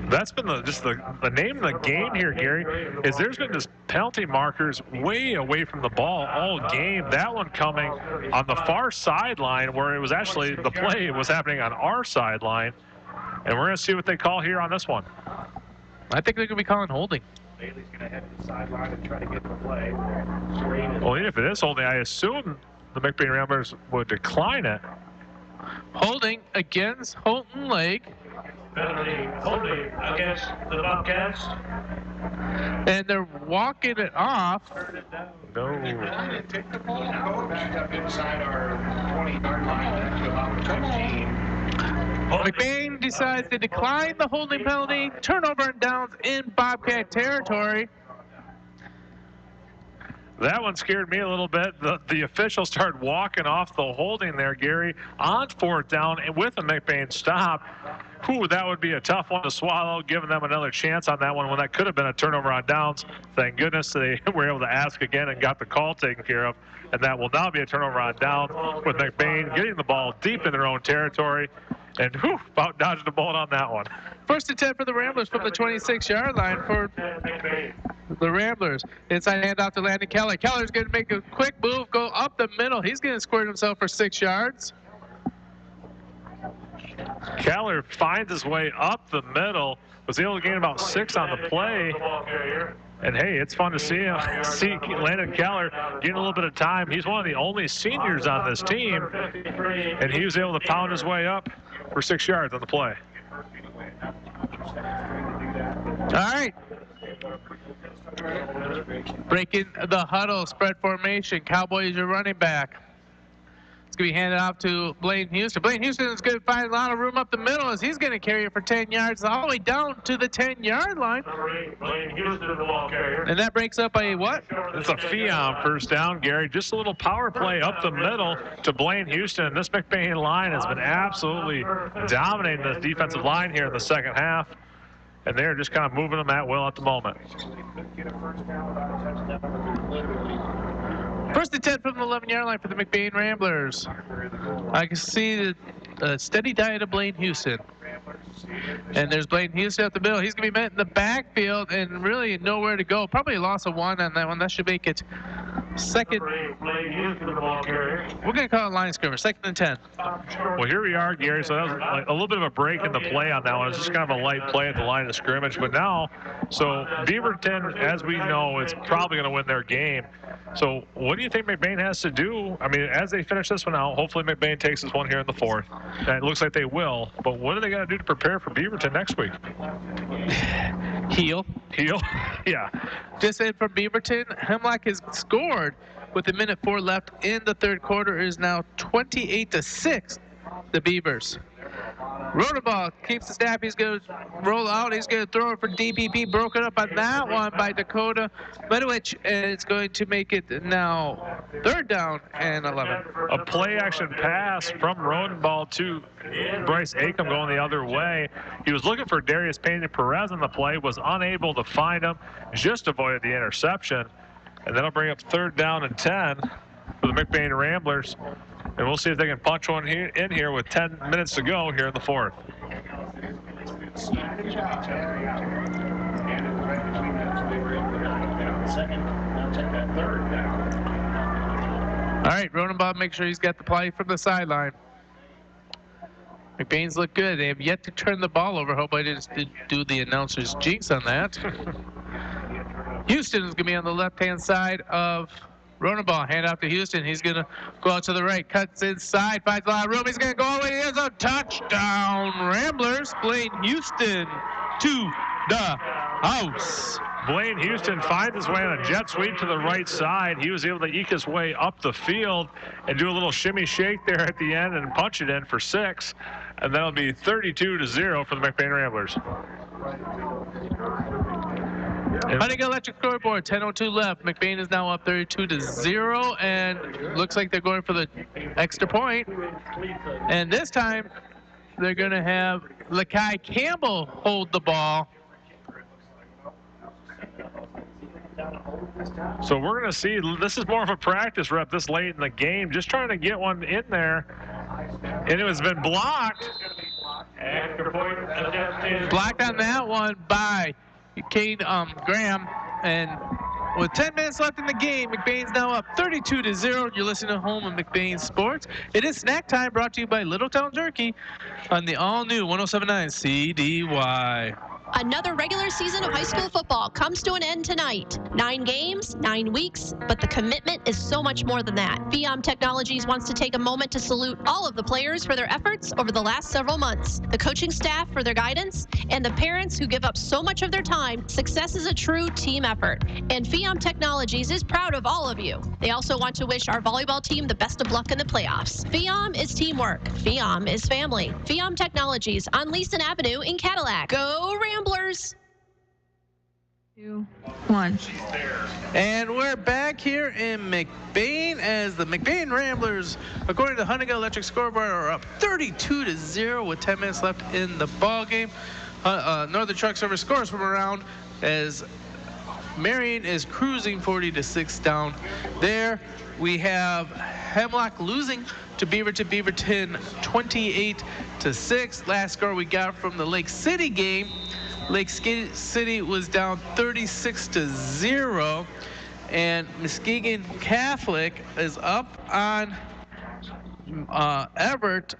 That's been the name of the game here, Gary, is there's been just penalty markers way away from the ball all game. That one coming on the far sideline where it was actually the play was happening on our sideline. And we're going to see what they call here on this one. I think they're going to be calling holding. Bailey's going to head to the sideline and try to get the play. Well, even if it is holding, I assume the McBain Ramblers would decline it. Holding against Holton Lake. Penalty holding against the Bobcats. And they're walking it off. No. Take the ball, go back up inside our 20-yard line to about 15. McBain decides to decline the holding penalty. Turnover and downs in Bobcat territory. That one scared me a little bit. The officials started walking off the holding there, Gary, on 4th down and with a McBain stop. Whew, that would be a tough one to swallow, giving them another chance on that one when that could have been a turnover on downs. Thank goodness they were able to ask again and got the call taken care of. And that will now be a turnover on downs with McBain getting the ball deep in their own territory. And whew, about dodged a bullet on that one. 1st and 10 for the Ramblers from the 26-yard line for the Ramblers. Inside handoff to Landon Keller. Keller's going to make a quick move, go up the middle. He's going to squirt himself for 6 yards. Keller finds his way up the middle, was able to gain about 6 on the play. And hey, it's fun to see him, see Landon Keller getting a little bit of time. He's one of the only seniors on this team, and he was able to pound his way up for 6 yards on the play. All right. Breaking the huddle, spread formation. Cowboys are running back. It's going to be handed off to Blaine Houston. Blaine Houston is going to find a lot of room up the middle as he's going to carry it for 10 yards all the way down to the 10-yard line. Blaine Houston, the ball carrier. And that breaks up a what? It's a Fiam first down, Gary. Just a little power play up the middle to Blaine Houston. This McBain line has been absolutely dominating this defensive line here in the second half. And they're just kind of moving them at will at the moment. 1st and 10 from the 11-yard line for the McBain Ramblers. I can see the steady diet of Blaine Houston. And there's Blaine Houston up the middle. He's going to be met in the backfield and really nowhere to go. Probably a loss of 1 on that one. That should make it second. We're going to call it line scrimmage, 2nd and 10. Well, here we are, Gary. So that was like a little bit of a break in the play on that one. It's just kind of a light play at the line of scrimmage. But now, so Beaverton, as we know, is probably going to win their game. So what do you think McBain has to do? I mean, as they finish this one out, hopefully McBain takes this one here in the 4th. And it looks like they will. But what do they got to do to prepare for Beaverton next week? Heel. Yeah. Just in from Beaverton, Hemlock has scored with 1:04 left in the 3rd quarter. It is now 28-6, the Beavers. Rodenball keeps the snap. He's going to roll out. He's going to throw it for DPP. Broken up on that one by Dakota Medowich. And it's going to make it now 3rd down and 11. A play action pass from Rodenball to Bryce Acom going the other way. He was looking for Darius Pena-Perez on the play, was unable to find him, just avoided the interception. And that'll bring up 3rd down and 10 for the McBain Ramblers. And we'll see if they can punch one in here with 10 minutes to go here in the 4th. All right, Rodenbaugh, make sure he's got the play from the sideline. McBain's look good. They have yet to turn the ball over. Hope I didn't do the announcer's jinx on that. Houston is going to be on the left-hand side of Rodenball. Hand off to Houston. He's going to go out to the right. Cuts inside. Finds a lot of room. He's going to go all the way. He has a touchdown. Ramblers. Blaine Houston to the house. Blaine Houston finds his way on a jet sweep to the right side. He was able to eke his way up the field and do a little shimmy shake there at the end and punch it in for 6. And that'll be 32-0 for the McBain Ramblers. Hunting Electric scoreboard, 10:02 left. McBain is now up 32-0, and looks like they're going for the extra point. And this time, they're going to have Lakai Campbell hold the ball. So we're going to see, this is more of a practice rep this late in the game, just trying to get one in there. And it has been blocked. Blocked on that one by Kane Graham, and with 10 minutes left in the game, McBain's now up 32-0. You're listening to Home of McBain Sports. It is snack time, brought to you by Littletown Jerky on the all-new 107.9 CDY. Another regular season of high school football comes to an end tonight. 9 games, 9 weeks, but the commitment is so much more than that. FIOM Technologies wants to take a moment to salute all of the players for their efforts over the last several months, the coaching staff for their guidance, and the parents who give up so much of their time. Success is a true team effort, and FIOM Technologies is proud of all of you. They also want to wish our volleyball team the best of luck in the playoffs. FIOM is teamwork. FIOM is family. FIOM Technologies on Leeson Avenue in Cadillac. Go Ramblers! 2, 1. And we're back here in McBain as the McBain Ramblers, according to the Huntington Electric scoreboard, are up 32-0 with 10 minutes left in the ball game. Northern Truck Service scores from around as Marion is cruising 40-6 down there. We have Hemlock losing to Beaverton 28-6. Last score we got from the Lake City game. Lake City was down 36-0, and Muskegon Catholic is up on Everett,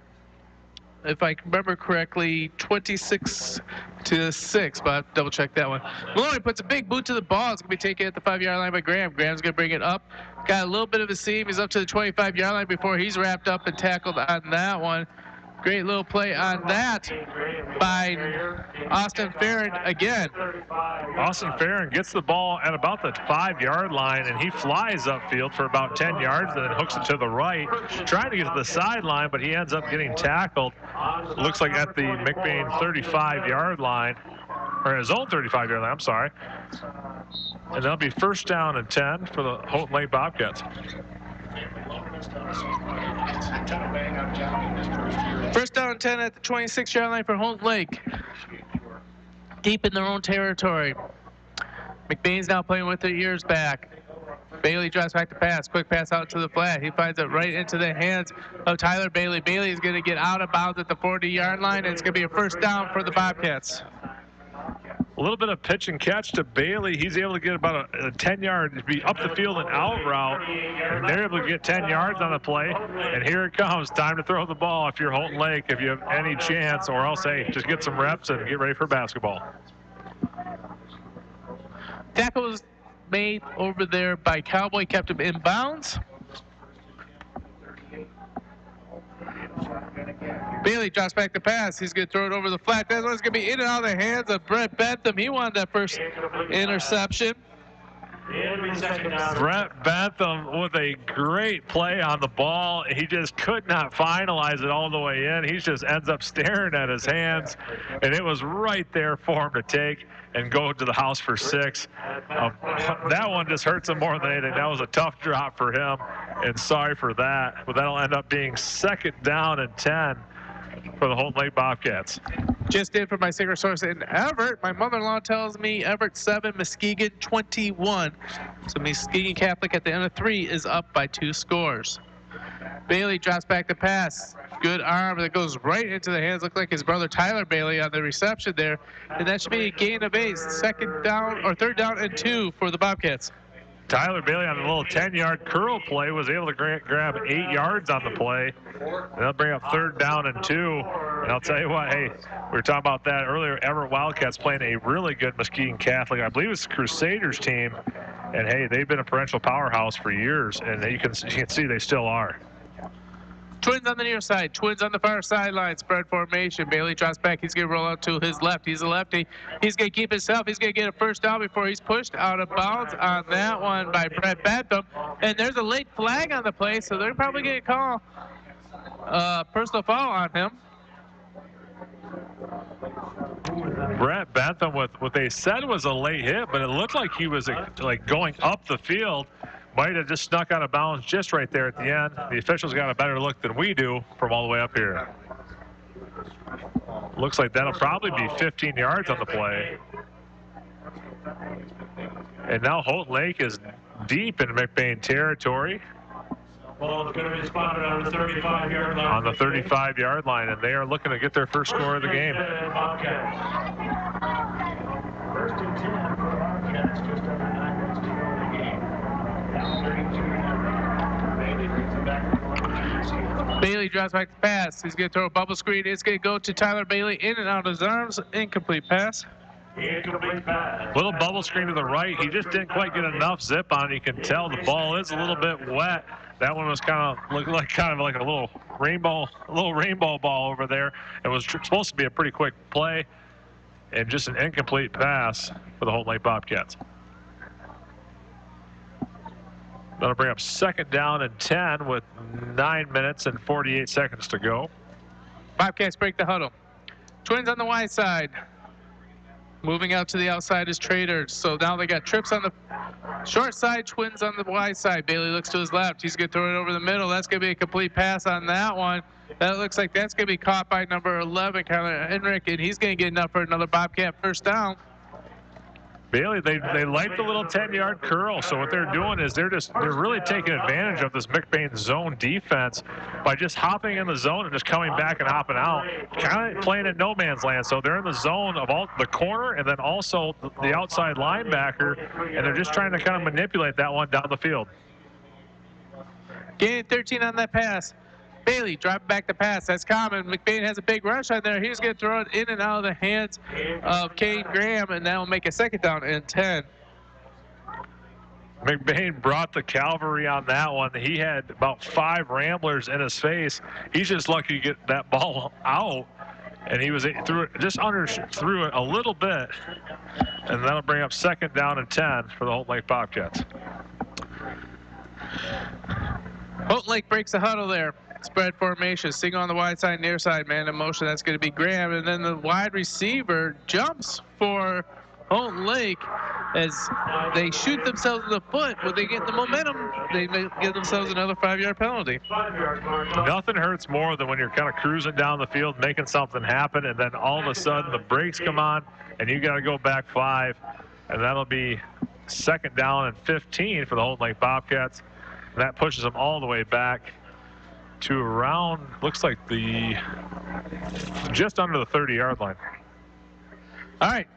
if I remember correctly, 26-6, but I have to double check that one. Maloney puts a big boot to the ball. It's going to be taken at the 5-yard line by Graham. Graham's going to bring it up. Got a little bit of a seam. He's up to the 25-yard line before he's wrapped up and tackled on that one. Great little play on that by Austin Farron again. Austin Farron gets the ball at about the 5-yard line, and he flies upfield for about 10 yards and then hooks it to the right, trying to get to the sideline, but he ends up getting tackled. Looks like at the McBain 35-yard line, or his own 35-yard line, I'm sorry. And that'll be first down and 10 for the Houghton Lake Bobcats. First down and 10 at the 26-yard line for Houghton Lake. Deep in their own territory. McBain's now playing with their ears back. Bailey drives back to pass. Quick pass out to the flat. He finds it right into the hands of Tyler Bailey. Bailey is going to get out of bounds at the 40-yard line, and it's going to be a first down for the Bobcats. A little bit of pitch and catch to Bailey. He's able to get about a 10-yard, be up the field and out route, and they're able to get 10 yards on the play. And here it comes. Time to throw the ball if you're Houghton Lake, if you have any chance, or else, hey, just get some reps and get ready for basketball. Tackle was made over there by Cowboy, kept him in bounds. Bailey drops back to pass. He's going to throw it over the flat. That one's going to be in and out of the hands of Brett Bentham. He wanted that first interception. Brett Bentham with a great play on the ball. He just could not finalize it all the way in. He just ends up staring at his hands, and it was right there for him to take and go to the house for 6. That one just hurts him more than anything. That was a tough drop for him, and sorry for that. But that'll end up being second down and 10 for the Houghton Lake Bobcats. Just in from my secret source in Everett. My mother-in-law tells me Everett 7, Muskegon 21. So Muskegon Catholic at the end of 3 is up by 2 scores. Bailey drops back to pass. Good arm that goes right into the hands. Look like his brother Tyler Bailey on the reception there. And that should be a gain of 8. Third down and 2 for the Bobcats. Tyler Bailey on a little 10-yard curl play was able to grab 8 yards on the play. And they'll bring up third down and 2. And I'll tell you what, hey, we were talking about that earlier. Everett Wildcats playing a really good Muskegon Catholic. I believe it's the Crusaders team. And hey, they've been a perennial powerhouse for years, and you can see they still are. Twins on the near side, Twins on the far sideline, spread formation. Bailey drops back. He's going to roll out to his left. He's a lefty. He's going to keep himself. He's going to get a first down before he's pushed out of bounds on that one by Brett Bentham. And there's a late flag on the play, so they're probably going to call personal foul on him. Brett Bentham with what they said was a late hit, but it looked like he was like going up the field. Might have just snuck out of bounds just right there at the end. The officials got a better look than we do from all the way up here. Looks like that'll probably be 15 yards on the play. And now Houghton Lake is deep in McBain territory. Ball is going to be spotted on the 35-yard line. On the 35-yard line, and they are looking to get their first score of the game. First and 10 for the Bobcats, just under 9 minutes to go in the game. Bailey drives back to pass. He's going to throw a bubble screen. It's going to go to Tyler Bailey in and out of his arms. Incomplete pass. Incomplete pass. Little bubble screen to the right. He just didn't quite get enough zip on it. You can tell the ball is a little bit wet. That one was looked like a little rainbow ball over there. It was supposed to be a pretty quick play, and just an incomplete pass for the Holton Lake Bobcats. That'll bring up second down and 10 with 9 minutes and 48 seconds to go. Bobcats break the huddle. Twins on the wide side. Moving out to the outside is Traders. So now they got trips on the short side, Twins on the wide side. Bailey looks to his left. He's going to throw it over the middle. That's going to be a complete pass on that one. That looks like that's going to be caught by number 11, Kyler Henrik, and he's going to get enough for another Bobcat first down. Bailey, they like the little 10-yard curl. So what they're doing is they're really taking advantage of this McBain zone defense by just hopping in the zone and just coming back and hopping out, kind of playing in no man's land. So they're in the zone of all the corner and then also the outside linebacker, and they're just trying to kind of manipulate that one down the field. Gain 13 on that pass. Bailey dropping back the pass. That's common. McBain has a big rush on there. He's going to throw it in and out of the hands of Kane Graham, and that will make a second down and 10. McBain brought the cavalry on that one. He had about 5 Ramblers in his face. He's just lucky to get that ball out, and he was threw it a little bit, and that'll bring up second down and 10 for the Holton Lake Bobcats. Holton Lake breaks the huddle there. Spread formation, single on the wide side, near side, man in motion. That's going to be Graham. And then the wide receiver jumps for Holton Lake as they shoot themselves in the foot. When they get the momentum, they may give themselves another 5-yard penalty. Nothing hurts more than when you're kind of cruising down the field, making something happen, and then all of a sudden the brakes come on, and you got to go back 5. And that'll be second down and 15 for the Holton Lake Bobcats. And that pushes them all the way back to around, looks like just under the 30-yard line. All right,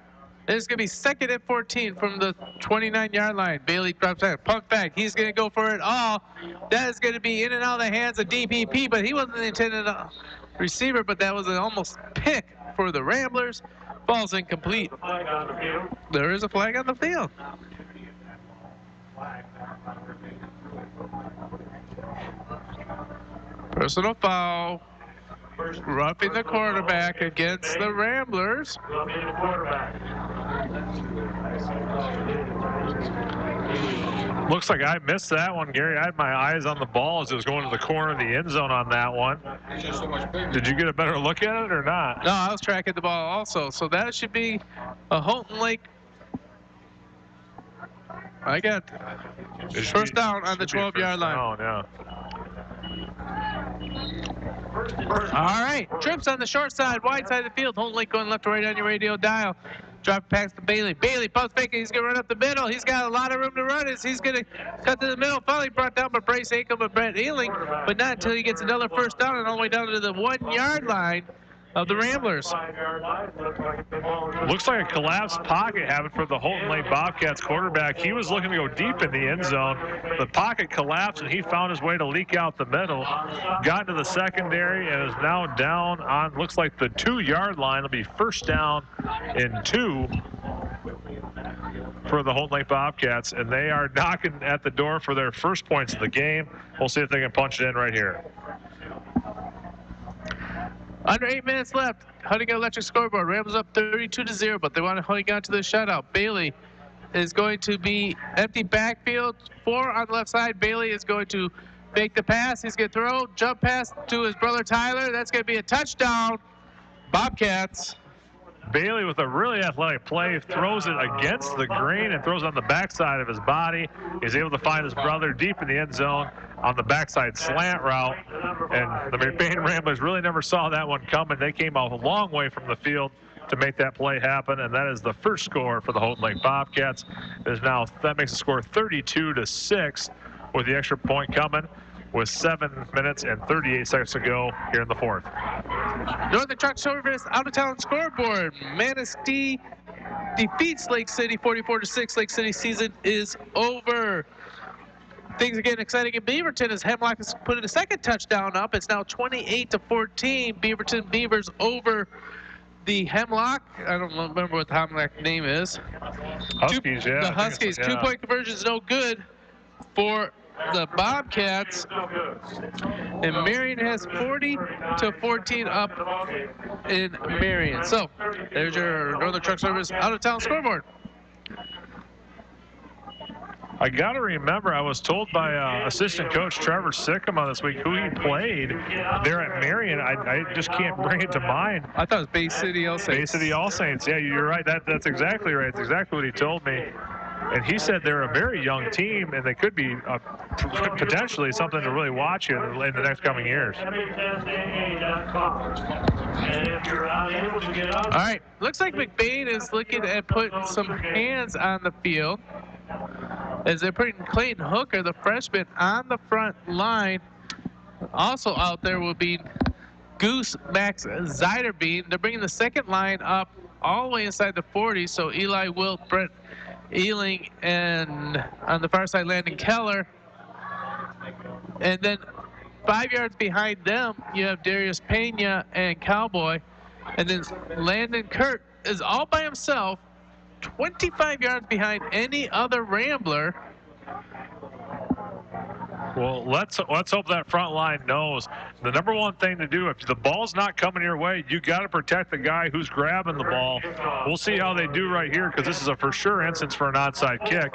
it's going to be second and 14 from the 29-yard line. Bailey drops back, pump back. He's going to go for it all. That is going to be in and out of the hands of DPP, but he wasn't the intended receiver, but that was an almost pick for the Ramblers. Ball's incomplete. There is a flag on the field. Personal foul, roughing the quarterback against the Ramblers. Looks like I missed that one, Gary. I had my eyes on the ball as it was going to the corner of the end zone on that one. Did you get a better look at it or not? No, I was tracking the ball also. So that should be a Holton Lake. I got first down on the 12-yard line. Oh, yeah. All right, trips on the short side, wide side of the field. Holton Lake going left to right on your radio dial. Drop past to Bailey. Bailey pumps fake. He's going to run up the middle. He's got a lot of room to run. He's going to cut to the middle. Finally brought down by Bryce Akem and Brett Ealing, but not until he gets another first down and all the way down to the 1-yard line of the Ramblers. Looks like a collapsed pocket happened for the Holton Lake Bobcats quarterback. He was looking to go deep in the end zone. The pocket collapsed, and he found his way to leak out the middle. Got into the secondary and is now down on, looks like the 2-yard line. It'll be first down and 2 for the Holton Lake Bobcats, and they are knocking at the door for their first points of the game. We'll see if they can punch it in right here. Under 8 minutes left. Huntington Electric scoreboard. Ramblers up 32-0, but they want to hang on to the shutout. Bailey is going to be empty backfield. 4 on the left side. Bailey is going to make the pass. He's going to throw, jump pass to his brother Tyler. That's going to be a touchdown. Bobcats. Bailey with a really athletic play, throws it against the grain and throws it on the backside of his body. He's able to find his brother deep in the end zone on the backside slant route. And the McBain Ramblers really never saw that one coming. They came a long way from the field to make that play happen, and that is the first score for the Holton Lake Bobcats. That makes the score 32-6 with the extra point coming with 7 minutes and 38 seconds to go here in the fourth. Northern Truck Service out-of-town scoreboard. Manistee defeats Lake City 44-6. Lake City season is over. Things are getting exciting in Beaverton as Hemlock has put in a second touchdown up. It's now 28-14. Beaverton Beavers over the Hemlock, I don't remember what the Hemlock name is. Huskies, yeah. The Huskies, 2-point conversion is no good for the Bobcats. And Marion has 40-14 up in Marion. So there's your Northern Truck Service out-of-town scoreboard. I got to remember, I was told by assistant coach Trevor Sycamore this week who he played there at Marion. I just can't bring it to mind. I thought it was Bay City All Saints. Bay City All Saints. Yeah, you're right. That's exactly right. That's exactly what he told me. And he said they're a very young team, and they could be potentially something to really watch in the next coming years. All right. Looks like McBain is looking at putting some hands on the field as they're putting Clayton Hooker, the freshman, on the front line. Also out there will be Goose Max Ziderbean. They're bringing the second line up all the way inside the 40, so Eli Wilt, Brett Ealing, and on the far side, Landon Keller. And then 5 yards behind them, you have Darius Pena and Cowboy. And then Landon Kurt is all by himself, 25 yards behind any other Rambler. Well, let's hope that front line knows the number one thing to do. If the ball's not coming your way, you got to protect the guy who's grabbing the ball. We'll see how they do right here because this is a for sure instance for an onside kick.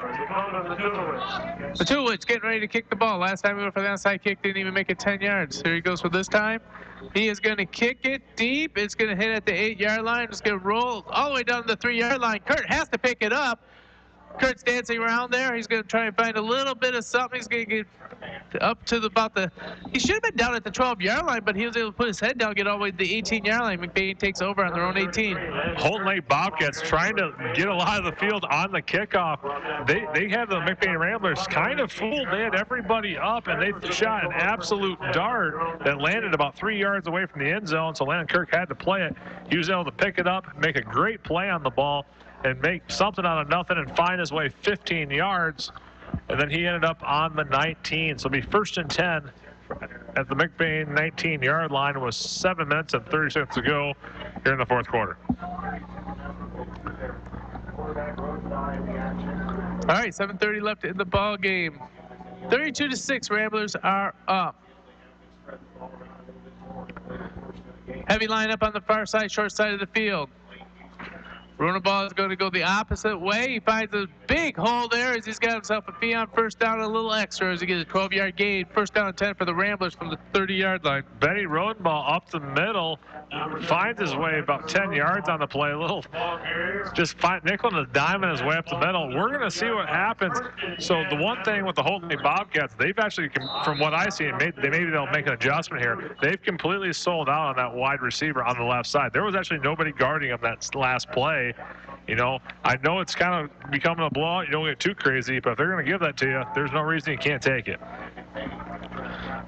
Matulich getting ready to kick the ball. Last time we went for the onside kick, didn't even make it 10 yards. Here he goes for this time. He is going to kick it deep. It's going to hit at the 8-yard line. It's going to roll all the way down to the 3-yard line. Kurt has to pick it up. Kurt's dancing around there. He's going to try and find a little bit of something. He's going to get up to he should have been down at the 12-yard line, but he was able to put his head down, get all the way to the 18-yard line. McBain takes over on their own 18. Holton Lake Bobcats trying to get a lot of the field on the kickoff. They have the McBain Ramblers kind of fooled. They had everybody up, and they shot an absolute dart that landed about 3 yards away from the end zone, so Landon Kirk had to play it. He was able to pick it up, make a great play on the ball, and make something out of nothing and find his way 15 yards. And then he ended up on the 19. So it'll be 1st and 10 at the McBain 19-yard line with 7 minutes and 30 seconds to go here in the fourth quarter. All right, 7:30 left in the ball game. 32-6, Ramblers are up. Heavy lineup on the far side, short side of the field. Runaball is going to go the opposite way. He finds a big hole there as he's got himself a Fion first down and a little extra as he gets a 12-yard gain. 1st down and 10 for the Ramblers from the 30-yard line. Benny Rodenball up the middle, finds his way about 10 yards on the play. A little just nickel and a dime his way up the middle. We're going to see what happens. So the one thing with the Holton Lake Bobcats, they've actually, from what I see, maybe they'll make an adjustment here. They've completely sold out on that wide receiver on the left side. There was actually nobody guarding him that last play. You know, I know it's kind of becoming a blowout. You don't get too crazy, but if they're going to give that to you, there's no reason you can't take it.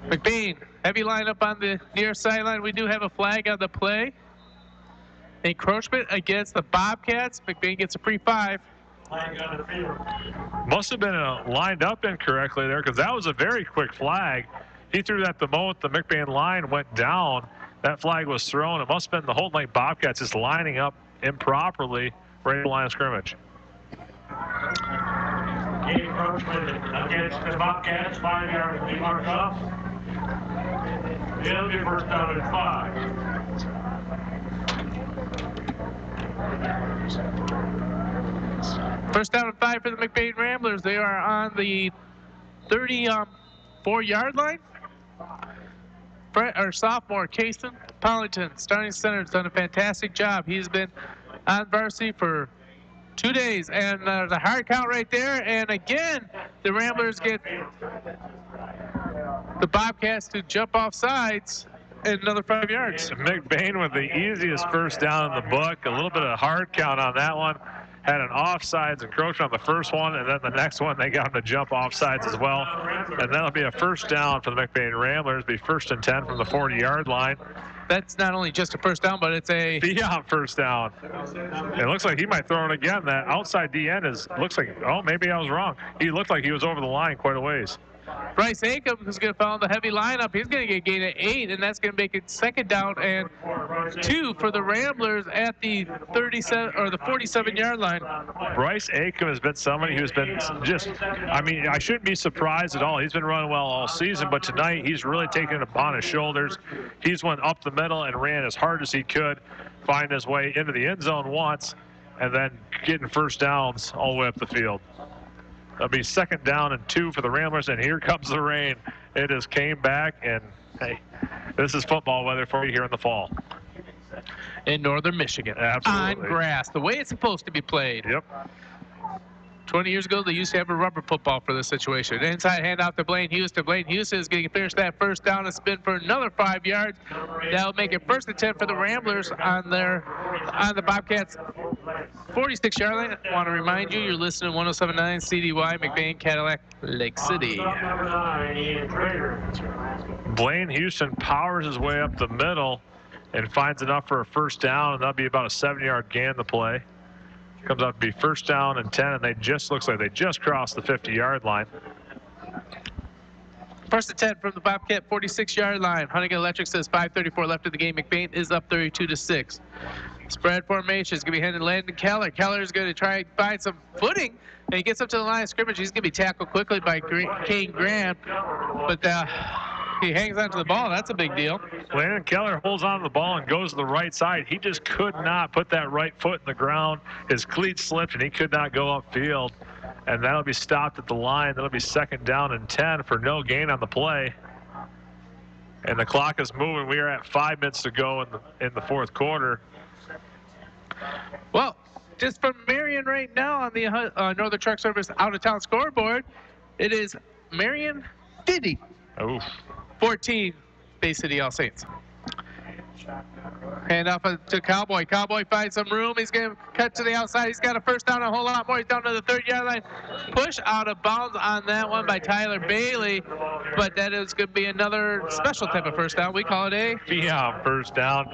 McBain, heavy lineup on the near sideline. We do have a flag on the play. Encroachment against the Bobcats. McBain gets a free 5. Must have been lined up incorrectly there because that was a very quick flag. He threw that the moment the McBain line went down. That flag was thrown. It must have been the Holton Lake Bobcats just lining up improperly right at the line of scrimmage. Game encroachment against the Bobcats, 5 yards to be marked off. It'll be 1st down and 5. 1st down and 5 for the McBain Ramblers. They are on the 34-yard line. Sophomore Kason Pollington, starting center, has done a fantastic job. He's been on varsity for 2 days, and the hard count right there. And again, the Ramblers get the Bobcats to jump off sides and another 5 yards. McBain with the easiest 1st down in the book. A little bit of hard count on that one. Had an offsides encroachment on the first one, and then the next one they got him to jump offsides as well. And that'll be a 1st down for the McBain Ramblers. Be 1st and 10 from the 40-yard line. That's not only just a 1st down, but it's a beyond 1st down. It looks like he might throw it again. That outside DN looks like, oh, maybe I was wrong. He looked like he was over the line quite a ways. Bryce Acom, who's going to follow the heavy lineup, he's going to get gained at 8, and that's going to make it 2nd down and 2 for the Ramblers at the 37 or the 47-yard line. Bryce Acom has been somebody who's been just, I mean, I shouldn't be surprised at all. He's been running well all season, but tonight he's really taken it upon his shoulders. He's went up the middle and ran as hard as he could, find his way into the end zone once, and then getting first downs all the way up the field. That'll be 2nd down and 2 for the Ramblers, and here comes the rain. It has came back, and hey, this is football weather for you here in the fall. In northern Michigan. Absolutely. On grass, the way it's supposed to be played. Yep. 20 years ago, they used to have a rubber football for this situation. Inside handoff to Blaine Houston. Blaine Houston is going to finish that first down and spin for another 5 yards. That'll make it 1st and 10 for the Ramblers on the Bobcats 46-yard line. I want to remind you, you're listening to 107.9 CDY, McBain, Cadillac, Lake City. Blaine Houston powers his way up the middle and finds enough for a first down, and that'll be about a 7-yard gain the play. Comes out to be 1st down and 10, and looks like they just crossed the 50-yard line. 1st and 10 from the Bobcat 46-yard line. Huntington Electric says 5:34 left in the game. McBain is up 32-6. Spread formation is going to be handed to Landon Keller. Keller is going to try and find some footing, and he gets up to the line of scrimmage. He's going to be tackled quickly by Kane Graham, but he hangs onto the ball. That's a big deal. Landon Keller holds on to the ball and goes to the right side. He just could not put that right foot in the ground. His cleat slipped, and he could not go upfield. And that'll be stopped at the line. That'll be 2nd down and 10 for no gain on the play. And the clock is moving. We are at 5 minutes to go in the 4th quarter. Well, just from Marion right now on the Northern Truck Service out-of-town scoreboard, it is Marion 50. Oof. 14, Bay City All Saints. Hand off to Cowboy. Cowboy finds some room. He's going to cut to the outside. He's got a first down, a whole lot more. He's down to the 3rd-yard line. Push out of bounds on that one by Tyler Bailey. But that is going to be another special type of first down. We call it a first down.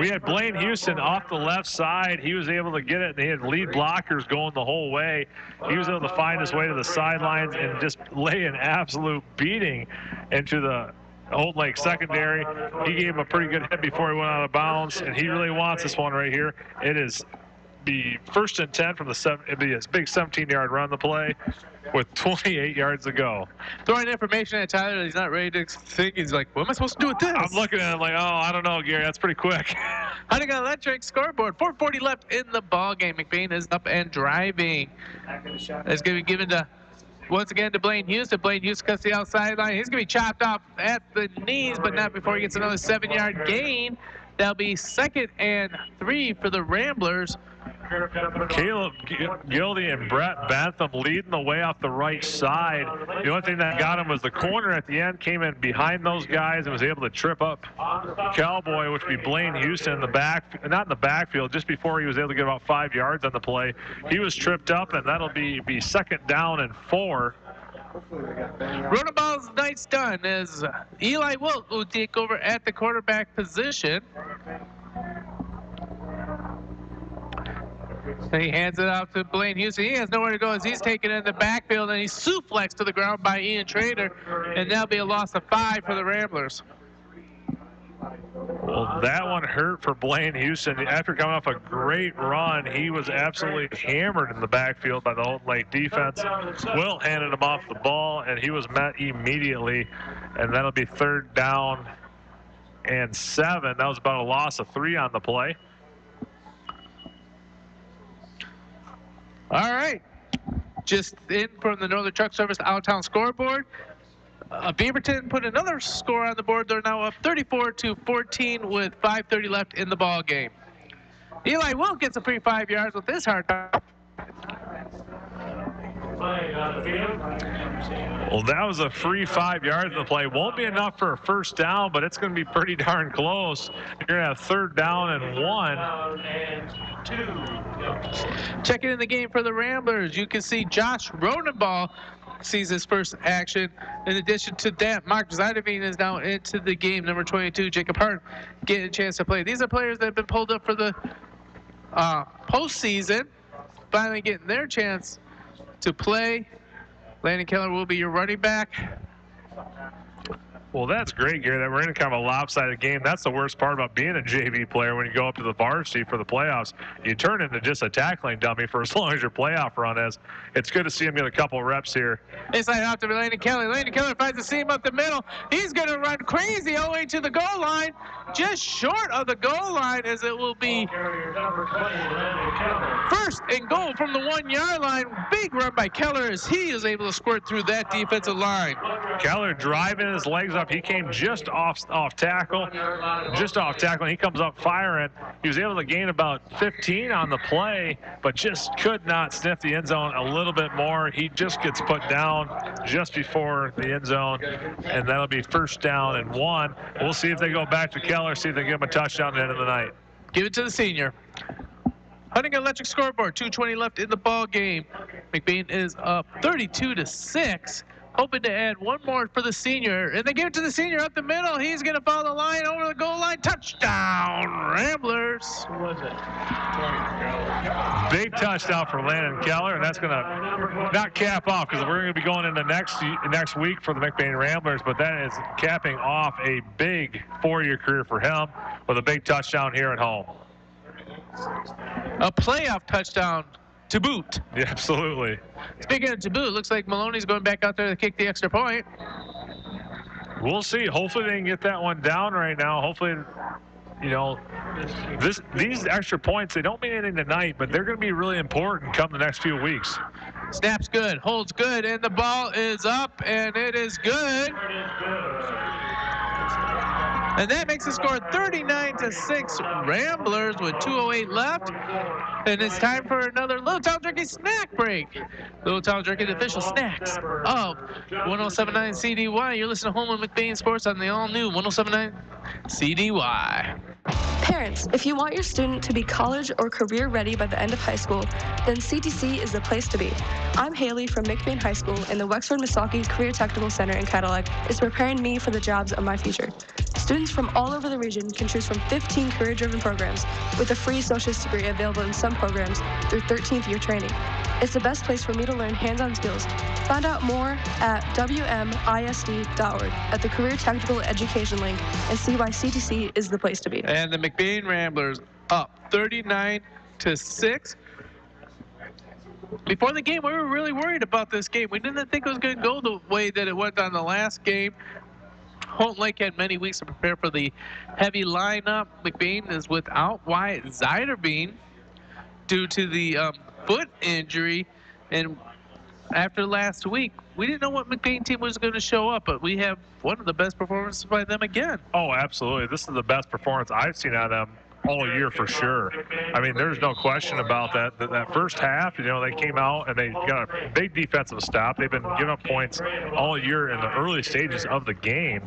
We had Blaine Houston off the left side. He was able to get it, and they had lead blockers going the whole way. He was able to find his way to the sidelines and just lay an absolute beating into the Old Lake secondary. He gave him a pretty good hit before he went out of bounds, and he really wants this one right here. It is the 1st and 10 from the 7. It'd be a big 17-yard run the play with 28 yards to go. Throwing information at Tyler that he's not ready to think. He's like, what am I supposed to do with this? I'm looking at him like, oh, I don't know, Gary. That's pretty quick. Huntington Electric scoreboard. 4:40 left in the ball game. McBain is up and driving. It's going to be given to once again to Blaine Houston. Blaine Houston cuts the outside line. He's going to be chopped off at the knees, but not before he gets another 7-yard gain. That'll be 2nd and 3 for the Ramblers. Caleb Gildy and Brett Bantham leading the way off the right side. The only thing that got him was the corner at the end came in behind those guys and was able to trip up Cowboy, which would be Blaine Houston in the back, not in the backfield, just before he was able to get about 5 yards on the play. He was tripped up, and that'll be 2nd down and 4. Rodenball's night's done as Eli Wilt will take over at the quarterback position. He hands it out to Blaine Houston. He has nowhere to go as he's taken in the backfield, and he's suplexed to the ground by Ian Trader, and that'll be a loss of 5 for the Ramblers. Well, that one hurt for Blaine Houston. After coming off a great run, he was absolutely hammered in the backfield by the Old Lake defense. Wilt handed him off the ball, and he was met immediately, and that'll be 3rd down and 7. That was about a loss of 3 on the play. All right, just in from the Northern Truck Service out-of-town scoreboard. Beaverton put another score on the board. They're now up 34-14 with 5:30 left in the ball game. Eli Wilt gets a free 5 yards with this hard time. Well, that was a free 5 yards in the play. Won't be enough for a first down, but it's going to be pretty darn close. You're going to have 3rd down and 1. Checking in the game for the Ramblers, you can see Josh Rodenball sees his first action. In addition to that, Mark Zidovine is now into the game. Number 22, Jacob Hart, getting a chance to play. These are players that have been pulled up for the postseason, finally getting their chance to play. Landon Keller will be your running back. Well, that's great, Gary, that we're in kind of a lopsided game. That's the worst part about being a JV player when you go up to the varsity for the playoffs. You turn into just a tackling dummy for as long as your playoff run is. It's good to see him get a couple reps here. Inside out to Landon Kelly. Landon Kelly finds the seam up the middle. He's going to run crazy all the way to the goal line. Just short of the goal line, as it will be first and goal from the 1-yard line. Big run by Keller as he is able to squirt through that defensive line. Keller driving his legs up. He came just off tackle. And he comes up firing. He was able to gain about 15 on the play, but just could not sniff the end zone a little bit more. He just gets put down just before the end zone, and that'll be first down and 1. We'll see if they go back to Keller, see if they give him a touchdown at the end of the night. Give it to the senior. Huntington Electric scoreboard, 2:20 left in the ball game. McBain is up 32-6. Hoping to add one more for the senior. And they give it to the senior up the middle. He's going to follow the line over the goal line. Touchdown, Ramblers. Big touchdown for Landon Keller, and that's going to not cap off because we're going to be going into next week for the McBain Ramblers, but that is capping off a big 4-year career for him with a big touchdown here at home. A playoff touchdown to boot. Yeah, absolutely. Speaking of to boot, it looks like Maloney's going back out there to kick the extra point. We'll see. Hopefully they can get that one down right now. Hopefully, you know, these extra points, they don't mean anything tonight, but they're going to be really important come the next few weeks. Snaps good, holds good, and the ball is up, and it is good. And that makes the score 39-6 Ramblers with 2:08 left. And it's time for another Little Town Jerky snack break. Little Town Jerky, the official snacks of 107.9 CDY. You're listening to Home and McBain Sports on the all-new 107.9 CDY. Parents, if you want your student to be college or career ready by the end of high school, then CTC is the place to be. I'm Haley from McBain High School, and the Wexford-Missaukee Career Technical Center in Cadillac is preparing me for the jobs of my future. Students from all over the region can choose from 15 career-driven programs with a free associate's degree available in some programs through 13th year training. It's the best place for me to learn hands-on skills. Find out more at WMISD.org at the Career Technical Education link and see why CTC is the place to be. And the McBain Ramblers up 39-6. Before the game, we were really worried about this game. We didn't think it was going to go the way that it went on the last game. Holton Lake had many weeks to prepare for the heavy lineup. McBain is without Wyatt Ziderbean due to the foot injury. And after last week, we didn't know what McBain team was going to show up, but we have one of the best performances by them again. Oh, absolutely. This is the best performance I've seen out of them all year for sure. I mean, there's no question about that. That first half, you know, they came out and they got a big defensive stop. They've been giving up points all year in the early stages of the game.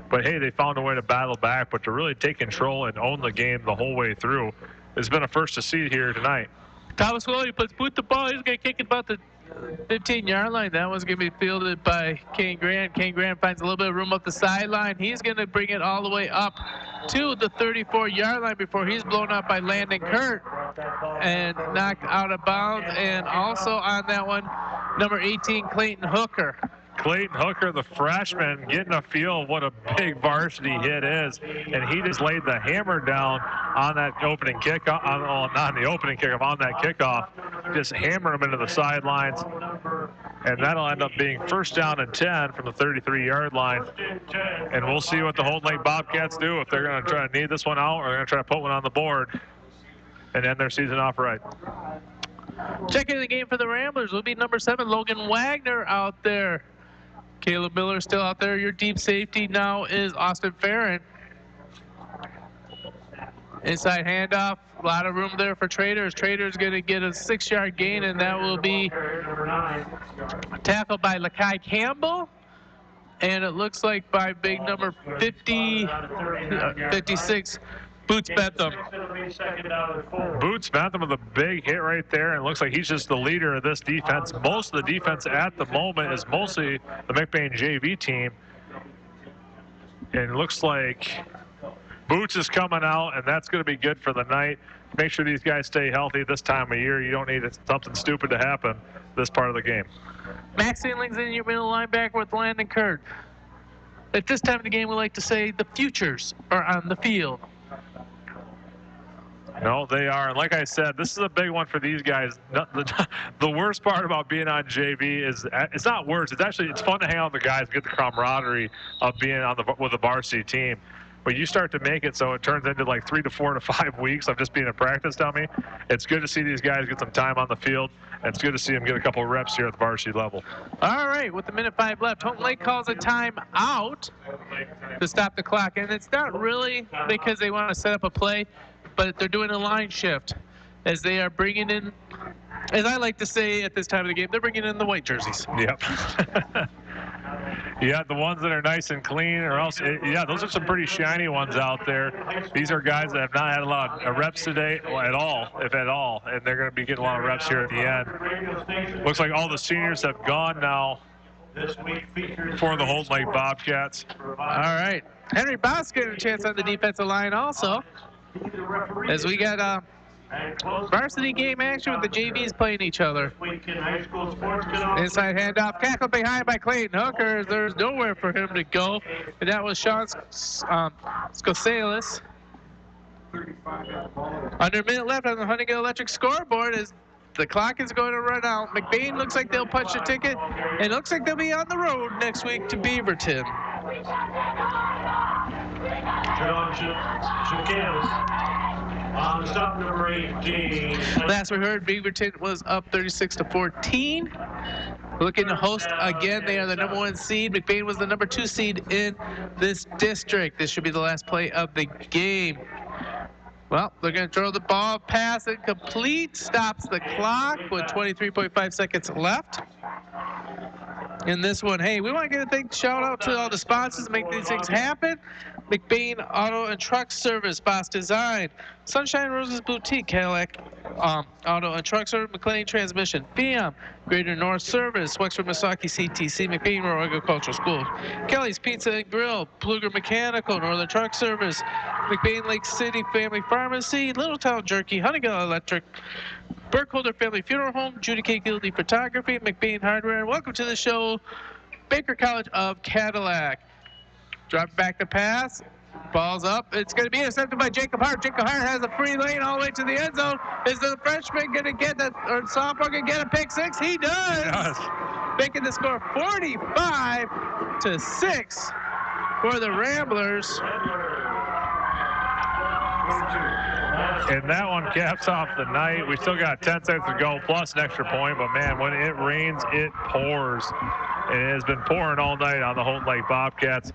But, hey, they found a way to battle back. But to really take control and own the game the whole way through has been a first to see here tonight. Thomas Williams puts the ball. He's going to kick it about the 15-yard line. That one's going to be fielded by Kane Grant. Kane Grant finds a little bit of room up the sideline. He's going to bring it all the way up to the 34-yard line before he's blown up by Landon Kurt and knocked out of bounds. And also on that one, number 18, Clayton Hooker. Clayton Hooker, the freshman, getting a feel of what a big varsity hit is, and he just laid the hammer down on that opening kickoff, not the opening kickoff, on that kickoff, just hammer him into the sidelines, and that'll end up being first down and 10 from the 33-yard line, and we'll see what the Holton Lake Bobcats do, if they're going to try to knead this one out or they're going to try to put one on the board and end their season off right. Checking the game for the Ramblers will be number 7, Logan Wagner out there. Caleb Miller still out there. Your deep safety now is Austin Farron. Inside handoff. A lot of room there for Traders. Traders going to get a 6-yard gain, and that will be tackled by Lakai Campbell. And it looks like by big number 56, Boots Bentham. Boots Bentham with a big hit right there, and it looks like he's just the leader of this defense. Most of the defense at the moment is mostly the McBain JV team. And it looks like Boots is coming out, and that's going to be good for the night. Make sure these guys stay healthy this time of year. You don't need something stupid to happen this part of the game. Max Inling's in your middle linebacker with Landon Kurt. At this time of the game, we like to say the futures are on the field. No, they are. Like I said, this is a big one for these guys. The worst part about being on JV is it's not worse. It's fun to hang out with the guys and get the camaraderie of being with the varsity team. But you start to make it so it turns into like 3 to 4 to 5 weeks of just being a practice dummy. It's good to see these guys get some time on the field, and it's good to see them get a couple of reps here at the varsity level. All right, with the minute 5 left, Houghton Lake calls a time out to stop the clock. And it's not really because they want to set up a play, but they're doing a line shift as they are bringing in, as I like to say at this time of the game, they're bringing in the white jerseys. Yep. Yeah, the ones that are nice and clean, or else, yeah, those are some pretty shiny ones out there. These are guys that have not had a lot of reps today at all, if at all, and they're going to be getting a lot of reps here at the end. Looks like all the seniors have gone now for the Houghton Lake Bobcats. All right. Henry Boss getting a chance on the defensive line also, as we got varsity game action with the JVs playing each other. Inside handoff, tackled behind by Clayton Hooker. There's nowhere for him to go. And that was Sean Scosalis. Under a minute left on the Huntington Electric scoreboard as the clock is going to run out. McBain looks like they'll punch the ticket. And it looks like they'll be on the road next week to Beaverton. On stop number 18. Last we heard, Beaverton was up 36-14. Looking to host again. They are the number 1 seed. McBain was the number 2 seed in this district. This should be the last play of the game. Well, they're going to throw the ball, pass it complete, stops the clock with 23.5 seconds left. In this one, hey, we want to get a shout out to all the sponsors to make these things happen. McBain Auto and Truck Service, Boss Design, Sunshine Roses Boutique, Cadillac Auto and Truck Service, McLean Transmission, FIAM, Greater North Service, Wexford Misaki CTC, McBain Rural Agricultural School, Kelly's Pizza and Grill, Pluger Mechanical, Northern Truck Service, McBain Lake City Family Pharmacy, Littletown Jerky, Huntington Electric, Burkholder Family Funeral Home, Judy K. Gildy Photography, McBain Hardware, and welcome to the show, Baker College of Cadillac. Drop back the pass. Ball's up. It's going to be intercepted by Jacob Hart. Jacob Hart has a free lane all the way to the end zone. Is the freshman going to get that, or sophomore going to get a pick six? He does. Making the score 45-6 for the Ramblers. And that one caps off the night. We still got 10 seconds to go, plus an extra point. But, man, when it rains, it pours. And it has been pouring all night on the Houghton Lake Bobcats.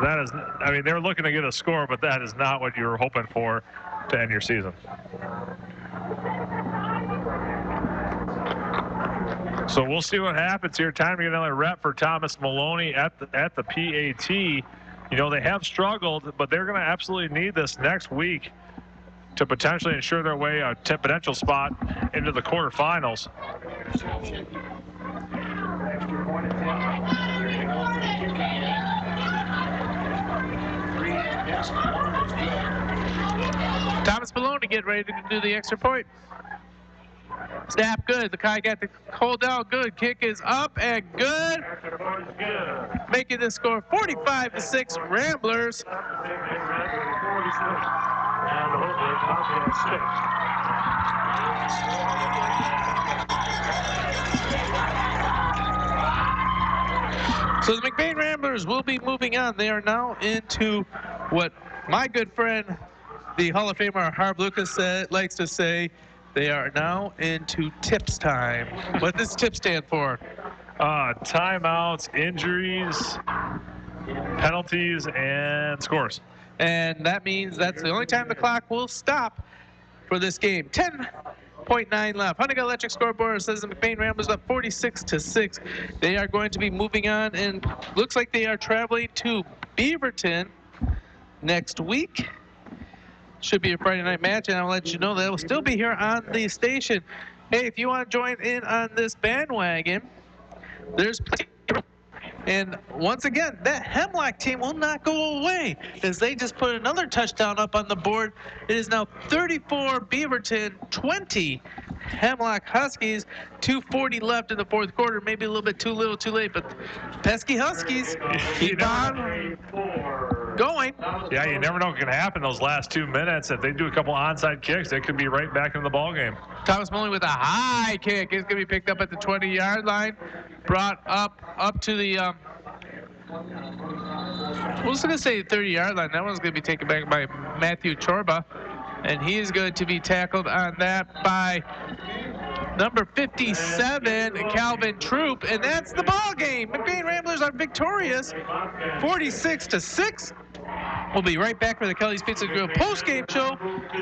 That is, I mean, they're looking to get a score, but that is not what you were hoping for to end your season. So we'll see what happens here. Time to get another rep for Thomas Maloney at the PAT. You know, they have struggled, but they're going to absolutely need this next week to potentially ensure their way a potential spot into the quarterfinals. Thomas Maloney getting ready to do the extra point. Snap good. The guy got the hold down good. Kick is up and good. Making the score 45-6 Ramblers. So the McBain Ramblers will be moving on. They are now into what my good friend, the Hall of Famer Harv Lucas likes to say, they are now into tips time. What does TIP stand for? Timeouts, injuries, penalties, and scores. And that means that's the only time the clock will stop for this game. 10.9 left. Huntington Electric scoreboard says the McBain Ramblers up 46-6. They are going to be moving on, and looks like they are traveling to Beaverton next week. Should be a Friday night match, and I'll let you know that will still be here on the station. Hey, if you want to join in on this bandwagon, there's plenty. And once again, that Hemlock team will not go away as they just put another touchdown up on the board. It is now 34 Beaverton, 20 Hemlock Huskies. 2:40 left in the fourth quarter. Maybe a little bit too little, too late, but pesky Huskies keep on going. Yeah, you never know what can happen those last 2 minutes. If they do a couple onside kicks, they could be right back in the ball game. Thomas Mullen with a high kick. It's going to be picked up at the 20-yard line. Brought up to the, I was going to say 30-yard line. That one's going to be taken back by Matthew Chorba. And he is going to be tackled on that by number 57, Calvin Troop. And that's the ball game. McBain Ramblers are victorious, 46-6. We'll be right back for the Kelly's Pizza Grill post-game show.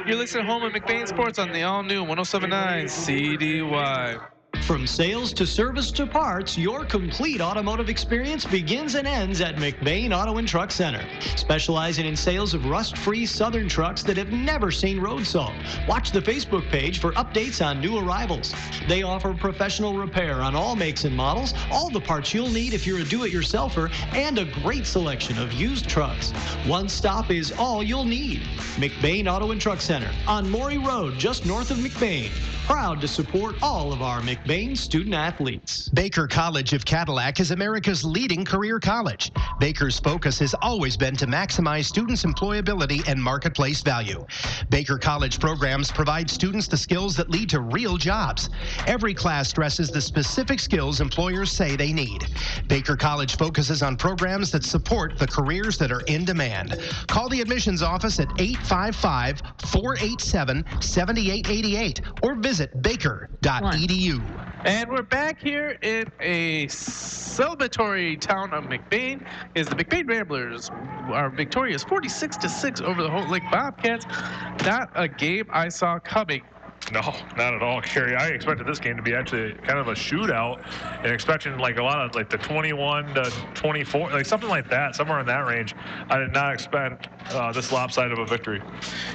You're listening home at McBain Sports on the all-new 107.9 CDY. From sales to service to parts, your complete automotive experience begins and ends at McBain Auto and Truck Center. Specializing in sales of rust-free Southern trucks that have never seen road salt. Watch the Facebook page for updates on new arrivals. They offer professional repair on all makes and models, all the parts you'll need if you're a do-it-yourselfer, and a great selection of used trucks. One stop is all you'll need. McBain Auto and Truck Center on Maury Road, just north of McBain. Proud to support all of our McBain student athletes. Baker College of Cadillac is America's leading career college. Baker's focus has always been to maximize students' employability and marketplace value. Baker College programs provide students the skills that lead to real jobs. Every class stresses the specific skills employers say they need. Baker College focuses on programs that support the careers that are in demand. Call the admissions office at 855-487-7888 or visit baker.edu. And we're back here in a celebratory town of McBain. Is the McBain Ramblers are victorious 46-6 over the Holt Lake Bobcats. Not a game I saw coming. No, not at all, Kerry. I expected this game to be actually kind of a shootout, and expecting like a lot of like the 21-24, like something like that, somewhere in that range. I did not expect this lopsided of a victory.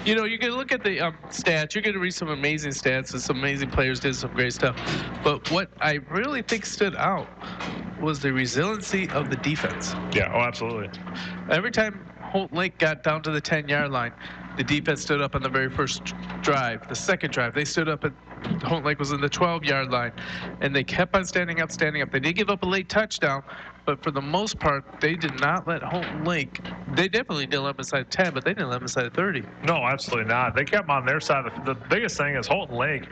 You know, you can look at the stats. You're going to read some amazing stats, and some amazing players did some great stuff. But what I really think stood out was the resiliency of the defense. Yeah, oh, absolutely. Every time Holt Lake got down to the 10-yard line, the defense stood up on the very first drive. The second drive, they stood up at Holt Lake was in the 12-yard line, and they kept on standing up. They did give up a late touchdown, but for the most part, they did not let Holt Lake. They definitely didn't let them inside 10, but they didn't let them inside 30. No, absolutely not. They kept them on their side. The biggest thing is Holt Lake.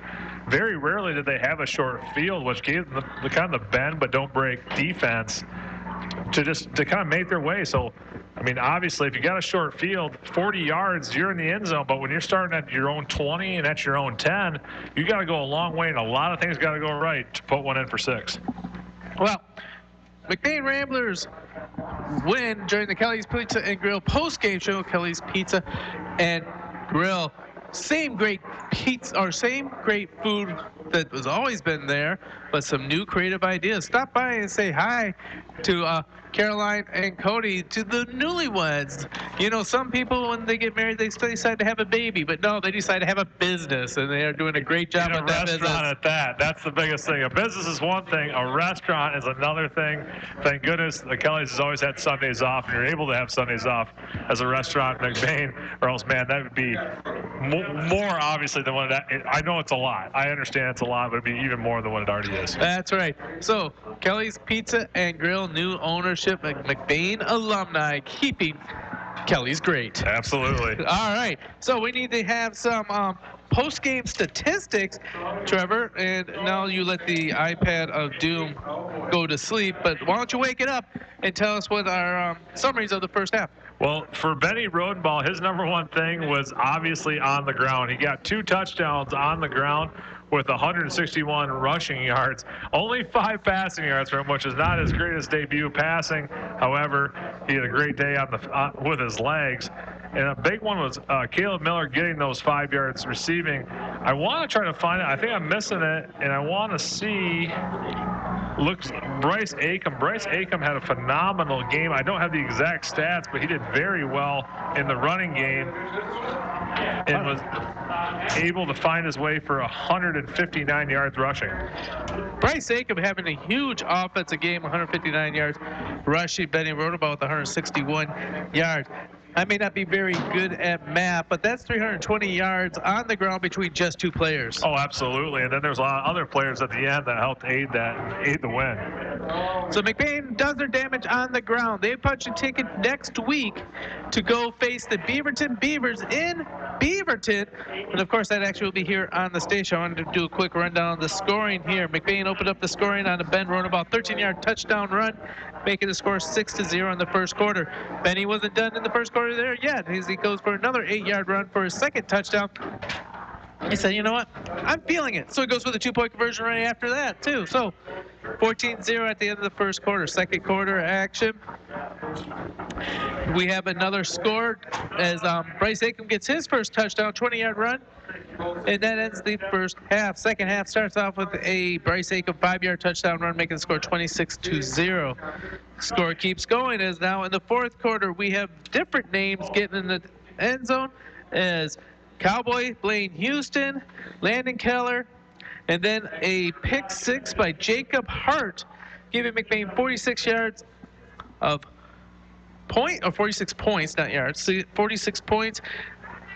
Very rarely did they have a short field, which gave them the kind of the bend but don't break defense to kind of make their way. So, I mean, obviously, if you got a short field, 40 yards, you're in the end zone. But when you're starting at your own 20 and at your own 10, you got to go a long way, and a lot of things got to go right to put one in for 6. Well, McBain Ramblers win during the Kelly's Pizza and Grill post-game show. Kelly's Pizza and Grill. Same great pizza, or same great food that was always been there, but some new creative ideas. Stop by and say hi to Caroline and Cody, to the newlyweds. You know, some people, when they get married, they decide to have a baby, but no, they decide to have a business, and they are doing a great job at that business. A restaurant at that. That's the biggest thing. A business is one thing. A restaurant is another thing. Thank goodness the Kellys has always had Sundays off, and you're able to have Sundays off as a restaurant in McBain, or else, man, that would be more obviously than what it. I know it's a lot. I understand it's a lot, but it'd be even more than what it already is. That's right. So, Kelly's Pizza and Grill, new ownership, McBain alumni, keeping Kelly's great. Absolutely. All right. So we need to have some post-game statistics, Trevor, and now you let the iPad of doom go to sleep, but why don't you wake it up and tell us what our summaries of the first half. Well, for Benny Rodenball, his number one thing was obviously on the ground. He got 2 touchdowns on the ground with 161 rushing yards. Only 5 passing yards for him, which is not his greatest debut passing. However, he had a great day with his legs. And a big one was Caleb Miller getting those 5 yards receiving. I want to try to find it. I think I'm missing it, and I want to see. Bryce Acom. Bryce Acom had a phenomenal game. I don't have the exact stats, but he did very well in the running game and was able to find his way for 159 yards rushing. Bryce Acom having a huge offensive game, 159 yards rushing. Benny Rodenball with 161 yards. I may not be very good at math, but that's 320 yards on the ground between just two players. Oh, absolutely. And then there's a lot of other players at the end that helped aid the win. So McBain does their damage on the ground. They punch a ticket next week to go face the Beaverton Beavers in Beaverton. And of course, that actually will be here on the station. I wanted to do a quick rundown of the scoring here. McBain opened up the scoring on a Ben Roundabout 13-yard touchdown run, making the score 6-0 in the first quarter. Benny wasn't done in the first quarter there yet, as he goes for another 8-yard run for his second touchdown. He said, you know what, I'm feeling it. So he goes for the 2-point conversion right after that, too. So 14-0 at the end of the first quarter. Second quarter action. We have another score as Bryce Acom gets his first touchdown, 20-yard run. And that ends the first half. Second half starts off with a Bryce Acom 5-yard touchdown run, making the score 26-0. Score keeps going as now in the fourth quarter we have different names getting in the end zone as Cowboy Blaine Houston, Landon Keller, and then a pick six by Jacob Hart, giving McBain 46 yards of point, or 46 points, not yards, 46 points.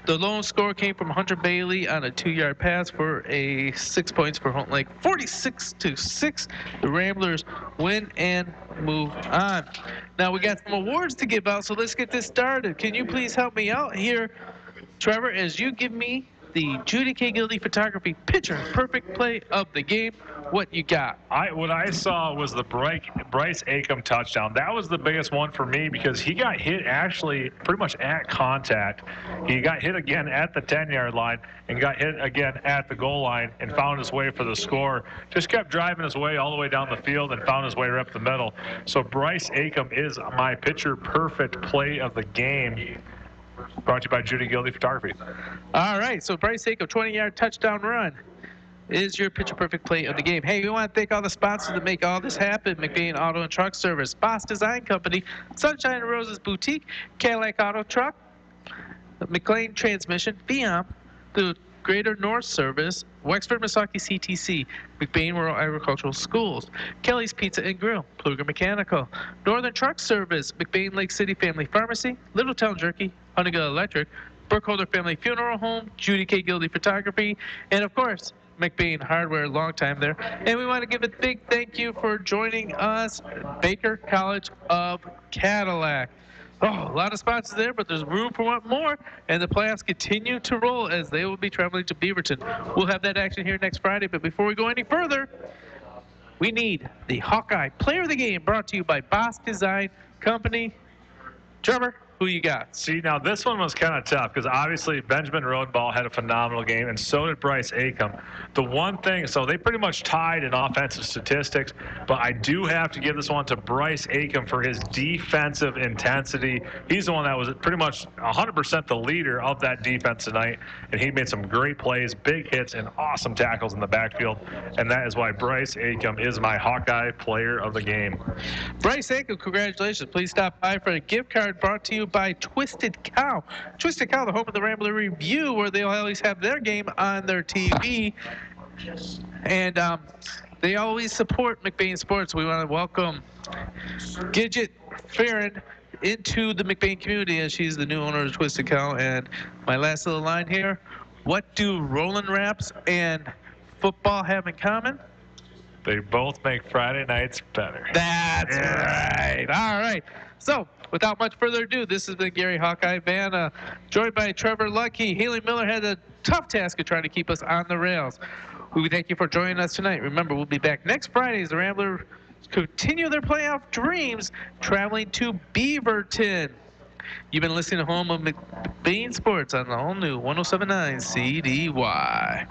The lone score came from Hunter Bailey on a 2-yard pass for a 6 points for Houghton Lake. 46-6. The Ramblers win and move on. Now we got some awards to give out, so let's get this started. Can you please help me out here, Trevor, as you give me the Judy K. Gildy Photography Picture Perfect Play of the Game? What you got? What I saw was the Bryce Acom touchdown. That was the biggest one for me because he got hit actually pretty much at contact. He got hit again at the 10-yard line and got hit again at the goal line and found his way for the score. Just kept driving his way all the way down the field and found his way right up the middle. So Bryce Acom is my picture perfect play of the game. Brought to you by Judy Gildy Photography. All right, so Bryce Acom, 20-yard touchdown run is your picture-perfect play of the game. Hey, we want to thank all the sponsors that make all this happen. McBain Auto and Truck Service, Boss Design Company, Sunshine and Roses Boutique, Cadillac Auto Truck, McLean Transmission, FIAM, the Greater North Service, Wexford Missaukee CTC, McBain Rural Agricultural Schools, Kelly's Pizza and Grill, Pluger Mechanical, Northern Truck Service, McBain Lake City Family Pharmacy, Littletown Jerky, Honeywell Electric, Burkholder Family Funeral Home, Judy K. Gildy Photography, and of course, McBain Hardware, long time there. And we want to give a big thank you for joining us, Baker College of Cadillac. Oh, a lot of spots there, but there's room for one more, and the playoffs continue to roll as they will be traveling to Beaverton. We'll have that action here next Friday, but before we go any further, we need the Hawkeye Player of the Game, brought to you by Boss Design Company. Trevor, who you got? See, now this one was kind of tough because obviously Benjamin Rodenball had a phenomenal game, and so did Bryce Acom. The one thing, so they pretty much tied in offensive statistics, but I do have to give this one to Bryce Acom for his defensive intensity. He's the one that was pretty much 100% the leader of that defense tonight, and he made some great plays, big hits, and awesome tackles in the backfield, and that is why Bryce Acom is my Hawkeye Player of the Game. Bryce Acom, congratulations. Please stop by for a gift card brought to you by Twisted Cow. Twisted Cow, the home of the Rambler Review, where they always have their game on their TV. And they always support McBain Sports. We want to welcome Gidget Farron into the McBain community, as she's the new owner of Twisted Cow. And my last little line here, what do Rollin' Wraps and football have in common? They both make Friday nights better. That's right. All right. So, without much further ado, this has been Gary Hawkeye Van, joined by Trevor Lucky. Haley Miller had a tough task of trying to keep us on the rails. We thank you for joining us tonight. Remember, we'll be back next Friday as the Ramblers continue their playoff dreams, traveling to Beaverton. You've been listening to home of McBain Sports on the all-new 107.9 CDY.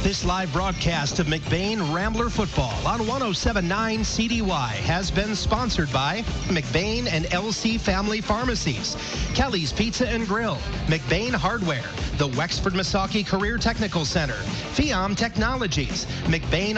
This live broadcast of McBain Rambler Football on 107.9 CDY has been sponsored by McBain and LC Family Pharmacies, Kelly's Pizza and Grill, McBain Hardware, the Wexford Missaukee Career Technical Center, FIAM Technologies, McBain